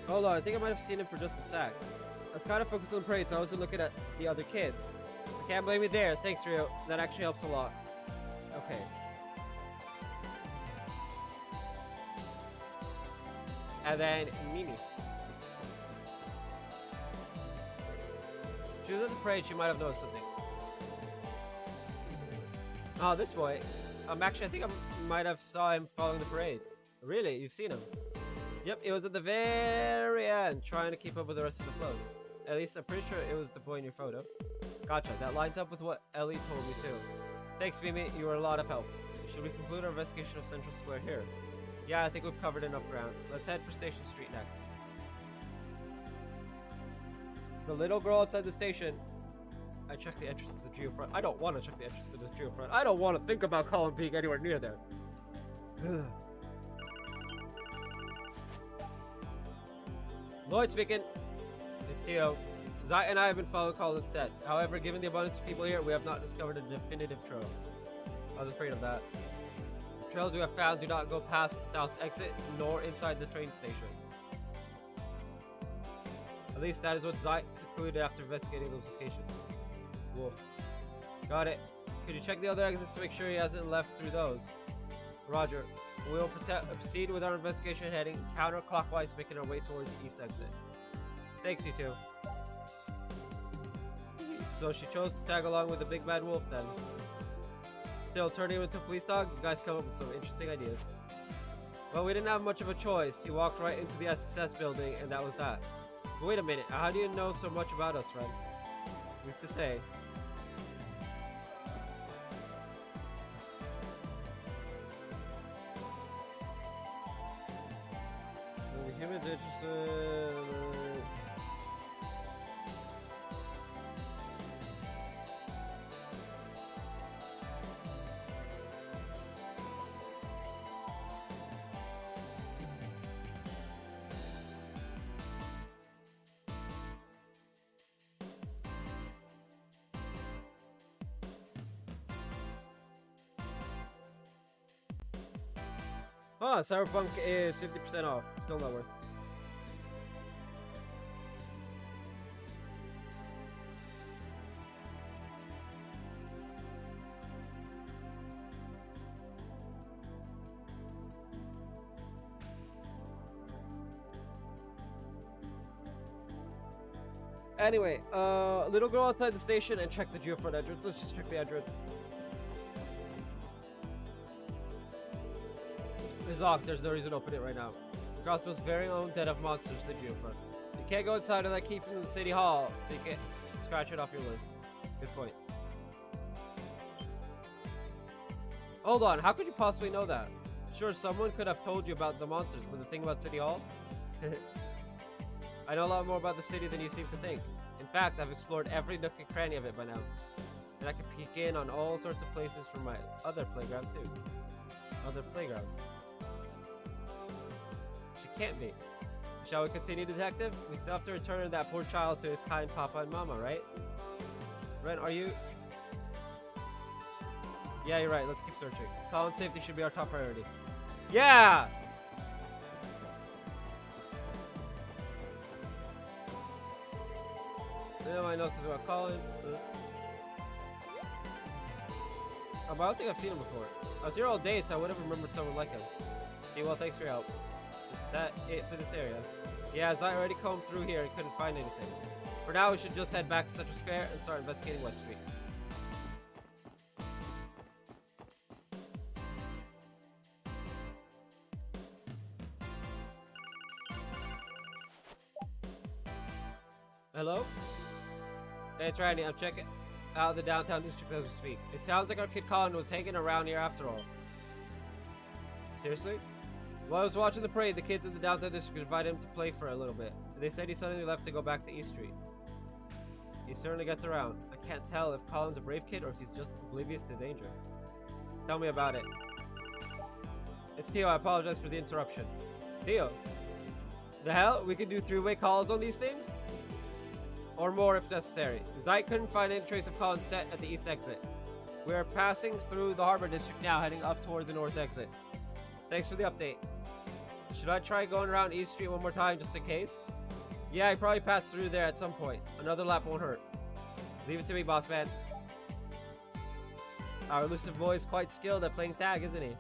Hold on, I think I might have seen him for just a sec. I was kind of focused on the parade, so I wasn't looking at the other kids. I can't blame you there. Thanks, Rio. That actually helps a lot. Okay. And then Mimi. She was at the parade, she might have noticed something. Oh, this boy. Actually, I think I might have saw him following the parade. Really? You've seen him? Yep, it was at the very end, trying to keep up with the rest of the floats. At least I'm pretty sure it was the boy in your photo. Gotcha, that lines up with what Ellie told me too. Thanks, Mimi, you were a lot of help. Should we conclude our investigation of Central Square here? Yeah, I think we've covered enough ground. Let's head for Station Street next. The little girl outside the station. I checked the entrance to the geofront. I don't want to check the entrance to the geofront. I don't want to think about Colin being anywhere near there. Lloyd speaking. It's Tio. Zai and I have been following Colin's set. However, given the abundance of people here, we have not discovered a definitive trail. I was afraid of that. The trails we have found do not go past the south exit, nor inside the train station. At least that is what Zai concluded after investigating those locations. Wolf. Got it. Could you check the other exits to make sure he hasn't left through those? Roger. We'll proceed with our investigation heading counterclockwise, making our way towards the east exit. Thanks, you two. So she chose to tag along with the big bad wolf then. Still, turning him into a police dog, you guys come up with some interesting ideas. Well, we didn't have much of a choice. He walked right into the SSS building, and that was that. But wait a minute, how do you know so much about us, Ren? Who's to say? The humans interested... Huh, Cyberpunk is 50% off. Still not worth. Anyway, little girl outside the station and check the geofront entrance. Let's just check the entrance. It's locked. There's no reason to open it right now. Crossbow's very own den of monsters, the geofront. You can't go inside without key from the city hall. Take it. Scratch it off your list. Good point. Hold on. How could you possibly know that? Sure, someone could have told you about the monsters, but the thing about City Hall? I know a lot more about the city than you seem to think. In fact, I've explored every nook and cranny of it by now. And I can peek in on all sorts of places from my other playground, too. Other playground. She can't be. Shall we continue, detective? We still have to return that poor child to his kind papa and mama, right? Ren, are you... Yeah, you're right. Let's keep searching. Colin's safety should be our top priority. Yeah! Now I know something about Colin. I don't think I've seen him before. I was here all day, so I would have remembered someone like him. See, well, thanks for your help. Is that it for this area? Yeah, as I already combed through here and couldn't find anything. For now, we should just head back to Central Square and start investigating West Street. Hello? Hey, it's Randy. I'm checking. out of the downtown district as we speak. It sounds like our kid Colin was hanging around here after all. Seriously? While I was watching the parade, the kids in the downtown district invited him to play for a little bit. They said he suddenly left to go back to East Street. He certainly gets around. I can't tell if Colin's a brave kid or if he's just oblivious to danger. Tell me about it. It's Tio. I apologize for the interruption. Tio? The hell? We can do three-way calls on these things? Or more if necessary. Zeit couldn't find any trace of Colin's set at the east exit. We are passing through the Harbor District now, heading up toward the north exit. Thanks for the update. Should I try going around East Street one more time just in case? Yeah, I probably passed through there at some point. Another lap won't hurt. Leave it to me, boss man. Our elusive boy is quite skilled at playing tag, isn't he?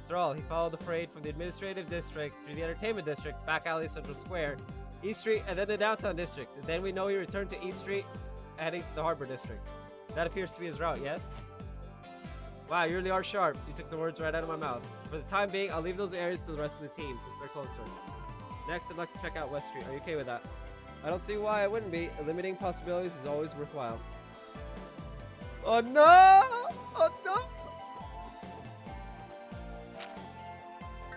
After all, he followed the parade from the administrative district through the entertainment district, back alley Central Square, East Street, and then the downtown district. And then we know he returned to East Street, heading to the Harbor District. That appears to be his route, yes? Wow, you really are sharp. You took the words right out of my mouth. For the time being, I'll leave those areas to the rest of the team since they're closer. Next, I'd like to check out West Street. Are you okay with that? I don't see why I wouldn't be. Limiting possibilities is always worthwhile. Oh no! Oh no!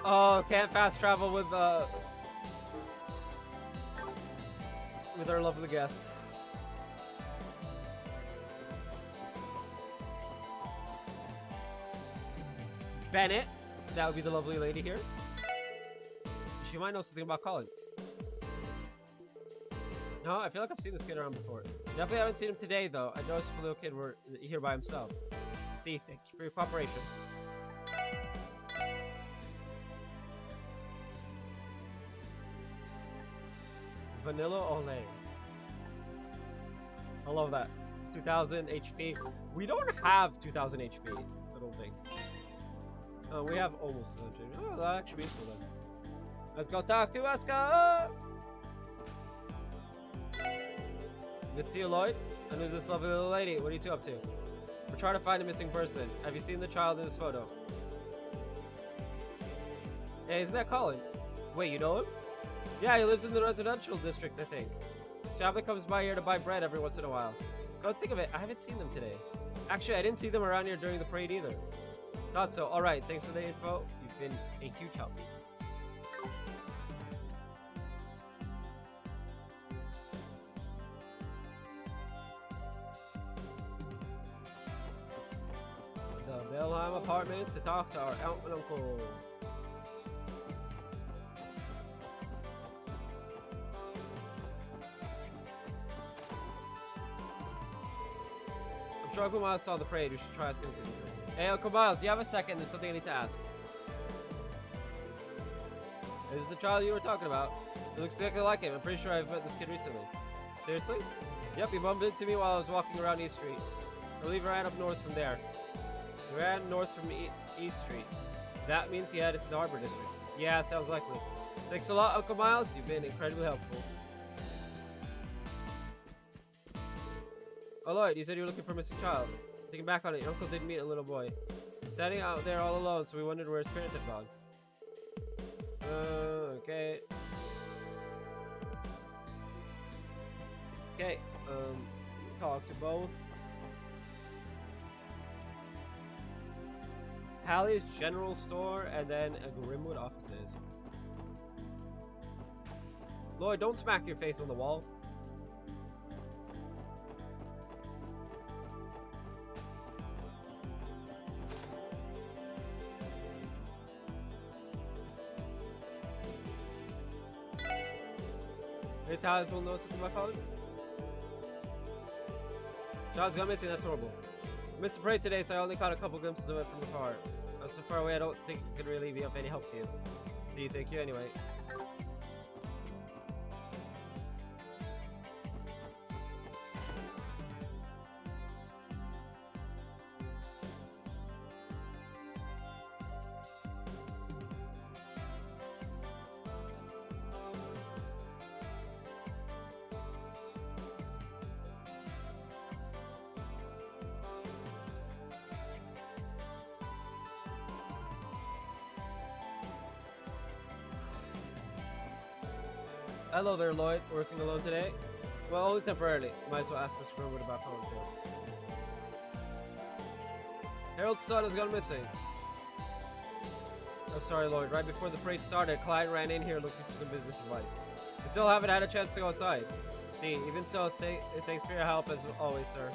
Oh, can't fast travel with our lovely guest. Bennett, that would be the lovely lady here. She might know something about Colin. No, I feel like I've seen this kid around before. Definitely haven't seen him today, though. I noticed the little kid were here by himself. See, thank you for your cooperation. Vanilla Olay. I love that. 2000 HP. We don't have 2000 HP, I don't think. We have almost 200. Oh, that actually means so then. Let's go talk to Asuka! Good to see you, Lloyd. And there's this lovely little lady. What are you two up to? We're trying to find a missing person. Have you seen the child in this photo? Hey, isn't that Colin? Wait, you know him? Yeah, he lives in the residential district, I think. His family comes by here to buy bread every once in a while. Go think of it, I haven't seen them today. Actually, I didn't see them around here during the parade either. Not so. Alright, thanks for the info. You've been a huge help. The Belheim Apartments to talk to our aunt and uncle. I'm sure Uncle Miles saw the parade. We should try asking him. Hey, Uncle Miles, do you have a second? There's something I need to ask. Is the child you were talking about? It looks exactly like him. I'm pretty sure I've met this kid recently. Seriously? Yep, he bumped into me while I was walking around East Street. I believe he ran up north from there. He ran north from East Street. That means he headed to the Harbor District. Yeah, sounds likely. Thanks a lot, Uncle Miles. You've been incredibly helpful. Oh, Lloyd, you said you were looking for a missing child. Thinking back on it, your uncle did meet a little boy. Standing out there all alone, so we wondered where his parents had gone. Okay. Okay, talk to both. Tally's General Store, and then a Grimwood offices. Lloyd, don't smack your face on the wall. Hey, Tally's will know something about college? Child's gone missing, that's horrible. I missed the parade today, so I only caught a couple glimpses of it from the car. I was so far away, I don't think it could really be of any help to you. See, thank you anyway. Hello there, Lloyd. Working alone today? Well, only temporarily. Might as well ask Mr. Grimwood about Colin too. Harold's son has gone missing. Oh, sorry, Lloyd. Right before the parade started, a client ran in here looking for some business advice. We still haven't had a chance to go outside. See, even so, thanks for your help as always, sir.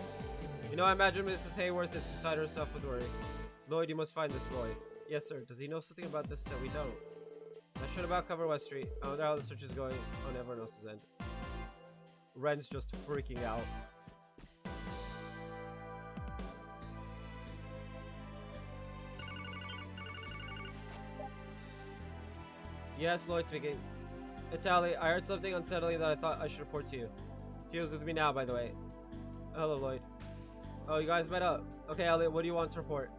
You know, I imagine Mrs. Hayworth is beside herself with worry. Lloyd, you must find this boy. Yes, sir. Does he know something about this that we don't? I should about cover West Street. I wonder how the search is going on everyone else's end. Ren's just freaking out. Yes, Lloyd speaking. It's Allie. I heard something unsettling that I thought I should report to you. Tio's with me now, by the way. Hello, Lloyd. Oh, you guys met up. Okay, Elliot, what do you want to report?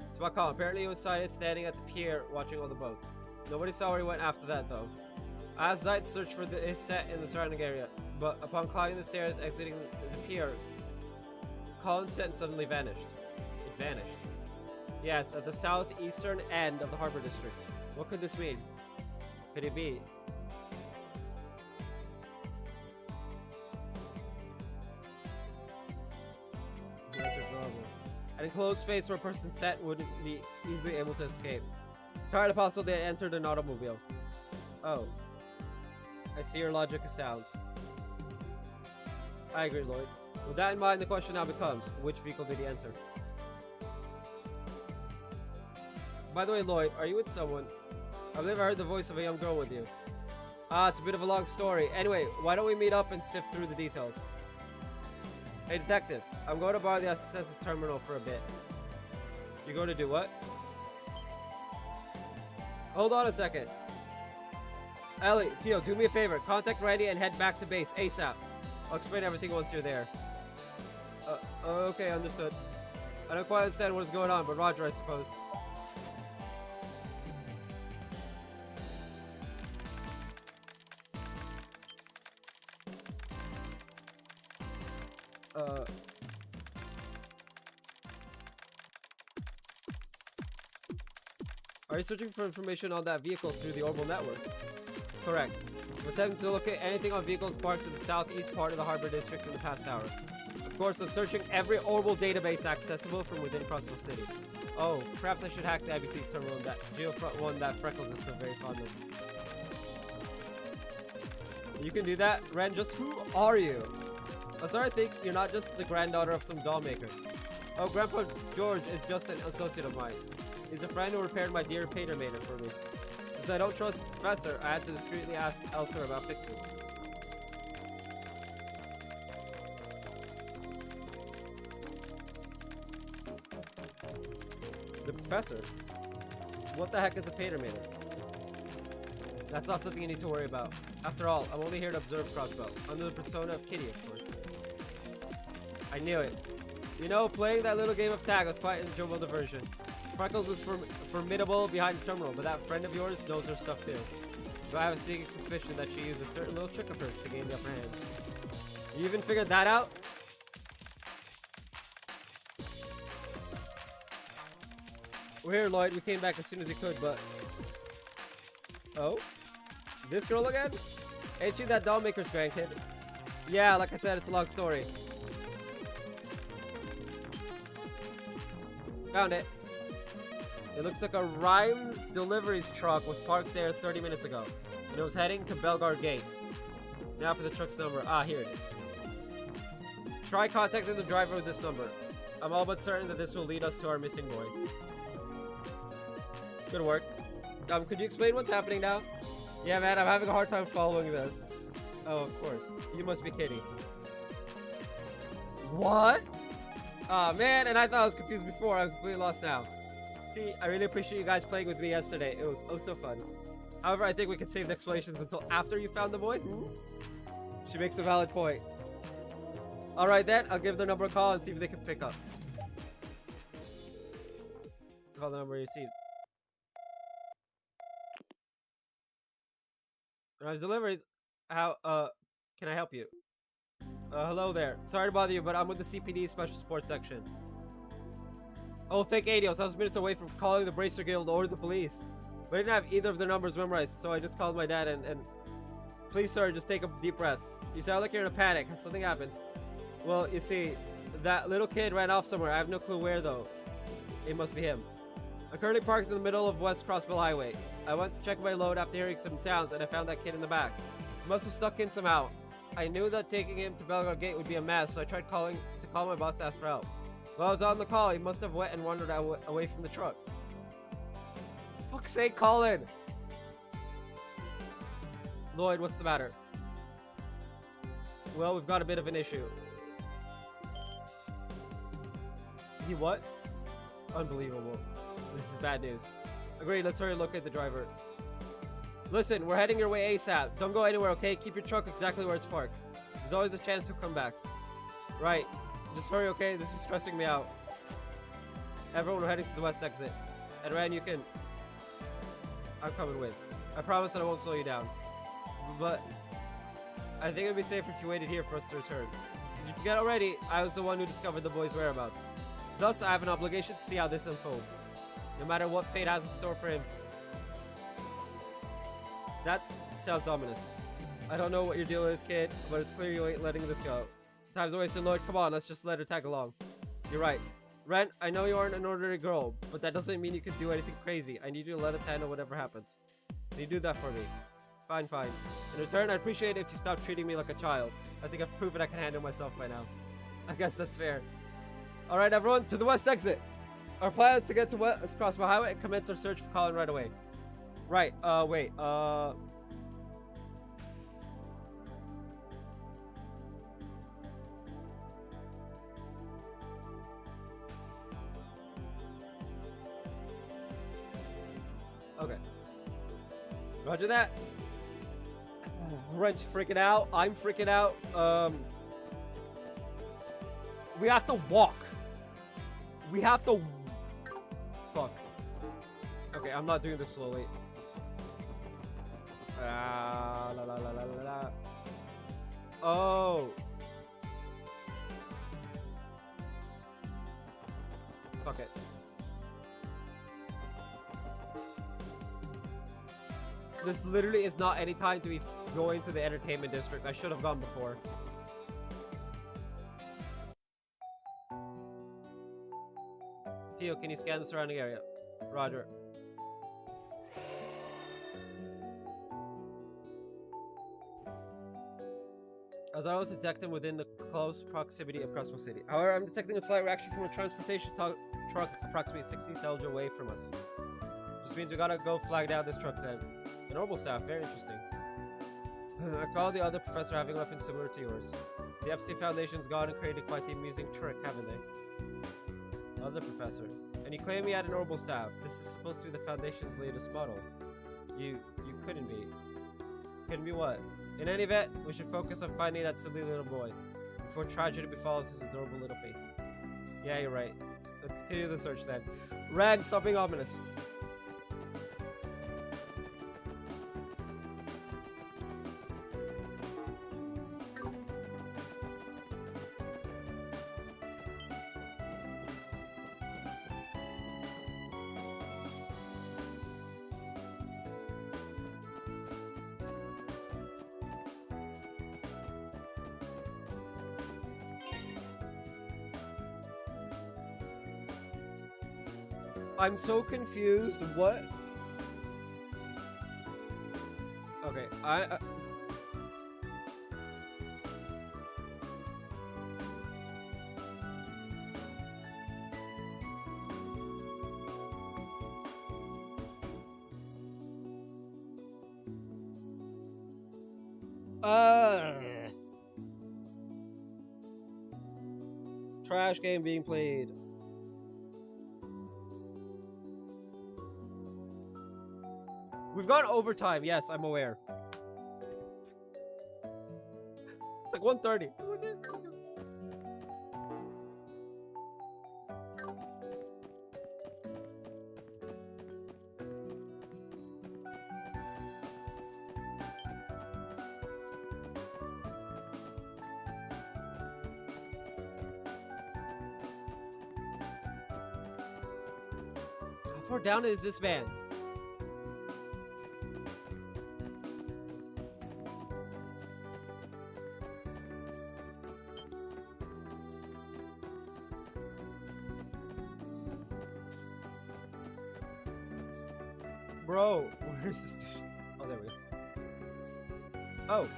It's about Colin. Apparently he was sighted standing at the pier watching all the boats. Nobody saw where he went after that, though. I asked Zeit to search for his set in the surrounding area, but upon climbing the stairs exiting the pier, Colin's set suddenly vanished. It vanished. Yes, at the southeastern end of the harbor district. What could this mean? Could it be? An enclosed space where a person's set wouldn't be easily able to escape. It's entirely possible they entered an automobile. Oh. I see your logic is sound. I agree, Lloyd. With that in mind, the question now becomes, which vehicle did he enter? By the way, Lloyd, are you with someone? I've never heard the voice of a young girl with you. Ah, it's a bit of a long story. Anyway, why don't we meet up and sift through the details? Hey, detective, I'm going to borrow the SSS's terminal for a bit. You're going to do what? Hold on a second. Ellie, Tio, do me a favor. Contact Randy and head back to base ASAP. I'll explain everything once you're there. Okay, understood. I don't quite understand what is going on, but Roger, I suppose. Are you searching for information on that vehicle through the Orbital network? Correct. We're attempting to locate anything on vehicles parked in the southeast part of the Harbor District in the past hour. Of course, I'm searching every Orbital database accessible from within Crossville City. Oh, perhaps I should hack the IBC's terminal, that geofront one that Freckles is so very fond of. You can do that? Ren, just who are you? I'm starting to think you're not just the granddaughter of some doll maker. Oh, Grandpa George is just an associate of mine. He's a friend who repaired my dear painter maiden for me. Since I don't trust the professor, I had to discreetly ask Elsker about fixing. The professor? What the heck is a painter maiden? That's not something you need to worry about. After all, I'm only here to observe Crossbell, under the persona of Kitty, of course. I knew it. You know, playing that little game of tag was quite an enjoyable diversion. Freckles was formidable behind the terminal, but that friend of yours knows her stuff too. So I have a sneaking suspicion that she used a certain little trick of hers to gain the upper hand. You even figured that out? We're here, Lloyd. We came back as soon as we could, but... Oh? This girl again? Ain't she that doll maker's grandkid? Yeah, like I said, it's a long story. Found it. It looks like a Rhymes Deliveries truck was parked there 30 minutes ago, and it was heading to Belgard Gate. Now for the truck's number. Ah, here it is. Try contacting the driver with this number. I'm all but certain that this will lead us to our missing boy. Good work. Could you explain what's happening now? Yeah, man, I'm having a hard time following this. Oh, of course. You must be kidding. What? Aw, man, and I thought I was confused before. I was completely lost now. See, I really appreciate you guys playing with me yesterday. It was oh so fun. However, I think we can save the explanations until after you found the boy. She makes a valid point. Alright then, I'll give the number a call and see if they can pick up. Call the number you received. Rhymes Deliveries. How, can I help you? Hello there. Sorry to bother you, but I'm with the CPD Special Sports Section. Oh, thank Adios. I was minutes away from calling the Bracer Guild or the police. But I didn't have either of their numbers memorized, so I just called my dad and... Please, sir, just take a deep breath. You sound like you're in a panic. Has something happened? Well, you see, that little kid ran off somewhere. I have no clue where, though. It must be him. I'm currently parked in the middle of West Crossville Highway. I went to check my load after hearing some sounds, and I found that kid in the back. He must have stuck in somehow. I knew that taking him to Belgrade Gate would be a mess, so I tried calling to call my boss to ask for help. While I was on the call, he must have went and wandered away from the truck. Fuck's sake, Colin! Lloyd, what's the matter? Well, we've got a bit of an issue. He what? Unbelievable. This is bad news. Agreed, let's hurry and locate the driver. Listen, we're heading your way ASAP. Don't go anywhere, okay? Keep your truck exactly where it's parked. There's always a chance he'll come back. Right. Just hurry, okay? This is stressing me out. Everyone, we're heading to the west exit. And Ran, you can... I'm coming with. I promise that I won't slow you down. But... I think it would be safer if you waited here for us to return. If you forget already, I was the one who discovered the boy's whereabouts. Thus, I have an obligation to see how this unfolds. No matter what fate has in store for him. That sounds ominous. I don't know what your deal is, kid, but it's clear you ain't letting this go. Time's wasted, Lloyd. Come on, let's just let her tag along. You're right. Ren, I know you aren't an ordinary girl, but that doesn't mean you can do anything crazy. I need you to let us handle whatever happens. Can you do that for me? Fine, fine. In return, I'd appreciate it if you stopped treating me like a child. I think I've proven I can handle myself by now. I guess that's fair. Alright, everyone, to the west exit! Our plan is to get to West Crossville Highway and commence our search for Colin right away. Right, wait, okay. Roger that. Wrench freaking out. I'm freaking out. We have to walk. We have to... Fuck. Okay, I'm not doing this slowly. La, la, la, la, la, la. Oh. Fuck it. This literally is not any time to be going to the entertainment district. I should have gone before. Tio, can you scan the surrounding area? Roger. As I was detecting within the close proximity of Crossville City. However, I'm detecting a slight reaction from a transportation truck approximately 60 cells away from us. This means we gotta go flag down this truck then. The normal staff, very interesting. I recall the other professor having weapons similar to yours. The Epstein Foundation's gone and created quite the amusing trick, haven't they? Other professor. And you claim he had an orbital staff. This is supposed to be the Foundation's latest model. You couldn't be. Couldn't be what? In any event, we should focus on finding that silly little boy before tragedy befalls his adorable little face. Yeah, you're right. Let's continue the search then. Ran, stop being ominous. I'm so confused. What? Okay, trash game being played. We've gone overtime. Yes, I'm aware. It's like 1:30. How far down is this man? Bro, where is this station? Oh, there we go. Oh.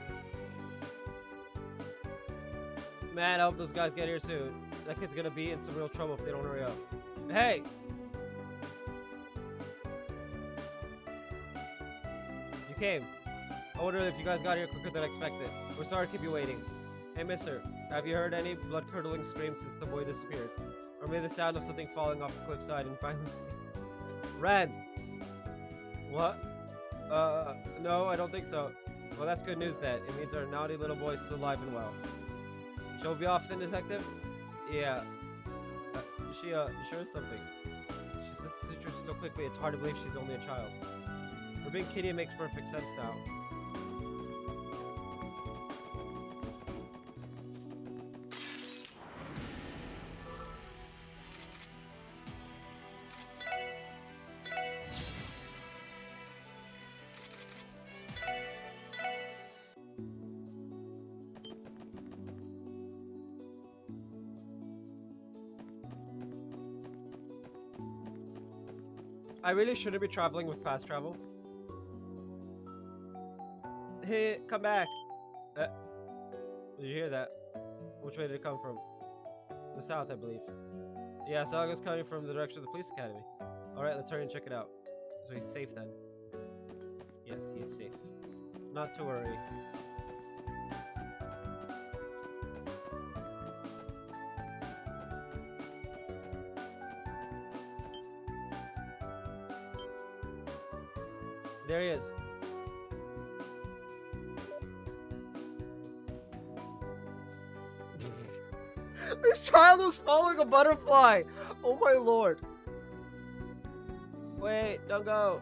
Man, I hope those guys get here soon. That kid's gonna be in some real trouble if they don't hurry up. Hey! You came. I wonder if you guys got here quicker than expected. We're sorry to keep you waiting. Hey, mister, have you heard any blood-curdling screams since the boy disappeared? Or maybe the sound of something falling off the cliffside and finally... Ren! What? No, I don't think so. Well, that's good news then. It means our naughty little boy's still alive and well. She'll be off then, detective? Yeah. She sure is something. She says the situation so quickly, it's hard to believe she's only a child. Her being Kitty makes perfect sense now. I really shouldn't be traveling with fast travel. Hey, come back. Did you hear that? Which way did it come from? The south, I believe. Yeah, Saga's coming from the direction of the police academy. Alright, let's hurry and check it out. So he's safe then. Yes, he's safe. Not to worry. There he is. This child was following a butterfly! Oh my lord. Wait, don't go.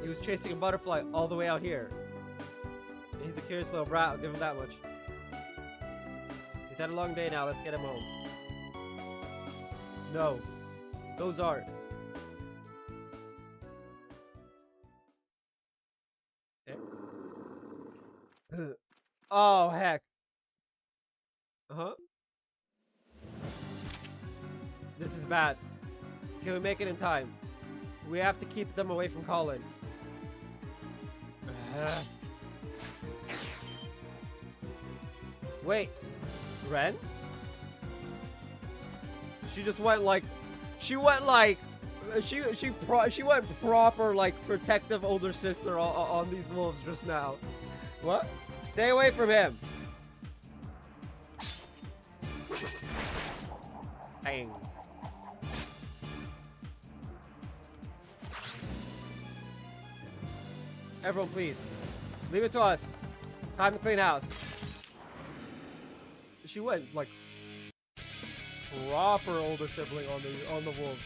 He was chasing a butterfly all the way out here. He's a curious little brat, I'll give him that much. He's had a long day now, let's get him home. No. Those aren't. Oh, heck. Uh-huh. This is bad. Can we make it in time? We have to keep them away from Colin. Wait, Ren? She just went like, she went proper like protective older sister on these wolves just now. What? Stay away from him. Bang. Everyone, please, leave it to us. Time to clean house. She went like proper older sibling on the wolves.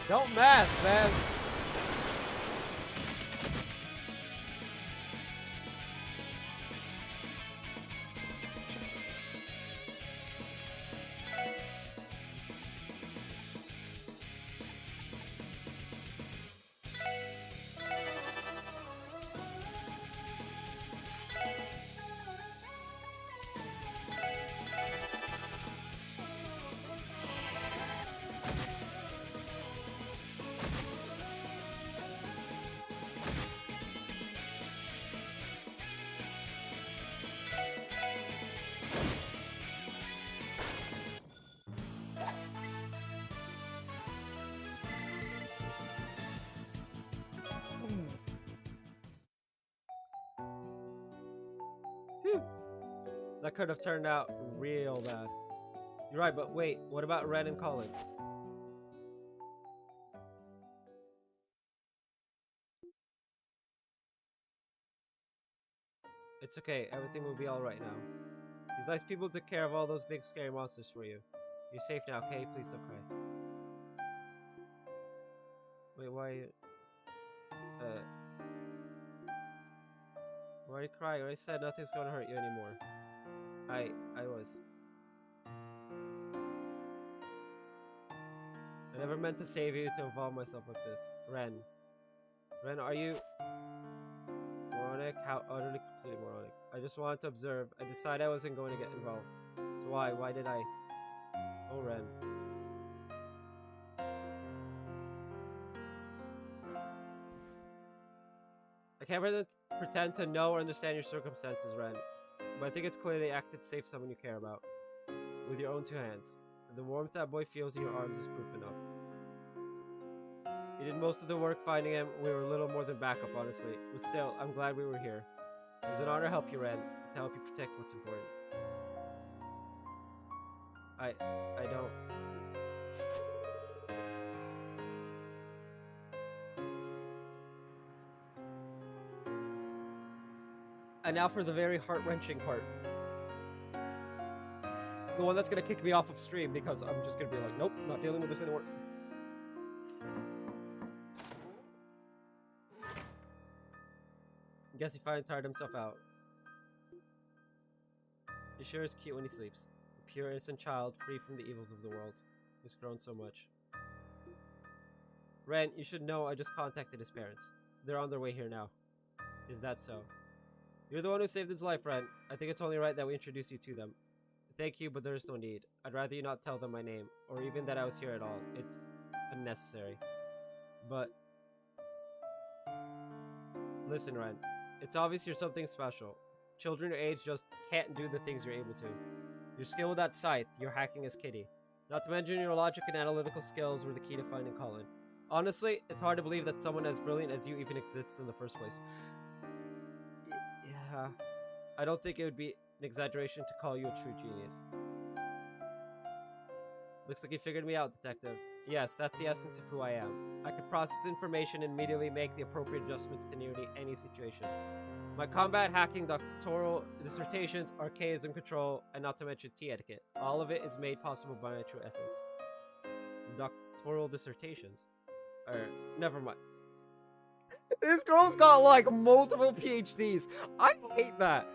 Don't mess, man. Phew. That could have turned out real bad. You're right, but wait, what about Ren and Colin? It's okay, everything will be alright now. These nice people took care of all those big scary monsters for you. You're safe now, okay? Please don't cry. Wait, why? Why are you crying? I said nothing's gonna hurt you anymore. I was. I never meant to save you to involve myself like this. Ren. Ren, are you... moronic? How utterly completely moronic. I just wanted to observe. I decided I wasn't going to get involved. So why? Why did I? Oh, Ren. I can't pretend to know or understand your circumstances, Ren. But I think it's clear they acted to save someone you care about. With your own two hands. The warmth that boy feels in your arms is proof enough. You did most of the work finding him. We were a little more than backup, honestly. But still, I'm glad we were here. It was an honor to help you, Ren. To help you protect what's important. I don't... And now for the very heart-wrenching part. The one that's gonna kick me off of stream because I'm just gonna be like, nope, not dealing with this anymore. I guess he finally tired himself out. He sure is cute when he sleeps. A pure innocent child, free from the evils of the world. He's grown so much. Ren, you should know I just contacted his parents. They're on their way here now. Is that so? You're the one who saved his life, Ren. I think it's only right that we introduce you to them. Thank you, but there's no need. I'd rather you not tell them my name, or even that I was here at all. It's unnecessary. But... listen, Ren. It's obvious you're something special. Children your age just can't do the things you're able to. Your skill with that scythe, your hacking as Kitty. Not to mention your logic and analytical skills were the key to finding Colin. Honestly, it's hard to believe that someone as brilliant as you even exists in the first place. Yeah, I don't think it would be an exaggeration to call you a true genius. Looks like you figured me out, Detective. Yes, that's the essence of who I am. I can process information and immediately make the appropriate adjustments to nearly any situation. My combat, hacking, doctoral dissertations, archaism control, and not to mention tea etiquette. All of it is made possible by my true essence. Doctoral dissertations? Never mind. This girl's got like multiple PhDs. I hate that.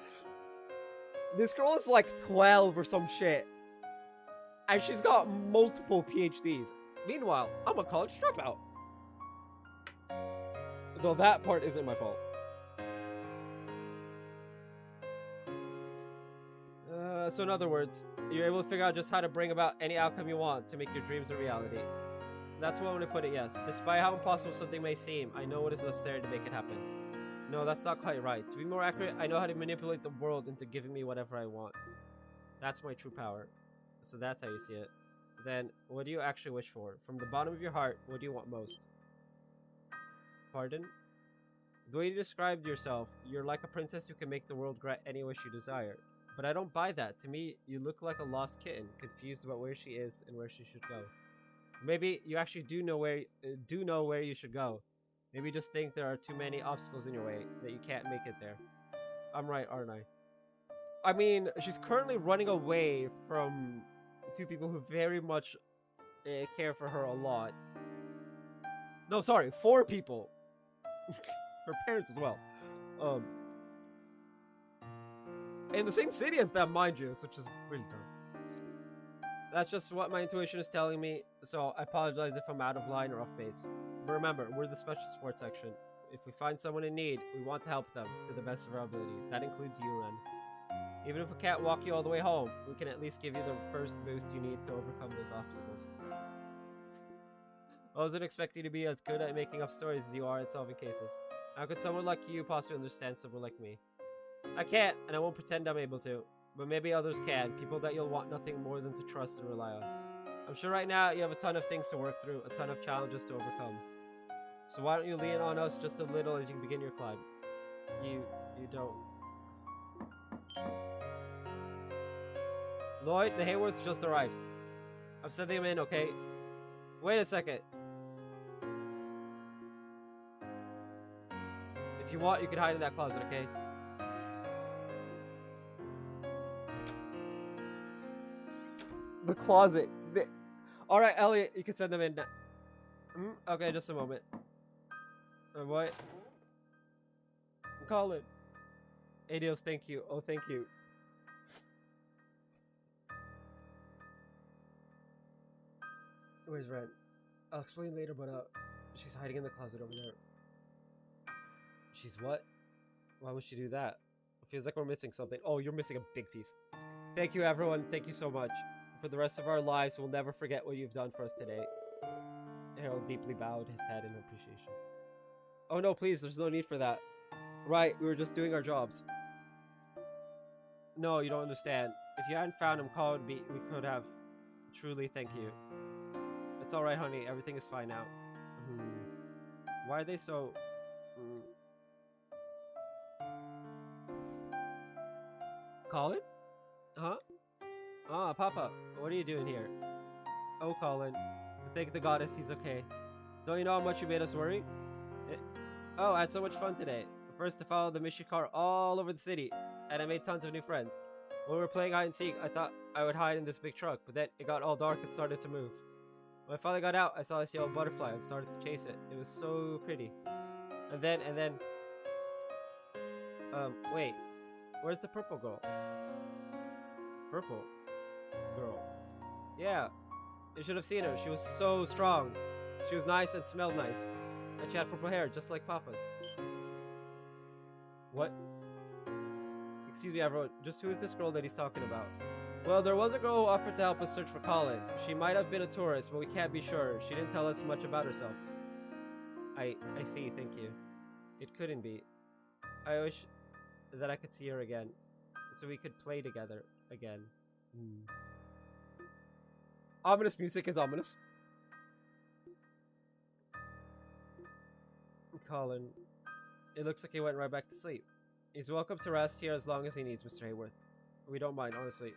This girl is like 12 or some shit. And she's got multiple PhDs. Meanwhile, I'm a college dropout. Though that part isn't my fault. So in other words, you're able to figure out just how to bring about any outcome you want to make your dreams a reality. That's one way to put it, yes. Despite how impossible something may seem, I know what is necessary to make it happen. No, that's not quite right. To be more accurate, I know how to manipulate the world into giving me whatever I want. That's my true power. So that's how you see it. Then, what do you actually wish for? From the bottom of your heart, what do you want most? Pardon? The way you described yourself, you're like a princess who can make the world grant any wish you desire. But I don't buy that. To me, you look like a lost kitten, confused about where she is and where she should go. Maybe you actually do know where you should go. Maybe you just think there are too many obstacles in your way that you can't make it there. I'm right, aren't I? I mean, she's currently running away from two people who very much care for her a lot. No, sorry, 4 people. Her parents as well. In the same city as them, mind you, which is really dumb. That's just what my intuition is telling me, so I apologize if I'm out of line or off base. But remember, we're the special support section. If we find someone in need, we want to help them to the best of our ability. That includes you, Ren. Even if we can't walk you all the way home, we can at least give you the first boost you need to overcome those obstacles. I wasn't expecting you to be as good at making up stories as you are at solving cases. How could someone like you possibly understand someone like me? I can't, and I won't pretend I'm able to. But maybe others can, people that you'll want nothing more than to trust and rely on. I'm sure right now you have a ton of things to work through, a ton of challenges to overcome. So why don't you lean on us just a little as you begin your climb? You don't. Lloyd, the Hayworths just arrived. I'm sending them in, okay? Wait a second. If you want, you can hide in that closet, okay? The closet. Alright, Elliot, you can send them in now. Okay, just a moment. What? Colin. Adios, thank you. Oh, thank you. Where's Ren? I'll explain later, but she's hiding in the closet over there. She's what? Why would she do that? It feels like we're missing something. Oh, you're missing a big piece. Thank you, everyone. Thank you so much. For the rest of our lives, we'll never forget what you've done for us today. Harold deeply bowed his head in appreciation. Oh no, please, there's no need for that. Right, we were just doing our jobs. No, you don't understand. If you hadn't found him, Colin, we could have. Truly, thank you. It's alright, honey. Everything is fine now. Why are they so... Colin? Huh? Ah, Papa, what are you doing here? Oh, Colin. Thank the goddess he's okay. Don't you know how much you made us worry? Oh, I had so much fun today. First to follow the Mishi car all over the city, and I made tons of new friends. When we were playing hide and seek, I thought I would hide in this big truck, but then it got all dark and started to move. When I finally got out, I saw this yellow butterfly and started to chase it. It was so pretty. And then... wait. Where's the purple girl? Purple girl. Yeah. You should have seen her. She was so strong. She was nice and smelled nice. And she had purple hair, just like Papa's. What? Excuse me, everyone. Just who is this girl that he's talking about? Well, there was a girl who offered to help us search for Colin. She might have been a tourist, but we can't be sure. She didn't tell us much about herself. I see, thank you. It couldn't be. I wish that I could see her again, so we could play together again. Ominous music is ominous. Colin. It looks like he went right back to sleep. He's welcome to rest here as long as he needs, Mr. Hayworth. We don't mind, honestly.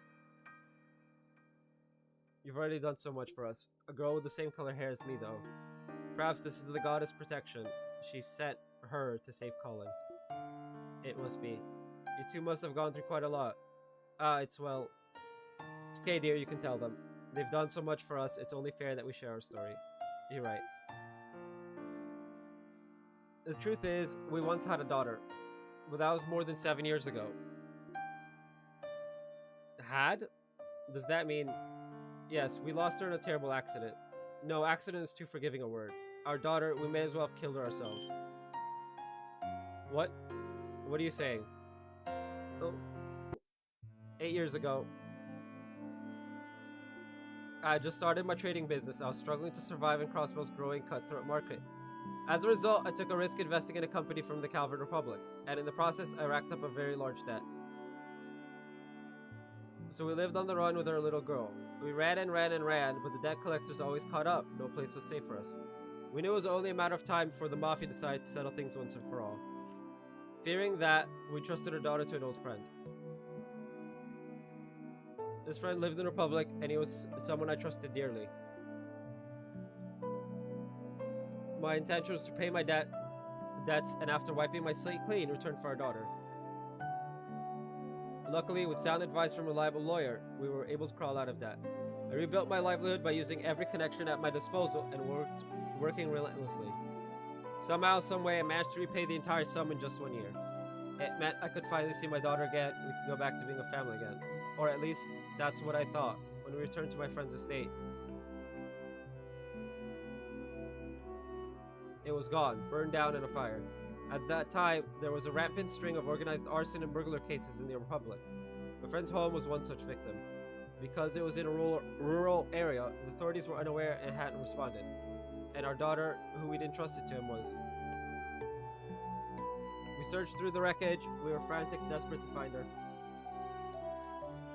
You've already done so much for us. A girl with the same color hair as me, though. Perhaps this is the goddess' protection. She sent her to save Colin. It must be. You two must have gone through quite a lot. It's okay, dear, you can tell them. They've done so much for us, it's only fair that we share our story. You're right. The truth is, we once had a daughter, but that was more than 7 years ago. Had? Does that mean... Yes, we lost her in a terrible accident. No, accident is too forgiving a word. Our daughter, we may as well have killed her ourselves. What? What are you saying? Oh. 8 years ago. I just started my trading business. I was struggling to survive in Crossbow's growing cutthroat market. As a result, I took a risk investing in a company from the Calvin Republic, and in the process, I racked up a very large debt. So we lived on the run with our little girl. We ran and ran and ran, but the debt collectors always caught up. No place was safe for us. We knew it was only a matter of time before the Mafia decided to settle things once and for all. Fearing that, we trusted our daughter to an old friend. This friend lived in the Republic, and he was someone I trusted dearly. My intention was to pay my debts, and after wiping my slate clean, return for our daughter. Luckily, with sound advice from a reliable lawyer, we were able to crawl out of debt. I rebuilt my livelihood by using every connection at my disposal and working relentlessly. Somehow, someway, I managed to repay the entire sum in just 1 year. It meant I could finally see my daughter again, we could go back to being a family again. Or at least, that's what I thought when we returned to my friend's estate. It was gone, burned down in a fire. At that time, there was a rampant string of organized arson and burglar cases in the Republic. My friend's home was one such victim. Because it was in a rural area, the authorities were unaware and hadn't responded. And our daughter, who we'd entrusted to him, was... We searched through the wreckage. We were frantic, desperate to find her.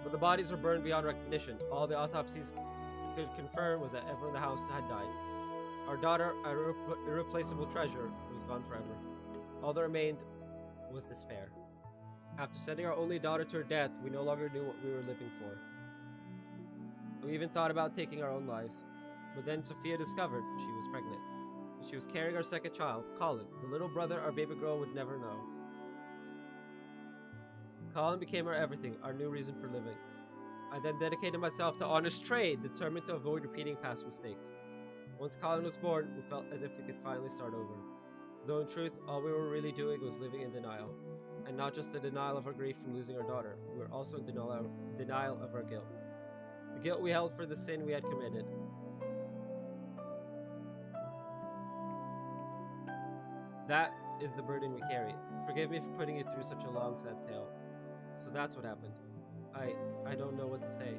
But the bodies were burned beyond recognition. All the autopsies could confirm was that everyone in the house had died. Our daughter, our irreplaceable treasure, was gone forever. All that remained was despair. After sending our only daughter to her death, we no longer knew what we were living for. We even thought about taking our own lives. But then Sophia discovered she was pregnant. She was carrying our second child, Colin, the little brother our baby girl would never know. Colin became our everything, our new reason for living. I then dedicated myself to honest trade, determined to avoid repeating past mistakes. Once Colin was born, we felt as if we could finally start over. Though in truth, all we were really doing was living in denial. And not just the denial of our grief from losing our daughter, we were also in denial of our guilt. The guilt we held for the sin we had committed. That is the burden we carry. Forgive me for putting you through such a long, sad tale. So that's what happened. I don't know what to say.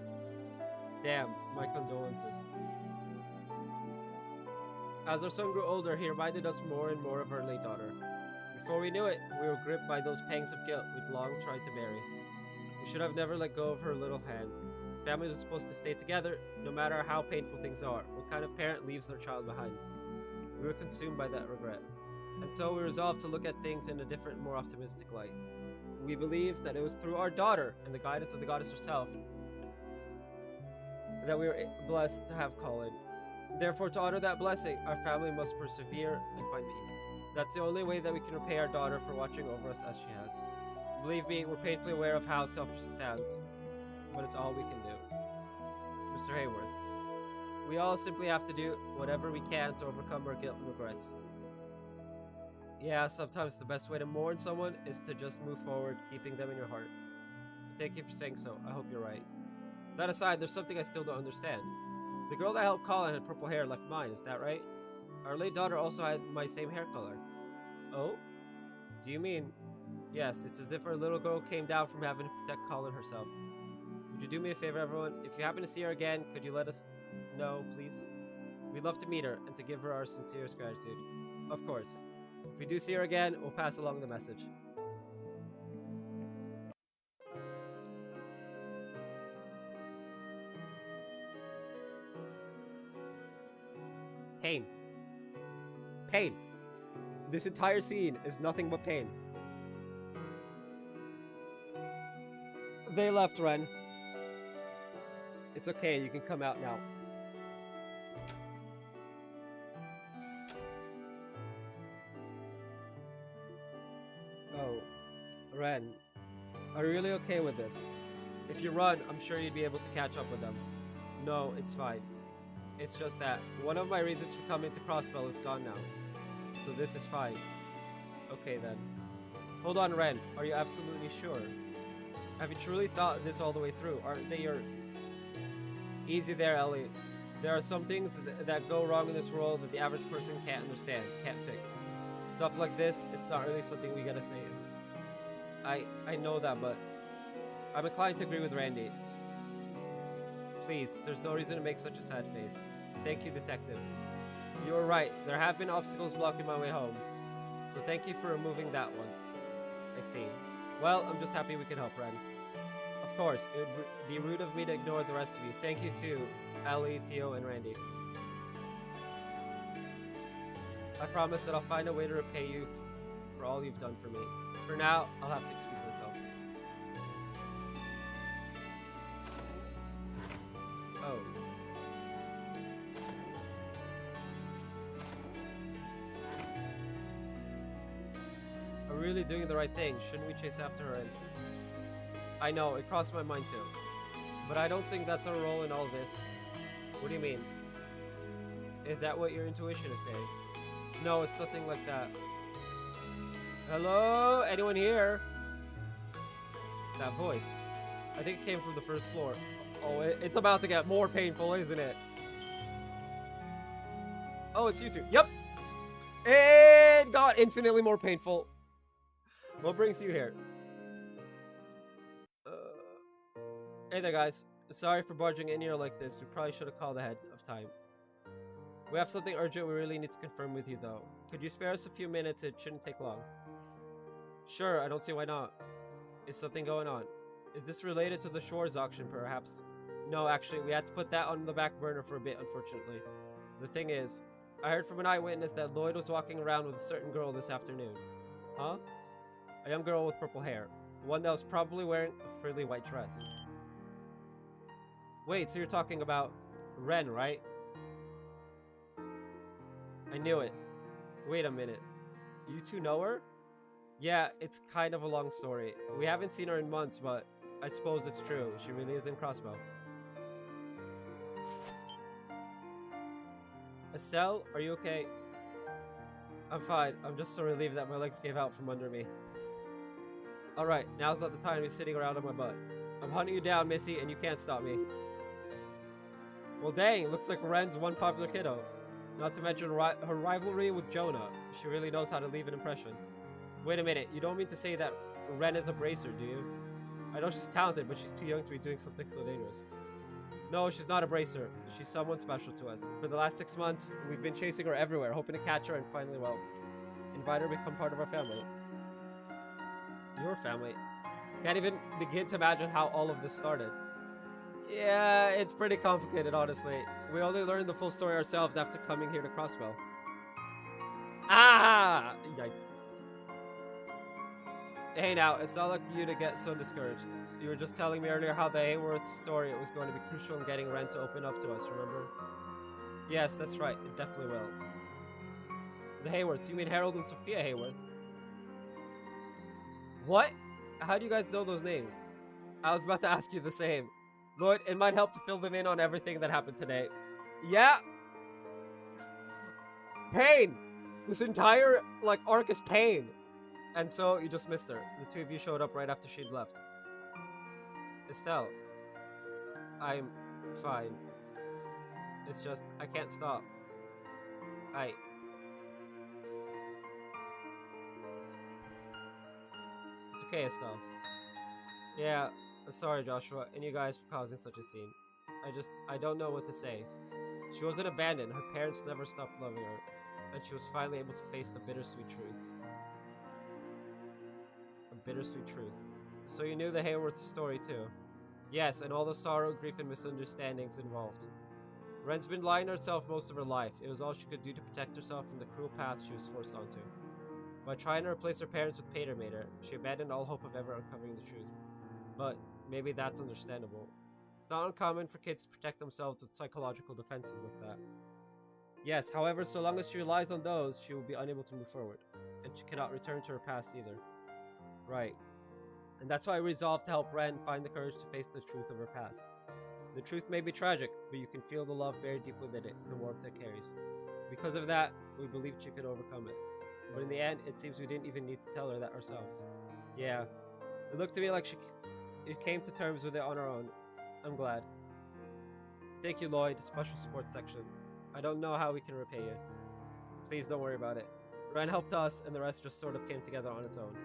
Damn, my condolences. As our son grew older, he reminded us more and more of our late daughter. Before we knew it, we were gripped by those pangs of guilt we'd long tried to bury. We should have never let go of her little hand. Families are supposed to stay together, no matter how painful things are. What kind of parent leaves their child behind? We were consumed by that regret. And so we resolved to look at things in a different, more optimistic light. We believed that it was through our daughter and the guidance of the goddess herself that we were blessed to have Colin. Therefore, to honor that blessing, our family must persevere and find peace. That's the only way that we can repay our daughter for watching over us as she has. Believe me, we're painfully aware of how selfish it sounds, but it's all we can do. Mr. Hayworth, we all simply have to do whatever we can to overcome our guilt and regrets. Yeah, sometimes the best way to mourn someone is to just move forward, keeping them in your heart. Thank you for saying so. I hope you're right. That aside, there's something I still don't understand. The girl that helped Colin had purple hair like mine, is that right? Our late daughter also had my same hair color. Oh? Do you mean... Yes, it's as if our little girl came down from heaven to protect Colin herself. Would you do me a favor, everyone? If you happen to see her again, could you let us know, please? We'd love to meet her and to give her our sincerest gratitude. Of course. If we do see her again, we'll pass along the message. Pain. Pain. This entire scene is nothing but pain. They left, Ren. It's okay, you can come out now. Oh, Ren, are you really okay with this? If you run, I'm sure you'd be able to catch up with them. No, it's fine. It's just that one of my reasons for coming to Crossbell is gone now. So this is fine. Okay then. Hold on, Ren. Are you absolutely sure? Have you truly thought this all the way through? Aren't they your... Easy there, Ellie. There are some things that go wrong in this world that the average person can't understand, can't fix. Stuff like this, it's not really something we gotta say. I know that, but I'm inclined to agree with Randy. Please, there's no reason to make such a sad face. Thank you, Detective. You're right, there have been obstacles blocking my way home. So thank you for removing that one. I see. Well, I'm just happy we could help, Ren. Of course, it would be rude of me to ignore the rest of you. Thank you to Ellie, Tio, and Randy. I promise that I'll find a way to repay you for all you've done for me. For now, I'll have to excuse myself. Oh. Are we really doing the right thing? Shouldn't we chase after her? I know, it crossed my mind too. But I don't think that's our role in all this. What do you mean? Is that what your intuition is saying? No, it's nothing like that. Hello? Anyone here? That voice. I think it came from the first floor. Oh, it's about to get more painful, isn't it? Oh, it's you two. Yep. It got infinitely more painful. What brings you here? Hey there, guys. Sorry for barging in here like this. We probably should have called ahead of time. We have something urgent we really need to confirm with you, though. Could you spare us a few minutes? It shouldn't take long. Sure, I don't see why not. Is something going on? Is this related to the Shores auction, perhaps? No, actually, we had to put that on the back burner for a bit, unfortunately. The thing is, I heard from an eyewitness that Lloyd was walking around with a certain girl this afternoon. Huh? A young girl with purple hair. One that was probably wearing a frilly white dress. Wait, so you're talking about Ren, right? I knew it. Wait a minute. You two know her? Yeah, it's kind of a long story. We haven't seen her in months, but I suppose it's true. She really is in Crossbow. Estelle, are you okay? I'm fine. I'm just so relieved that my legs gave out from under me. Alright, now's not the time to be sitting around on my butt. I'm hunting you down, Missy, and you can't stop me. Well, dang, looks like Ren's one popular kiddo. Not to mention her rivalry with Jonah. She really knows how to leave an impression. Wait a minute, you don't mean to say that Ren is a bracer, do you? I know she's talented, but she's too young to be doing something so dangerous. No, she's not a bracer. She's someone special to us. For the last 6 months, we've been chasing her everywhere, hoping to catch her and finally, well, invite her to become part of our family. Your family? Can't even begin to imagine how all of this started. Yeah, it's pretty complicated, honestly. We only learned the full story ourselves after coming here to Crossbow. Ah! Yikes. Hey now, it's not like you to get so discouraged. You were just telling me earlier how the Hayworth story was going to be crucial in getting Ren to open up to us, remember? Yes, that's right. It definitely will. The Hayworths? You mean Harold and Sophia Hayworth? What? How do you guys know those names? I was about to ask you the same. Lloyd, it might help to fill them in on everything that happened today. Yeah. Pain. This entire, arc is pain. And so, you just missed her. The two of you showed up right after she'd left. Estelle. I'm fine. It's just, I can't stop. It's okay, Estelle. Yeah, sorry, Joshua, and you guys for causing such a scene. I don't know what to say. She wasn't abandoned. Her parents never stopped loving her. And she was finally able to face the bittersweet truth. A bittersweet truth. So you knew the Hayworth story too? Yes, and all the sorrow, grief, and misunderstandings involved. Ren's been lying to herself most of her life. It was all she could do to protect herself from the cruel path she was forced onto. By trying to replace her parents with Patermater, she abandoned all hope of ever uncovering the truth. But maybe that's understandable. It's not uncommon for kids to protect themselves with psychological defenses like that. Yes, however, so long as she relies on those, she will be unable to move forward. And she cannot return to her past either. Right. And that's why I resolved to help Ren find the courage to face the truth of her past. The truth may be tragic, but you can feel the love buried deep within it, the warmth it carries. Because of that, we believed she could overcome it. But in the end, it seems we didn't even need to tell her that ourselves. Yeah. It looked to me like she came to terms with it on her own. I'm glad. Thank you, Lloyd, Special Sports Section. I don't know how we can repay you. Please don't worry about it. Ren helped us, and the rest just sort of came together on its own.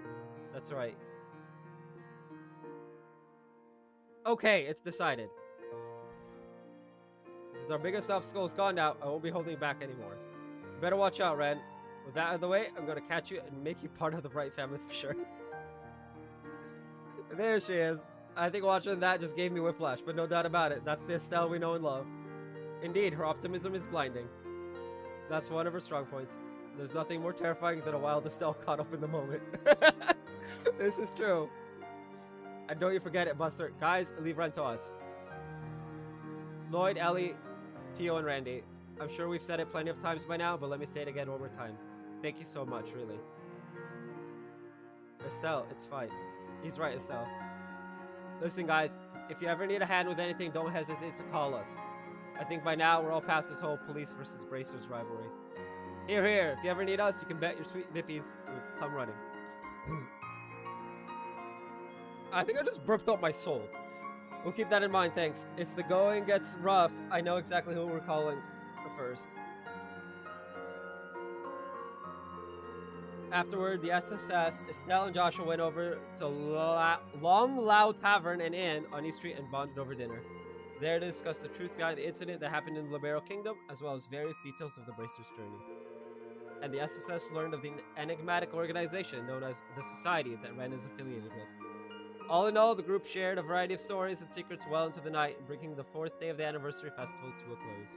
That's right. Okay, it's decided. Since our biggest obstacle is gone now, I won't be holding back anymore. You better watch out, Ren. With that out of the way, I'm gonna catch you and make you part of the Bright family for sure. There she is. I think watching that just gave me whiplash, but no doubt about it, that's the Estelle we know and love. Indeed, her optimism is blinding. That's one of her strong points. There's nothing more terrifying than a wild Estelle caught up in the moment. This is true. And don't you forget it, Buster. Guys, leave Ren to us. Lloyd, Ellie, Tio, and Randy. I'm sure we've said it plenty of times by now, but let me say it again one more time. Thank you so much, really. Estelle, it's fine. He's right, Estelle. Listen, guys, if you ever need a hand with anything, don't hesitate to call us. I think by now we're all past this whole police versus bracers rivalry. Here, here, if you ever need us, you can bet your sweet nippies will come running. I think I just burped up my soul. We'll keep that in mind, thanks. If the going gets rough, I know exactly who we're calling first. Afterward, the SSS, Estelle and Joshua went over to Long Lao Tavern and Inn on East Street and bonded over dinner. There to discuss the truth behind the incident that happened in the Libero Kingdom, as well as various details of the Bracers' journey. And the SSS learned of the enigmatic organization known as the Society that Ren is affiliated with. All in all, the group shared a variety of stories and secrets well into the night, bringing the 4th day of the anniversary festival to a close.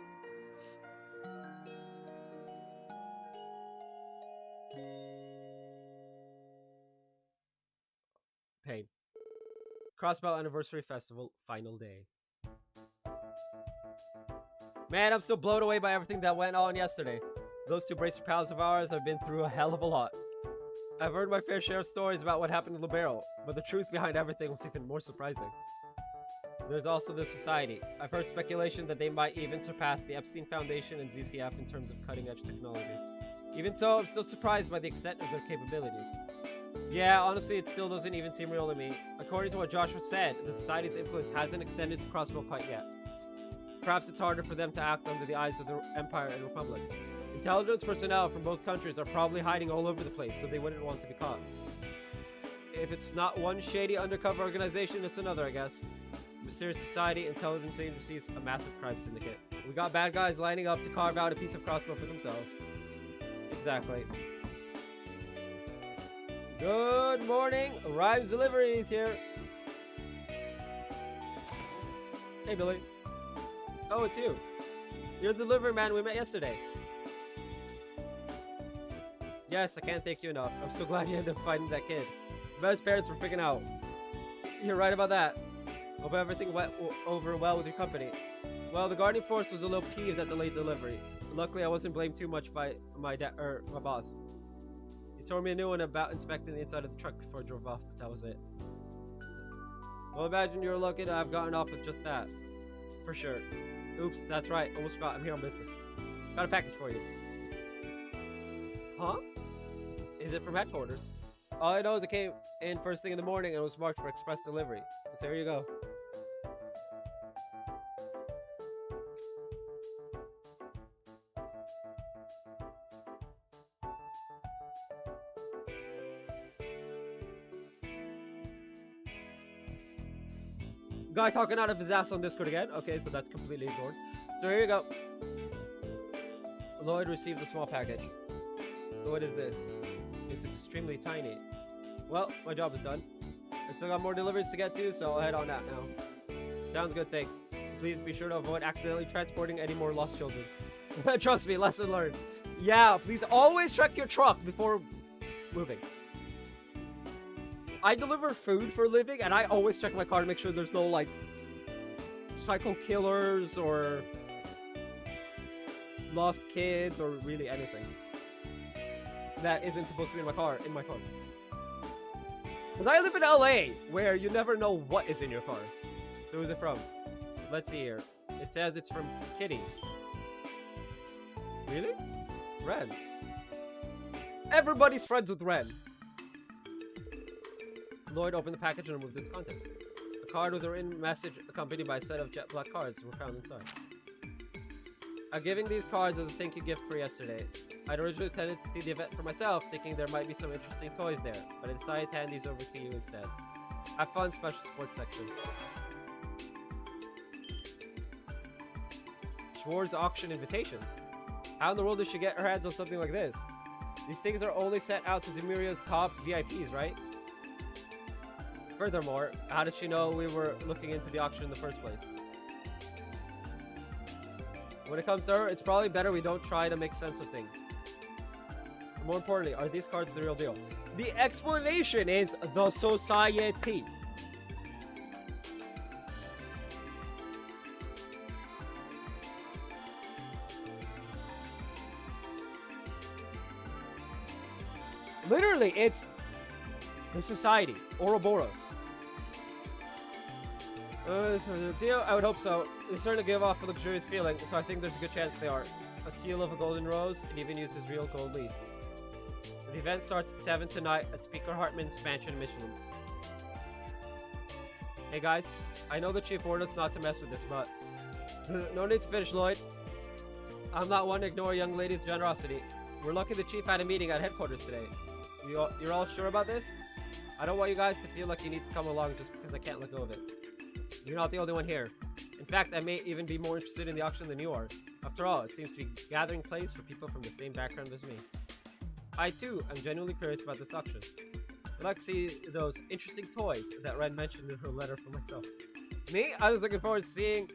Pain. Crossbell Anniversary Festival, final day. Man, I'm still blown away by everything that went on yesterday. Those two Bracer pals of ours have been through a hell of a lot. I've heard my fair share of stories about what happened in Libero, but the truth behind everything was even more surprising. There's also the Society. I've heard speculation that they might even surpass the Epstein Foundation and ZCF in terms of cutting-edge technology. Even so, I'm still surprised by the extent of their capabilities. Yeah, honestly, it still doesn't even seem real to me. According to what Joshua said, the Society's influence hasn't extended to Crossbell quite yet. Perhaps it's harder for them to act under the eyes of the Empire and Republic. Intelligence personnel from both countries are probably hiding all over the place, so they wouldn't want to be caught. If it's not one shady undercover organization, it's another, I guess. Mysterious Society, intelligence agencies, a massive crime syndicate. We got bad guys lining up to carve out a piece of Crossbell for themselves. Exactly. Good morning, Rhymes Deliveries here. Hey, Billy. Oh, it's you. You're the delivery man we met yesterday. Yes, I can't thank you enough. I'm so glad you ended up finding that kid. I bet his parents were freaking out. You're right about that. Hope everything went over well with your company. Well, the Guardian Force was a little peeved at the late delivery. Luckily, I wasn't blamed too much by my boss. He told me a new one about inspecting the inside of the truck before I drove off, but that was it. Well, imagine you're lucky to have gotten off with just that. For sure. Oops, that's right. Almost forgot. I'm here on business. Got a package for you. Huh? Is it from headquarters? All I know is it came in first thing in the morning and was marked for express delivery. So here you go. Guy talking out of his ass on Discord again. Okay, so that's completely ignored. So here you go. Lloyd received a small package. What is this? It's extremely tiny. Well, my job is done. I still got more deliveries to get to, so I'll head on that now. Sounds good, thanks. Please be sure to avoid accidentally transporting any more lost children. Trust me, lesson learned. Yeah, please always check your truck before moving. I deliver food for a living, and I always check my car to make sure there's no, like, psycho killers or lost kids or really anything that isn't supposed to be in my car. But I live in LA, where you never know what is in your car. So who's it from? Let's see here. It says it's from Kitty. Really? Ren. Everybody's friends with Ren. Lloyd opened the package and removed its contents. A card with a written message accompanied by a set of jet black cards were found inside. I'm giving these cards as a thank you gift for yesterday. I'd originally intended to see the event for myself, thinking there might be some interesting toys there, but I decided to hand these over to you instead. Have fun, special sports section. Schwartz auction invitations. How in the world did she get her hands on something like this? These things are only sent out to Zemuria's top VIPs, right? Furthermore, how did she know we were looking into the auction in the first place? When it comes to her, it's probably better we don't try to make sense of things. More importantly, are these cards the real deal? The explanation is the Society. Literally, it's the Society, Ouroboros. I would hope so. They starting to give off a luxurious feeling, so I think there's a good chance they are. A seal of a golden rose, and even uses real gold leaf. The event starts at 7 tonight at Speaker Hartman's mansion in Michelin. Hey guys, I know the chief ordered us not to mess with this, but no need to finish, Lloyd. I'm not one to ignore a young lady's generosity. We're lucky the chief had a meeting at headquarters today. You're all sure about this? I don't want you guys to feel like you need to come along just because I can't let go of it. You're not the only one here. In fact, I may even be more interested in the auction than you are. After all, it seems to be gathering place for people from the same background as me. I too am genuinely curious about this auction. I'd like to see those interesting toys that Ren mentioned in her letter for myself. Me? I was looking forward to seeing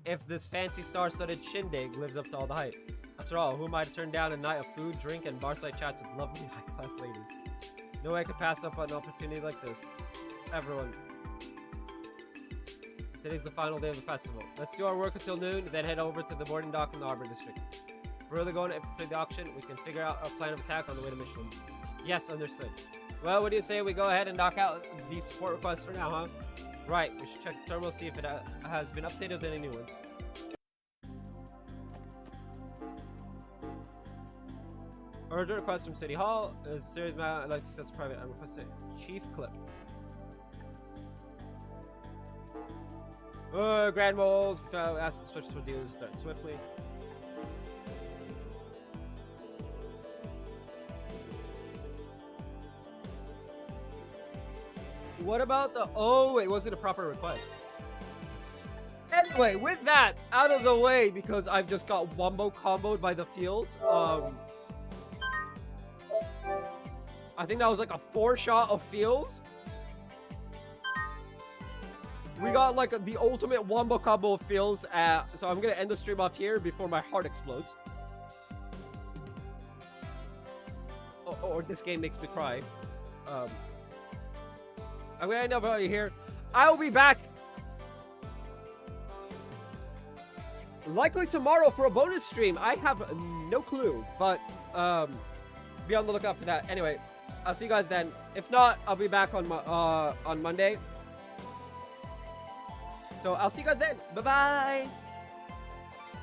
if this fancy star-studded shindig lives up to all the hype. After all, who am I to turn down a night of food, drink, and barside chats with lovely high-class ladies? No way I could pass up on an opportunity like this. Everyone. Today's the final day of the festival. Let's do our work until noon, then head over to the boarding dock in the Arbor District. If we're really going to infiltrate the auction, we can figure out a plan of attack on the way to Michelin. Yes, understood. Well, what do you say we go ahead and knock out these support requests for now, huh? Right, we should check the terminal, see if it has been updated with any new ones. Urgent request from City Hall. There's a serious matter I'd like to discuss private. I request a chief clip. Grand Moles. Ask the switch to dealers to start swiftly. What about the... Oh, it wasn't a proper request. Anyway, with that out of the way, because I've just got wombo comboed by the field, I think that was like a 4-shot of fields. We got like the ultimate wombo combo of fields, so I'm gonna end the stream off here before my heart explodes. Or this game makes me cry. I'm gonna end up out of here. I'll be back likely tomorrow for a bonus stream. I have no clue, but be on the lookout for that. Anyway, I'll see you guys then. If not, I'll be back on Monday. So I'll see you guys then. Bye bye.